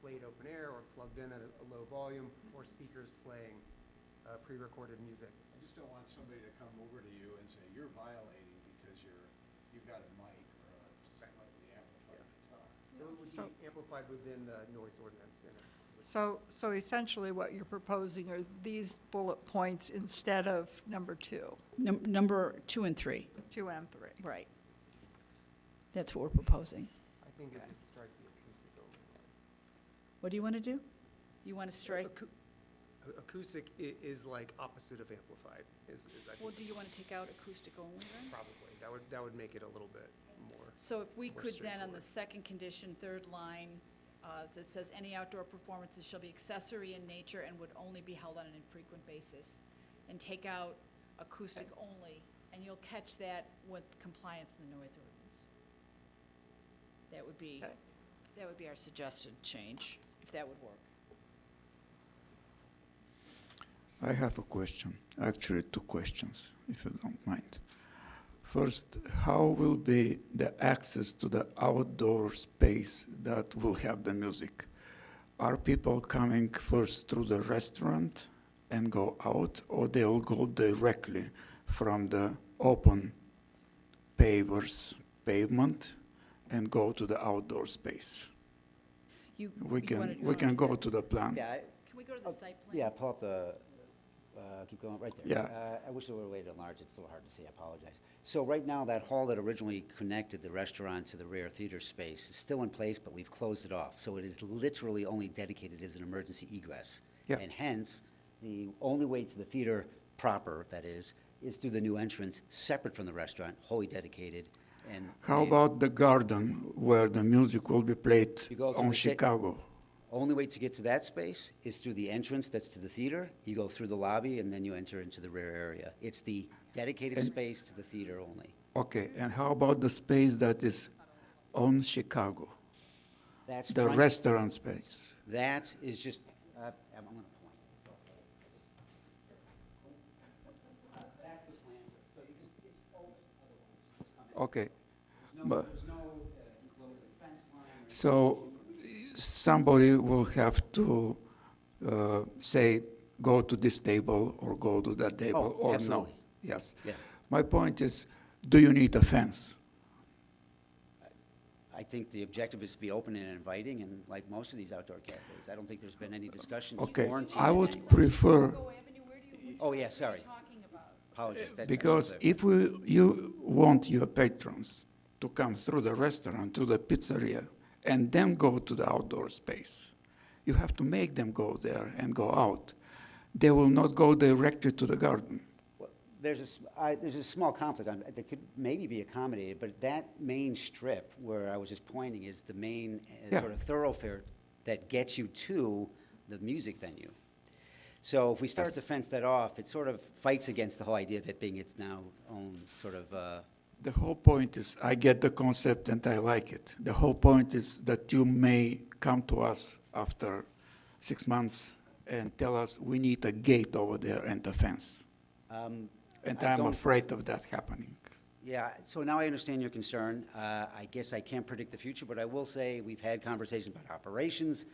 played open air or plugged in at a low volume, or speakers playing pre-recorded music. I just don't want somebody to come over to you and say, you're violating because you've got a mic or a slightly amplified guitar. So it would be amplified within the noise ordinance. So essentially what you're proposing are these bullet points instead of number 2. Number 2 and 3. 2 and 3. Right. That's what we're proposing. I think it would strike the acoustic only. What do you want to do? You want to strike? Acoustic is like opposite of amplified. Well, do you want to take out acoustic only then? Probably. That would make it a little bit more. So if we more could then, on straightforward. the second condition, third line, that says any outdoor performances shall be accessory in nature and would only be held on an infrequent basis. And take out acoustic only, and you'll catch that with compliance in the noise ordinance. That would be our suggested change, if that would work. I have a question, actually 2 questions, if you don't mind. First, how will be the access to the outdoor space that will have the music? Are people coming first through the restaurant and go out, or they will go directly from the open pavement and go to the outdoor space? We can go to the plan. Yeah, Can we go to the site plan? yeah, pull up the, keep going, right there. Yeah. I wish there were a way to enlarge it, it's a little hard to see, I apologize. So right now, that hall that originally connected the restaurant to the rear theater space is still in place, but we've closed it off. So it is literally only dedicated as an emergency egress. Yeah. And hence, the only way to the theater proper, that is through the new entrance, separate from the restaurant, wholly dedicated. And How about the garden where the music will be played You go through on the sa- Chicago? Only way to get to that space is through the entrance that's to the theater. You go through the lobby, and then you enter into the rear area. It's the dedicated And- space to the theater only. Okay, and how about the space that is on Chicago? That's The front- restaurant space? That is just, I'm going to point. It's okay. That's the plan. So you just, it's open otherwise. Just come in. Okay. There's But- no enclosed fence line. or So somebody will have to say, go to this table or go to that table, or no? absolutely. Yes. Yeah. My point is, do you need a fence? I think the objective is to be open and inviting, and like most of these outdoor cafes, I don't think there's been any discussion to Okay, quarantine I it would anywhere. prefer, Oh, yeah, sorry. Apologize. That's because clear. if you want your patrons to come through the restaurant, through the pizzeria, and then go to the outdoor space, you have to make them go there and go out. They will not go directly to the garden. Well, there's a small conflict that could maybe be accommodated, but that main strip where I was just pointing is the main Yeah. sort of thoroughfare that gets you to the music venue. So if we start to Yes. fence that off, it sort of fights against the whole idea of it being its now own sort of, The whole point is, I get the concept and I like it. The whole point is that you may come to us after 6 months and tell us we need a gate over there and a fence. And I I'm don't- afraid of that happening. yeah, so now I understand your concern. I guess I can't predict the future, but I will say we've had conversations about operations.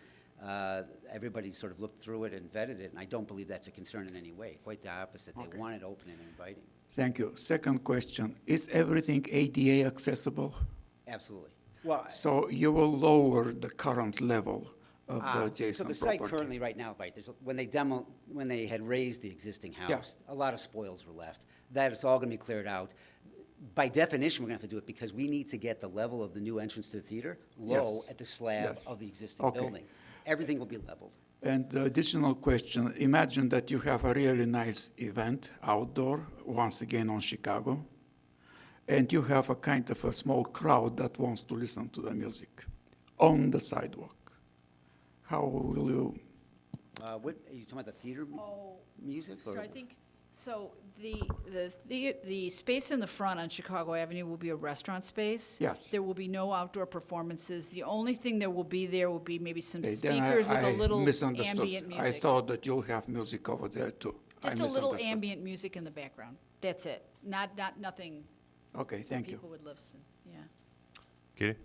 Everybody sort of looked through it and vetted it, and I don't believe that's a concern in any way. Quite the opposite. They Okay. want it open and inviting. Thank you. Second question, is everything ADA accessible? Absolutely. Well, So you will lower the current level of the so adjacent the site property? currently, right now, right, when they had raised the existing Yeah. house, a lot of spoils were left. That is all gonna be cleared out. By definition, we're gonna have to do it because we need to get the level of the new entrance to the theater low Yes. at the slab Yes. of the existing Okay. building. Everything will be leveled. And the additional question, imagine that you have a really nice event outdoor, once again on Chicago, and you have a kind of a small crowd that wants to listen to the music on the sidewalk. How will you, What, are you talking about the theater music? So or- I think, the space in the front on Chicago Avenue will be a restaurant space. Yes. There will be no outdoor performances. The only thing there will be maybe some then speakers with a little misunderstood. ambient music. I thought that you'll have music over there too. I Just a little misunderstood. ambient music in the background. That's it. Nothing Okay, thank you. people would listen, yeah. Katie?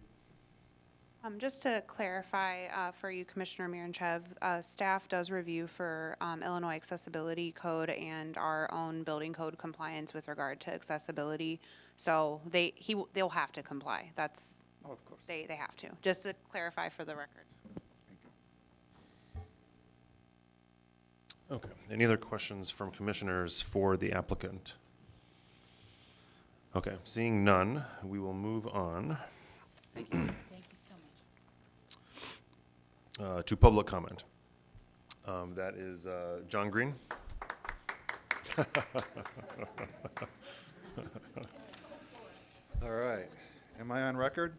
Just to clarify for you, Commissioner Miranchev, staff does review for Illinois Accessibility Code and our own building code compliance with regard to accessibility. So they'll have to comply. That's, Of course. they have to, just to clarify for the record. Okay. Any other questions from commissioners for the applicant? Okay, seeing none, we will move on Thank you so much. to public comment. That is John Green. All right. Am I on record?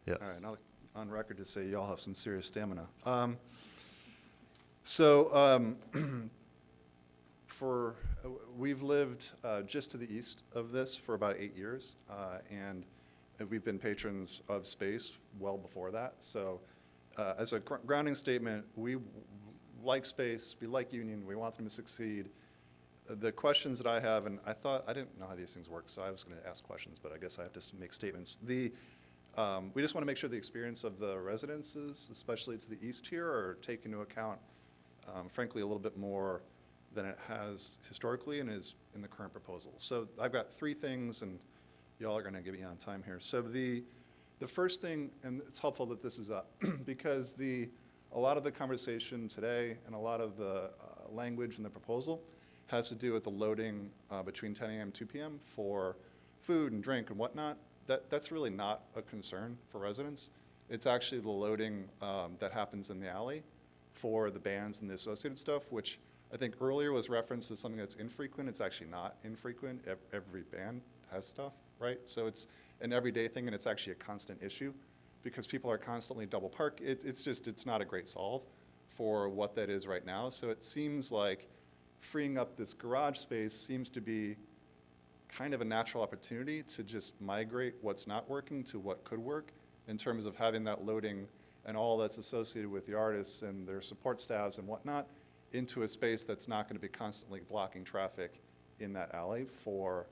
Yes. All right, now on record to say y'all have some serious stamina. So for We've lived just to the east of this for about 8 years, and we've been patrons of space well before that. So as a grounding statement, we like space, we like Union, we want them to succeed. The questions that I have, and I didn't know how these things work, so I was going to ask questions, but I guess I have to make statements. We just want to make sure the experience of the residences, especially to the east here, are taken into account, frankly, a little bit more than it has historically and is in the current proposal. So I've got 3 things, and y'all are going to give me on time here. So the first thing, and it's helpful that this is up, because a lot of the conversation today and a lot of the language in the proposal has to do with the loading between 10 a.m. and 2 p.m. for food and drink and whatnot. That's really not a concern for residents. It's actually the loading that happens in the alley for the bands and the associated stuff, which I think earlier was referenced as something that's infrequent. It's actually not infrequent. Every band has stuff, right? So it's an everyday thing, and it's actually a constant issue because people are constantly double parked. It's not a great solve for what that is right now. So it seems like freeing up this garage space seems to be kind of a natural opportunity to just migrate what's not working to what could work in terms of having that loading and all that's associated with the artists and their support staffs and whatnot into a space that's not going to be constantly blocking traffic in that alley for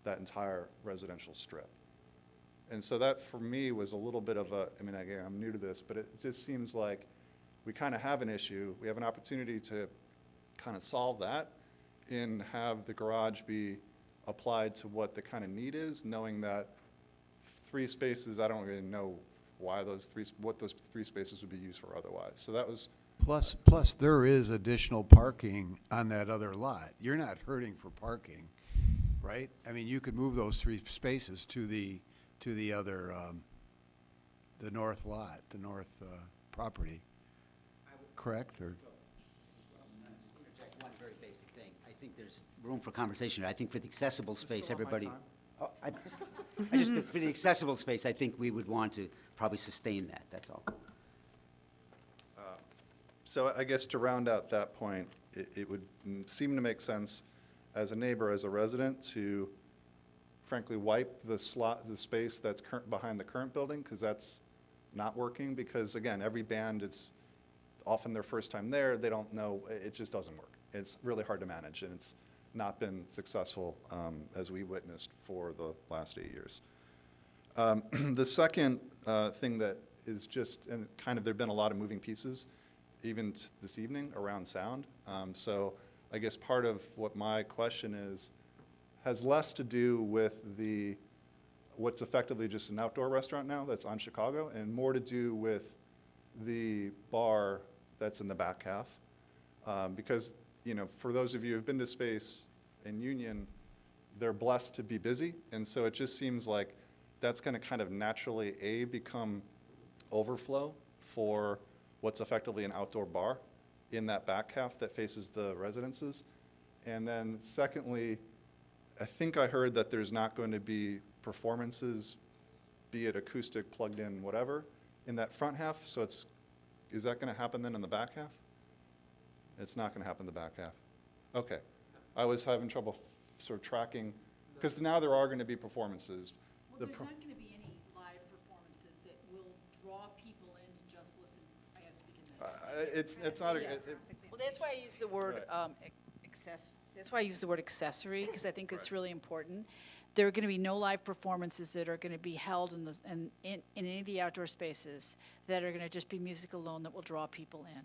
that entire residential strip. And so that, for me, was a little bit of again, I'm new to this, but it just seems like we kind of have an issue. We have an opportunity to kind of solve that and have the garage be applied to what the kind of need is, knowing that 3 spaces, I don't really know what those 3 spaces would be used for otherwise. So that was. Plus, there is additional parking on that other lot. You're not hurting for parking, right? I mean, you could move those 3 spaces to the other, the north lot, the north property, correct? Or? One very basic thing. I think there's room for conversation. I think for the accessible space, everybody. Oh, I just think for the accessible space, I think we would want to probably sustain that. That's all. So I guess to round out that point, it would seem to make sense as a neighbor, as a resident, to frankly wipe the space that's behind the current building, because that's not working. Because again, every band, it's often their first time there. They don't know. It just doesn't work. It's really hard to manage, and it's not been successful as we witnessed for the last 8 years. The second thing that is just, and kind of, there've been a lot of moving pieces even this evening around sound. So I guess part of what my question is has less to do with what's effectively just an outdoor restaurant now that's on Chicago, and more to do with the bar that's in the back half. Because, for those of you who've been to Space in Union, they're blessed to be busy, and so it just seems like that's going to kind of naturally, become overflow for what's effectively an outdoor bar in that back half that faces the residences. And then secondly, I think I heard that there's not going to be performances, be it acoustic, plugged in, whatever, in that front half. So is that going to happen then in the back half? It's not going to happen in the back half. Okay. I was having trouble sort of tracking, because now there are going to be performances. Well, there's not going to be any live performances that will draw people in to just listen. I got to speak in that. It's not. Well, that's why I use the word That's why I use the word accessory, because I think it's really important. There are going to be no live performances that are going to be held in any of the outdoor spaces that are going to just be music alone that will draw people in.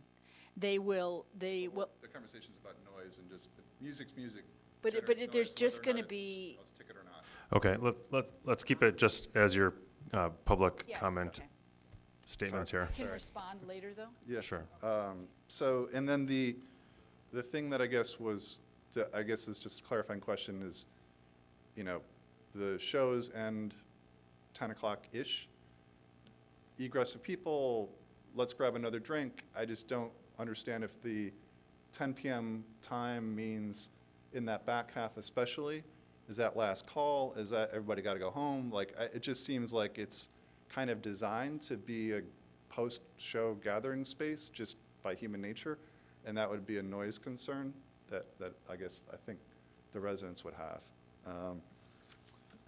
They will. The conversation's about noise and just music's music. But there's just going to be. Ticket or not. Okay, let's keep it just as your public Yes, comment okay. statements I here. can respond later, though. Yeah. Sure. So, and then the thing that I guess is just a clarifying question is, the shows end 10 o'clock-ish. Egress of people, let's grab another drink. I just don't understand if the 10 p.m. time means in that back half especially. Is that last call? Is that everybody got to go home? It just seems like it's kind of designed to be a post-show gathering space just by human nature, and that would be a noise concern that I think the residents would have.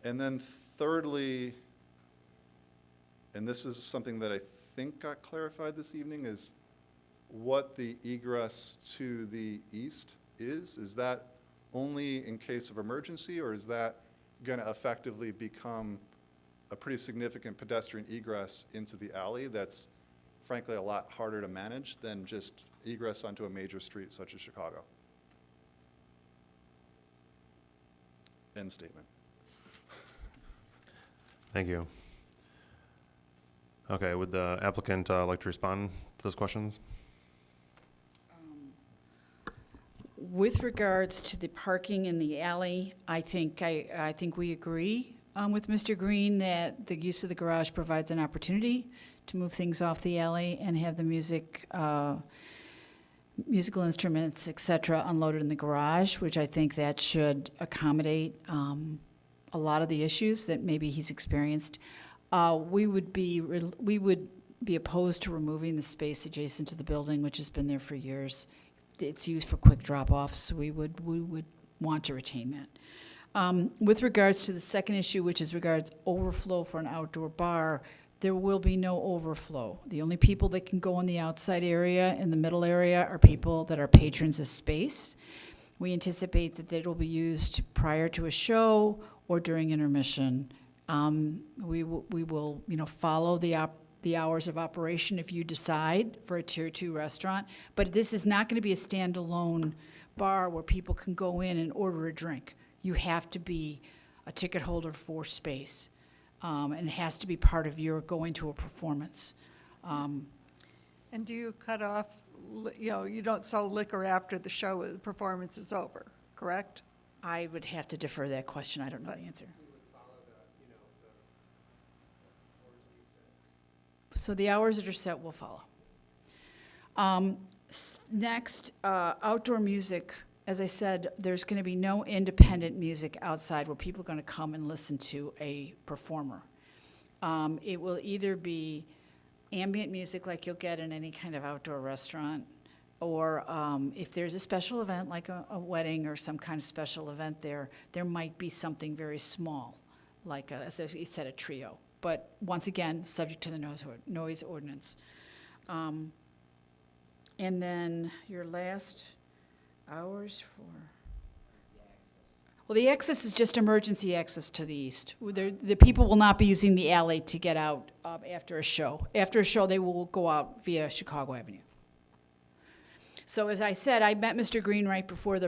And then thirdly, and this is something that I think got clarified this evening, is what the egress to the east is. Is that only in case of emergency, or is that going to effectively become a pretty significant pedestrian egress into the alley that's frankly a lot harder to manage than just egress onto a major street such as Chicago? End statement. Thank you. Okay, would the applicant like to respond to those questions? With regards to the parking in the alley, I think we agree with Mr. Green that the use of the garage provides an opportunity to move things off the alley and have the musical instruments, et cetera, unloaded in the garage, which I think that should accommodate a lot of the issues that maybe he's experienced. We would be opposed to removing the space adjacent to the building, which has been there for years. It's used for quick drop-offs, so we would want to retain that. With regards to the second issue, which is regards overflow for an outdoor bar, there will be no overflow. The only people that can go in the outside area, in the middle area, are people that are patrons of space. We anticipate that it'll be used prior to a show or during intermission. We will, follow the hours of operation if you decide for a Tier 2 restaurant. But this is not going to be a standalone bar where people can go in and order a drink. You have to be a ticket holder for space. And it has to be part of your going to a performance. And do you cut off, you don't sell liquor after the show, the performance is over, correct? I would have to defer that question. I don't know the answer. So the hours that are set will follow. Next, outdoor music. As I said, there's going to be no independent music outside where people are going to come and listen to a performer. It will either be ambient music like you'll get in any kind of outdoor restaurant, or if there's a special event like a wedding or some kind of special event there might be something very small, like, as you said, a trio. But once again, subject to the noise ordinance. And then your last hours for... Well, the access is just emergency access to the east. The people will not be using the alley to get out after a show. After a show, they will go out via Chicago Avenue. So as I said, I met Mr. Green right before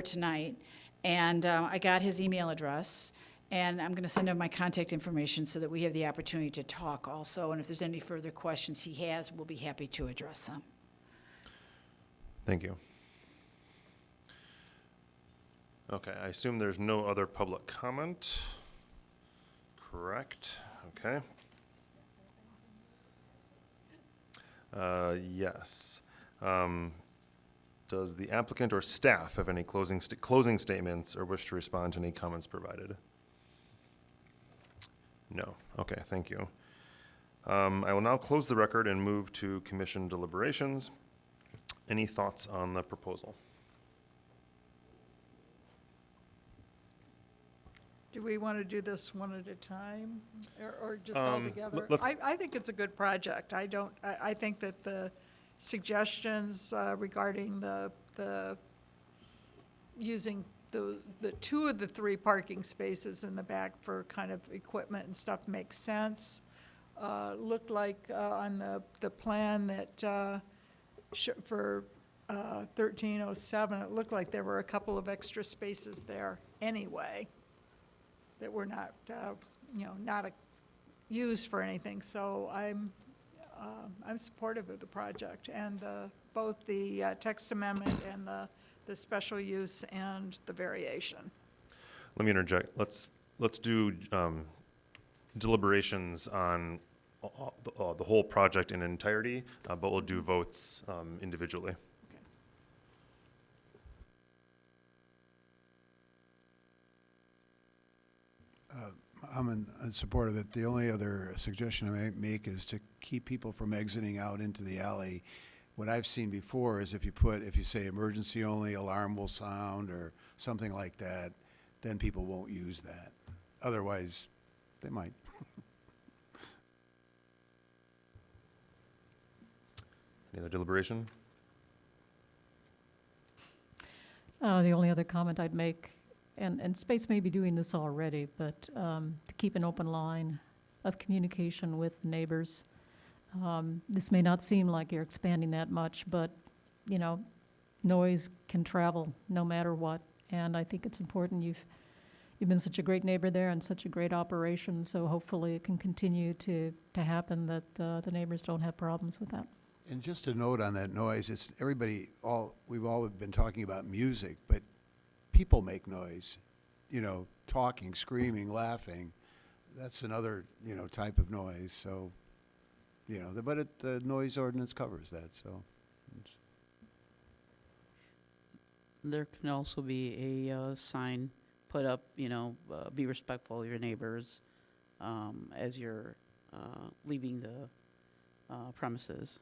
tonight, and I got his email address. And I'm going to send him my contact information so that we have the opportunity to talk also. And if there's any further questions he has, we'll be happy to address them. Thank you. Okay, I assume there's no other public comment. Correct. Okay. Yes. Does the applicant or staff have any closing statements or wish to respond to any comments provided? No. Okay, thank you. I will now close the record and move to commission deliberations. Any thoughts on the proposal? Do we want to do this one at a time or just all together? let's- I think it's a good project. I think that the suggestions regarding the using the two of the three parking spaces in the back for kind of equipment and stuff makes sense. Looked like on the plan that for 1307, it looked like there were a couple of extra spaces there anyway that were not, not used for anything. So I'm supportive of the project and both the text amendment and the special use and the variation. Let me interject. Let's do deliberations on the whole project in entirety, but we'll do votes individually. I'm in support of it. The only other suggestion I might make is to keep people from exiting out into the alley what I've seen before is if you say emergency only, alarm will sound, or something like that, then people won't use that. Otherwise, they might. Any other deliberation? The only other comment I'd make, and Space may be doing this already, but to keep an open line of communication with neighbors. This may not seem like you're expanding that much, but, you know, noise can travel no matter what. And I think it's important. You've been such a great neighbor there and such a great operation, so hopefully it can continue to happen that the neighbors don't have problems with that. And just a note on that noise, it's we've all been talking about music, but people make noise, you know, talking, screaming, laughing. That's another, you know, type of noise, so, you know, the noise ordinance covers that, so. There can also be a sign put up, you know, be respectful of your neighbors as you're leaving the premises.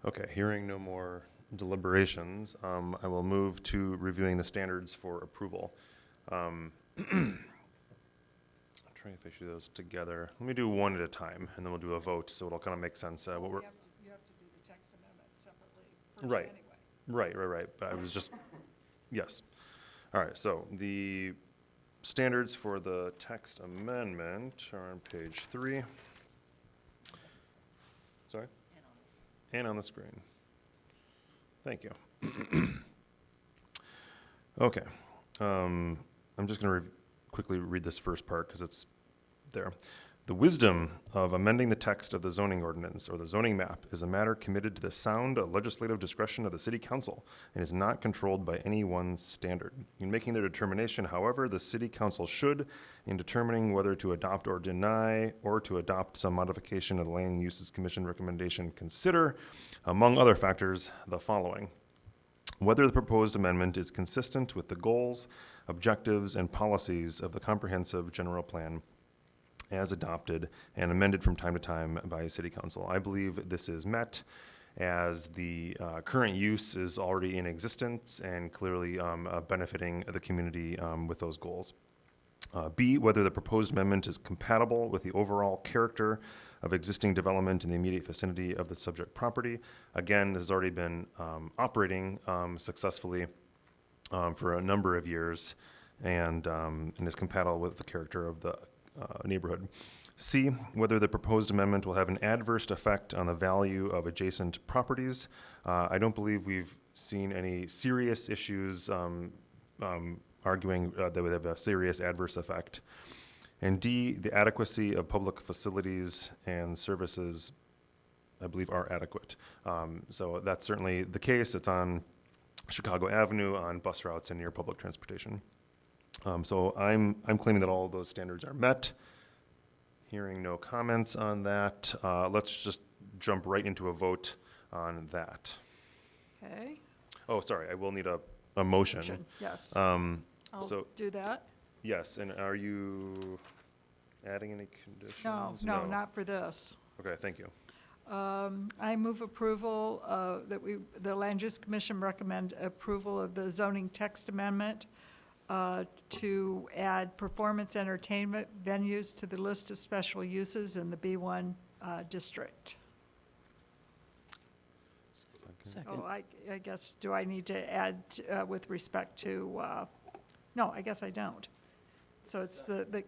Okay, hearing no more deliberations, I will move to reviewing the standards for approval. I'm trying to issue those together. Let me do one at a time, and then we'll do a vote, so it'll kind of make sense. What we're You have to do the text amendment separately Right. anyway. Right. But I was just, yes. All right, so the standards for the text amendment are on page 3. Sorry? And on the screen. Thank you. Okay. I'm just going to quickly read this first part because it's there. The wisdom of amending the text of the zoning ordinance or the zoning map is a matter committed to the sound legislative discretion of the city council and is not controlled by any one standard. In making their determination, however, the city council should, in determining whether to adopt or deny or to adopt some modification of the Land Uses Commission recommendation, consider, among other factors, the following. Whether the proposed amendment is consistent with the goals, objectives, and policies of the comprehensive general plan as adopted and amended from time to time by City Council. I believe this is met as the current use is already in existence and clearly benefiting the community with those goals. B, whether the proposed amendment is compatible with the overall character of existing development in the immediate vicinity of the subject property. Again, this has already been operating successfully for a number of years and is compatible with the character of the neighborhood. C, whether the proposed amendment will have an adverse effect on the value of adjacent properties. I don't believe we've seen any serious issues arguing that would have a serious adverse effect. And D, the adequacy of public facilities and services, I believe, are adequate. So that's certainly the case. It's on Chicago Avenue, on bus routes, and near public transportation. So I'm claiming that all of those standards are met. Hearing no comments on that, let's just jump right into a vote on that. Okay, Oh, sorry, I will need a motion. yes. So, I'll do that. yes, and are you adding any conditions? No, not for this. Okay, thank you. I move approval the Land Use Commission recommend approval of the zoning text amendment to add performance entertainment venues to the list of special uses in the B1 district. Second. Oh, I guess, do I need to add with respect to, no, I guess I don't. So it's the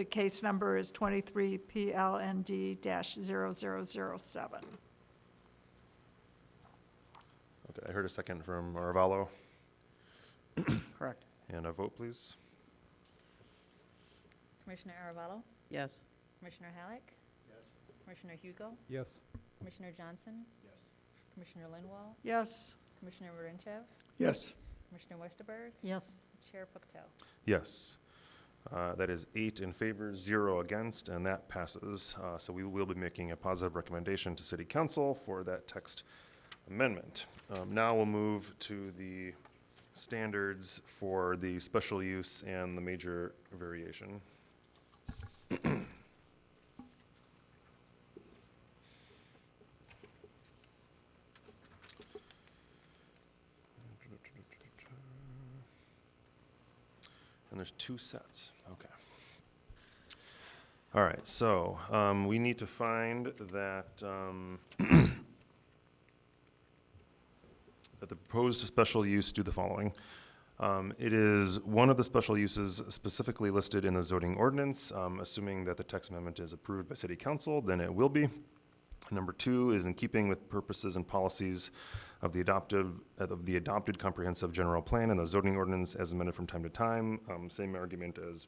case number is 23 PLND-0007. Okay, I heard a second from Arvalo. Correct. And a vote, please. Commissioner Arevalo? Yes. Commissioner Halleck? Yes. Commissioner Hugo? Yes. Commissioner Johnson? Yes. Commissioner Linwall? Yes. Commissioner Murinchev? Yes. Commissioner Westerberg? Yes. Chair Pucktall? Yes. That is 8 in favor, 0 against, and that passes. So we will be making a positive recommendation to City Council for that text amendment. Now we'll move to the standards for the special use and the major variation. And there's 2 sets, okay. All right, so we need to find that, that the proposed special use do the following. It is one of the special uses specifically listed in the zoning ordinance. Assuming that the text amendment is approved by city council, then it will be. Number 2 is in keeping with purposes and policies of the adopted comprehensive general plan and the zoning ordinance as amended from time to time. Same argument as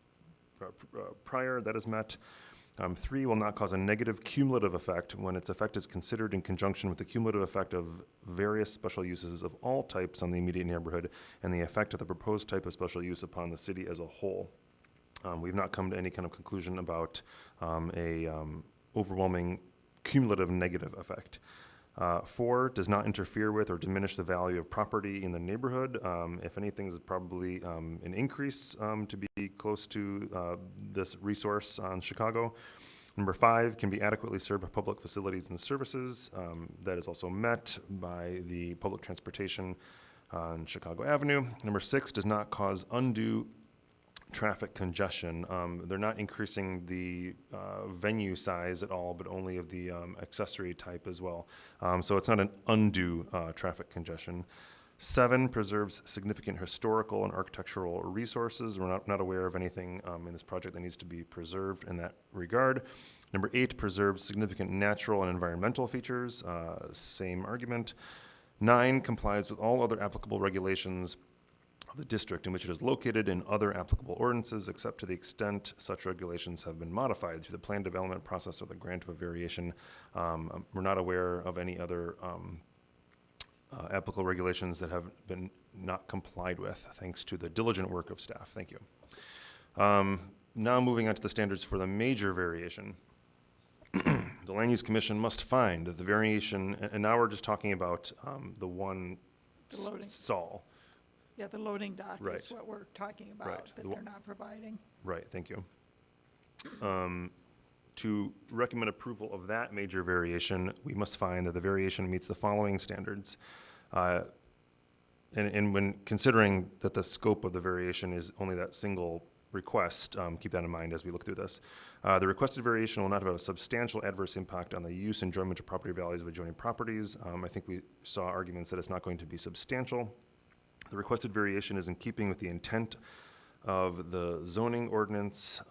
prior, that is met. 3 will not cause a negative cumulative effect when its effect is considered in conjunction with the cumulative effect of various special uses of all types on the immediate neighborhood and the effect of the proposed type of special use upon the city as a whole. We've not come to any kind of conclusion about overwhelming cumulative negative effect. 4 does not interfere with or diminish the value of property in the neighborhood. If anything, is probably an increase to be close to this resource on Chicago. Number 5 can be adequately served by public facilities and services. That is also met by the public transportation on Chicago Avenue. Number 6 does not cause undue traffic congestion. They're not increasing the venue size at all, but only of the accessory type as well. So it's not an undue traffic congestion. 7 preserves significant historical and architectural resources. We're not aware of anything in this project that needs to be preserved in that regard. Number 8 preserves significant natural and environmental features. Same argument. 9 complies with all other applicable regulations the district in which it is located and other applicable ordinances, except to the extent such regulations have been modified through the plan development process or the grant of a variation. We're not aware of any other applicable regulations that have been not complied with, thanks to the diligent work of staff. Thank you. Now moving on to the standards for the major variation. The Land Use Commission must find that the variation, and now we're just talking about the one The loading. stall. Yeah, the loading dock Right. is what we're talking about, Right. that they're not providing. Right, thank you. To recommend approval of that major variation, we must find that the variation meets the following standards. And when considering that the scope of the variation is only that single request, keep that in mind as we look through this. The requested variation will not have a substantial adverse impact on the use, enjoyment, or property values of adjoining properties. I think we saw arguments that it's not going to be substantial. The requested variation is in keeping with the intent of the zoning ordinance.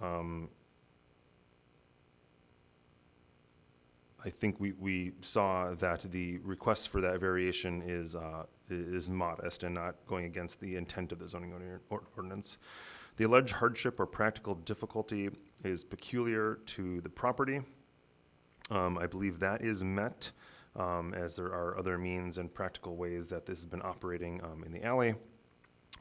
I think we saw that the request for that variation is modest and not going against the intent of the zoning ordinance. The alleged hardship or practical difficulty is peculiar to the property. I believe that is met, as there are other means and practical ways that this has been operating in the alley.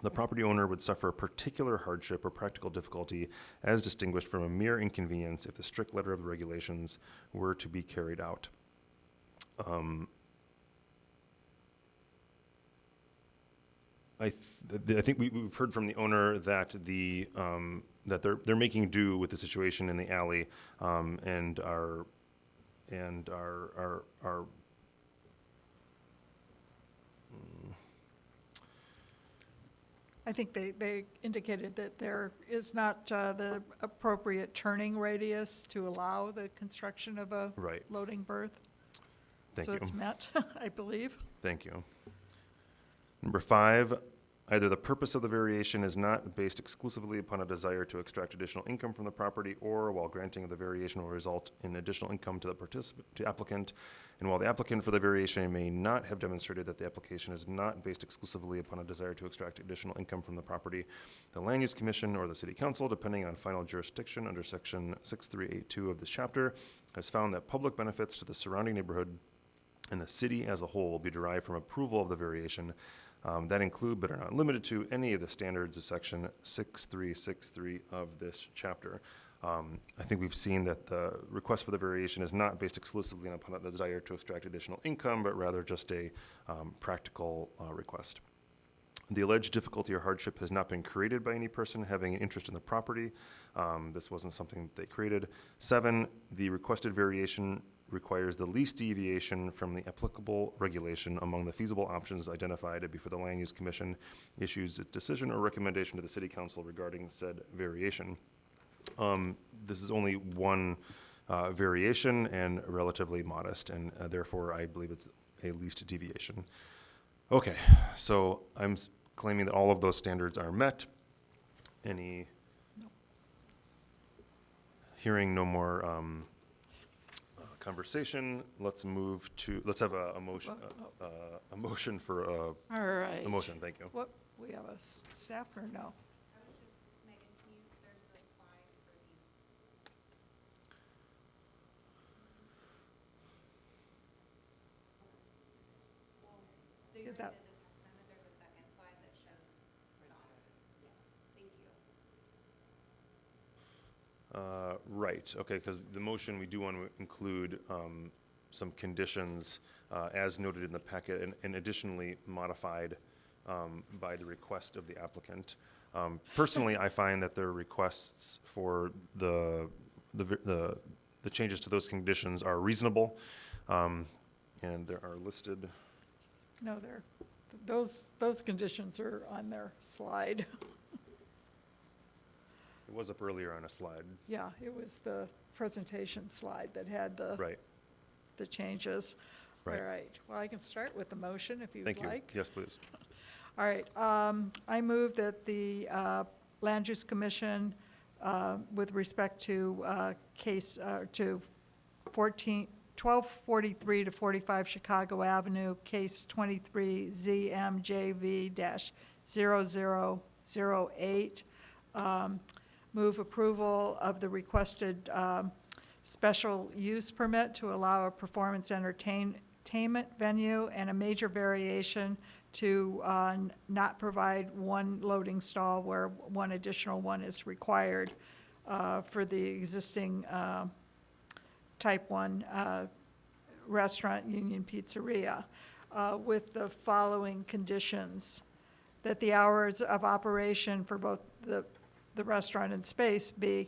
The property owner would suffer a particular hardship or practical difficulty as distinguished from a mere inconvenience if the strict letter of the regulations were to be carried out. I think we've heard from the owner that that they're making do with the situation in the alley, and are I think they indicated that there is not the appropriate turning radius to allow the construction of a Right. loading berth. Thank So you. it's met, I believe. Thank you. Number 5, either the purpose of the variation is not based exclusively upon a desire to extract additional income from the property, or while granting of the variation will result in additional income to the applicant, and while the applicant for the variation may not have demonstrated that the application is not based exclusively upon a desire to extract additional income from the property, the Land Use Commission or the City Council, depending on final jurisdiction under section 6382 of this chapter, has found that public benefits to the surrounding neighborhood and the city as a whole will be derived from approval of the variation that include but are not limited to any of the standards of section 6363 of this chapter. I think we've seen that the request for the variation is not based exclusively upon a desire to extract additional income, but rather just a practical request. The alleged difficulty or hardship has not been created by any person having an interest in the property. This wasn't something that they created. 7, the requested variation requires the least deviation from the applicable regulation among the feasible options identified before the Land Use Commission issues its decision or recommendation to the City Council regarding said variation. This is only one variation and relatively modest, and therefore I believe it's a least deviation. Okay, so I'm claiming that all of those standards are met. Any? Hearing no more conversation, let's have a motion, a motion for a. All right. A motion, thank you. What, we have a staff or no? Did that- Right, okay, because the motion, we do want to include some conditions as noted in the packet and additionally modified by the request of the applicant. Personally, I find that the requests for the changes to those conditions are reasonable, and there are listed. No, those conditions are on their slide. It was up earlier on a slide. Yeah, it was the presentation slide that had the. Right. The changes. Right. All right, well, I can start with the motion if you'd like. Thank you. Yes, please. All right, I move that the Land Use Commission, with respect to case, to 1243 to 45 Chicago Avenue, case 23 ZMJV-0008, move approval of the requested special use permit to allow a performance entertainment venue and a major variation to not provide one loading stall where one additional one is required for the existing type 1 restaurant, Union Pizzeria, with the following conditions: that the hours of operation for both the restaurant and space be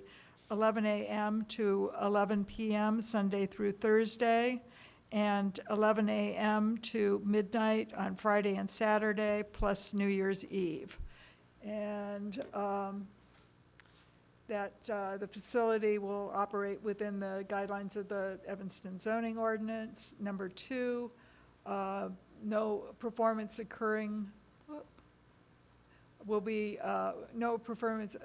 11 a.m. to 11 p.m. Sunday through Thursday, and 11 a.m. to midnight on Friday and Saturday, plus New Year's Eve. And that the facility will operate within the guidelines of the Evanston zoning ordinance. Number 2, no performance occurring will be, no performance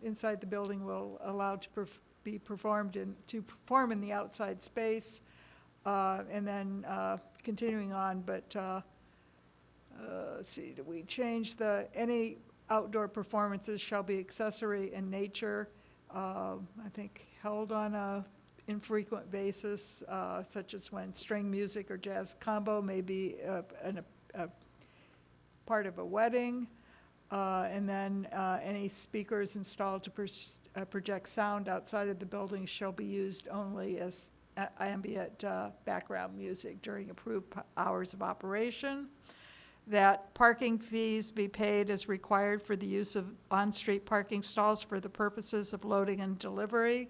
inside the building will allow to be performed to perform in the outside space. And then continuing on, but let's see, do we change any outdoor performances shall be accessory in nature, I think held on a infrequent basis, such as when string music or jazz combo may be a part of a wedding. And then any speakers installed to project sound outside of the building shall be used only as ambient background music during approved hours of operation. That parking fees be paid as required for the use of on-street parking stalls for the purposes of loading and delivery.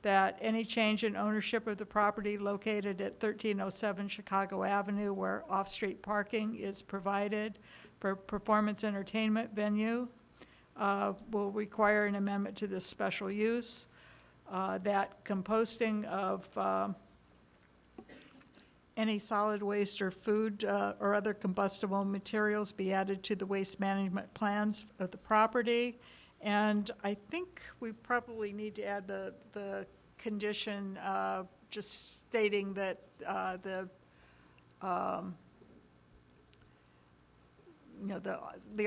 That any change in ownership of the property located at 1307 Chicago Avenue where off-street parking is provided for performance entertainment venue will require an amendment to this special use. That composting of any solid waste or food or other combustible materials be added to the waste management plans of the property. And I think we probably need to add the condition just stating that the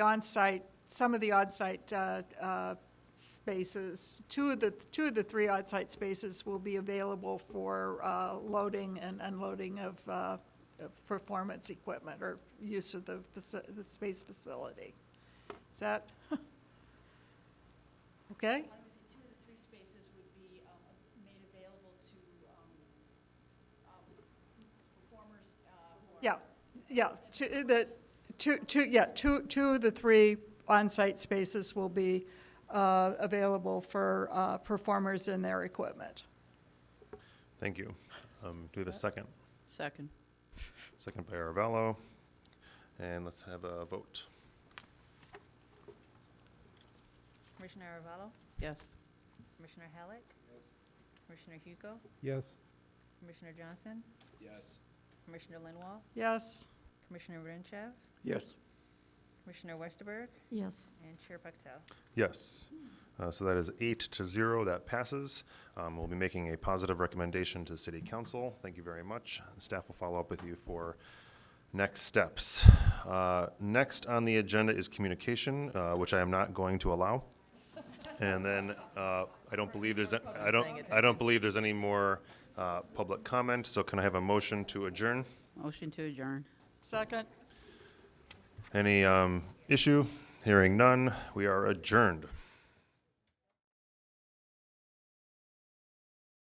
on-site, some of the on-site spaces, two of the 3 on-site spaces will be available for loading and unloading of performance equipment or use of the space facility. Is that okay? 2 of the 3 spaces would be made available to performers who are. Two of the 3 on-site spaces will be available for performers and their equipment. Thank you. Do we have a second? Second. Second by Aravello. And let's have a vote. Commissioner Arevalo? Yes. Commissioner Halleck? Commissioner Hugo? Yes. Commissioner Johnson? Yes. Commissioner Linwall? Yes. Commissioner Vernchev? Yes. Commissioner Westerberg? Yes. And Chair Pactel? Yes. So that is 8-0, that passes. We'll be making a positive recommendation to City Council. Thank you very much. Staff will follow up with you for next steps. Next on the agenda is communication, which I am not going to allow. And then I don't believe there's any more public comment. So can I have a motion to adjourn? Motion to adjourn. Second. Any issue? Hearing none, we are adjourned.